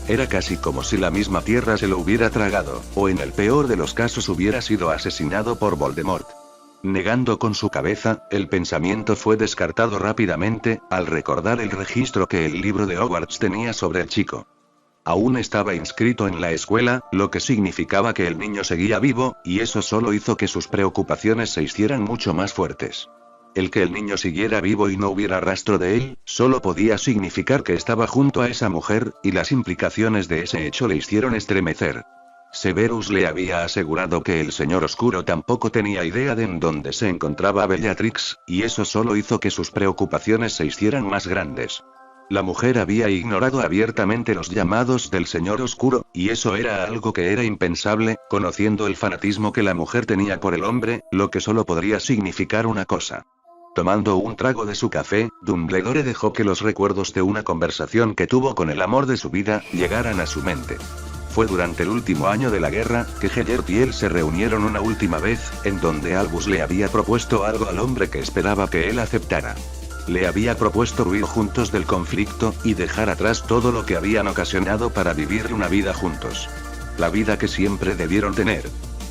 [SPEAKER 2] Era casi como si la misma tierra se lo hubiera tragado, o en el peor de los casos hubiera sido asesinado por Voldemort. Negando con su cabeza, el pensamiento fue descartado rápidamente, al recordar el registro que el libro de Hogwarts tenía sobre el chico. Aún estaba inscrito en la escuela, lo que significaba que el niño seguía vivo, y eso solo hizo que sus preocupaciones se hicieran mucho más fuertes. El que el niño siguiera vivo y no hubiera rastro de él, solo podía significar que estaba junto a esa mujer, y las implicaciones de ese hecho le hicieron estremecer. Severus le había asegurado que el Señor Oscuro tampoco tenía idea de en dónde se encontraba Bellatrix, y eso solo hizo que sus preocupaciones se hicieran más grandes. La mujer había ignorado abiertamente los llamados del Señor Oscuro, y eso era algo que era impensable, conociendo el fanatismo que la mujer tenía por el hombre, lo que solo podría significar una cosa. Tomando un trago de su café, Dumbledore dejó que los recuerdos de una conversación que tuvo con el amor de su vida, llegaran a su mente. Fue durante el último año de la guerra, que Hagrid y él se reunieron una última vez, en donde Albus le había propuesto algo al hombre que esperaba que él aceptara. Le había propuesto huir juntos del conflicto, y dejar atrás todo lo que habían ocasionado para vivir una vida juntos. La vida que siempre debieron tener.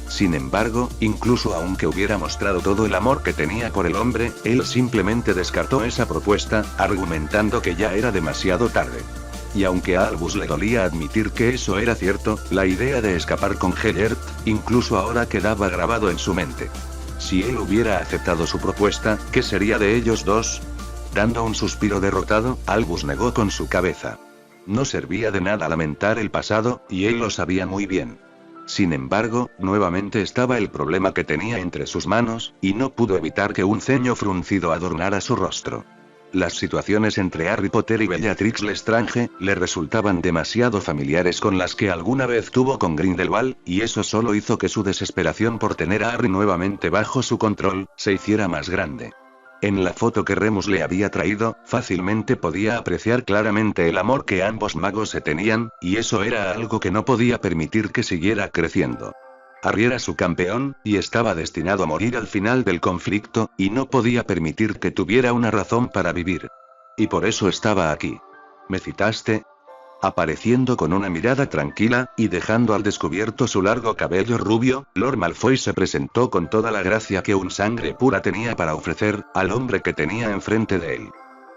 [SPEAKER 2] Sin embargo, incluso aunque hubiera mostrado todo el amor que tenía por el hombre, él simplemente descartó esa propuesta, argumentando que ya era demasiado tarde. Y aunque a Albus le dolía admitir que eso era cierto, la idea de escapar con Hagrid, incluso ahora quedaba grabado en su mente. Si él hubiera aceptado su propuesta, ¿qué sería de ellos dos? Dando un suspiro derrotado, Albus negó con su cabeza. No servía de nada lamentar el pasado, y él lo sabía muy bien. Sin embargo, nuevamente estaba el problema que tenía entre sus manos, y no pudo evitar que un ceño fruncido adornara su rostro. Las situaciones entre Harry Potter y Bellatrix Lestrange le resultaban demasiado familiares con las que alguna vez tuvo con Grindelwald, y eso solo hizo que su desesperación por tener a Harry nuevamente bajo su control, se hiciera más grande. En la foto que Remus le había traído, fácilmente podía apreciar claramente el amor que ambos magos se tenían, y eso era algo que no podía permitir que siguiera creciendo. Harry era su campeón, y estaba destinado a morir al final del conflicto, y no podía permitir que tuviera una razón para vivir. Y por eso estaba aquí. ¿Me citaste? Apareciendo con una mirada tranquila, y dejando al descubierto su largo cabello rubio, Lord Malfoy se presentó con toda la gracia que un sangre pura tenía para ofrecer, al hombre que tenía enfrente de él.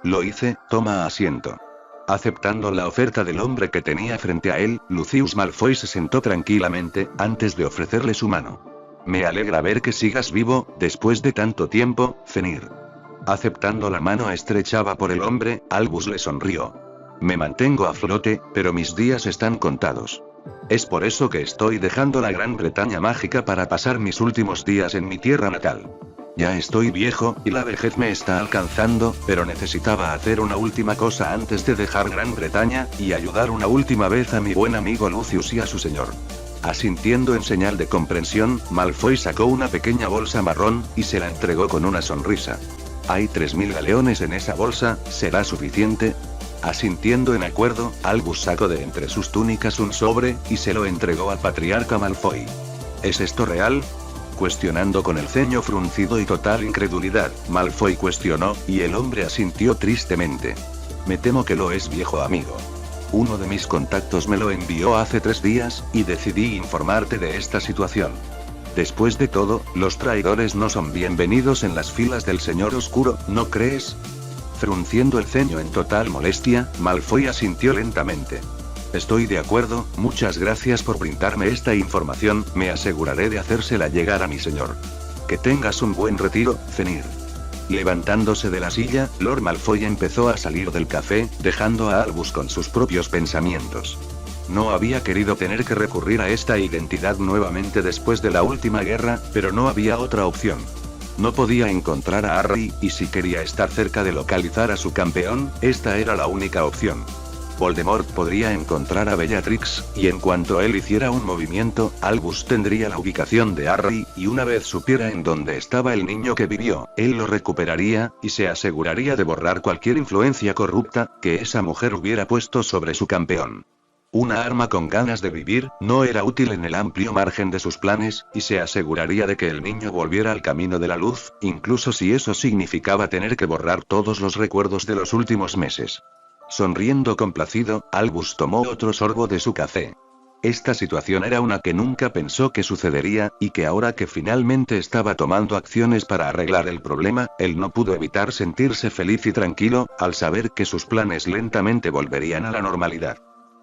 [SPEAKER 2] Lo hice, toma asiento. Aceptando la oferta del hombre que tenía frente a él, Lucius Malfoy se sentó tranquilamente, antes de ofrecerle su mano. Me alegra ver que sigas vivo, después de tanto tiempo, Fenrir. Aceptando la mano estrechada por el hombre, Albus le sonrió. Me mantengo a flote, pero mis días están contados. Es por eso que estoy dejando la Gran Bretaña mágica para pasar mis últimos días en mi tierra natal. Ya estoy viejo, y la vejez me está alcanzando, pero necesitaba hacer una última cosa antes de dejar Gran Bretaña, y ayudar una última vez a mi buen amigo Lucius y a su señor. Asintiendo en señal de comprensión, Malfoy sacó una pequeña bolsa marrón, y se la entregó con una sonrisa. Hay 3000 galeones en esa bolsa, ¿será suficiente? Asintiendo en acuerdo, Albus sacó de entre sus túnicas un sobre, y se lo entregó al patriarca Malfoy. ¿Es esto real? cuestionando con el ceño fruncido y total incredulidad. Malfoy cuestionó, y el hombre asintió tristemente. Me temo que lo es, viejo amigo. Uno de mis contactos me lo envió hace 3 días, y decidí informarte de esta situación. Después de todo, los traidores no son bienvenidos en las filas del Señor Oscuro, ¿no crees? Frunciendo el ceño en total molestia, Malfoy asintió lentamente. Estoy de acuerdo, muchas gracias por brindarme esta información, me aseguraré de hacérsela llegar a mi señor. Que tengas un buen retiro, Fenrir. Levantándose de la silla, Lord Malfoy empezó a salir del café, dejando a Albus con sus propios pensamientos. No había querido tener que recurrir a esta identidad nuevamente después de la última guerra, pero no había otra opción. No podía encontrar a Harry, y si quería estar cerca de localizar a su campeón, esta era la única opción. Voldemort podría encontrar a Bellatrix, y en cuanto él hiciera un movimiento, Albus tendría la ubicación de Harry, y una vez supiera en dónde estaba el niño que vivió, él lo recuperaría, y se aseguraría de borrar cualquier influencia corrupta que esa mujer hubiera puesto sobre su campeón. Una arma con ganas de vivir, no era útil en el amplio margen de sus planes, y se aseguraría de que el niño volviera al camino de la luz, incluso si eso significaba tener que borrar todos los recuerdos de los últimos meses. Sonriendo complacido, Albus tomó otro sorbo de su café. Esta situación era una que nunca pensó que sucedería, y que ahora que finalmente estaba tomando acciones para arreglar el problema, él no pudo evitar sentirse feliz y tranquilo, al saber que sus planes lentamente volverían a la normalidad.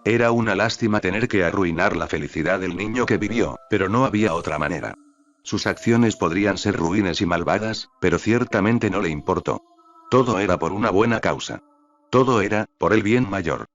[SPEAKER 2] Era una lástima tener que arruinar la felicidad del niño que vivió, pero no había otra manera. Sus acciones podrían ser ruines y malvadas, pero ciertamente no le importó. Todo era por una buena causa. Todo era, por el bien mayor.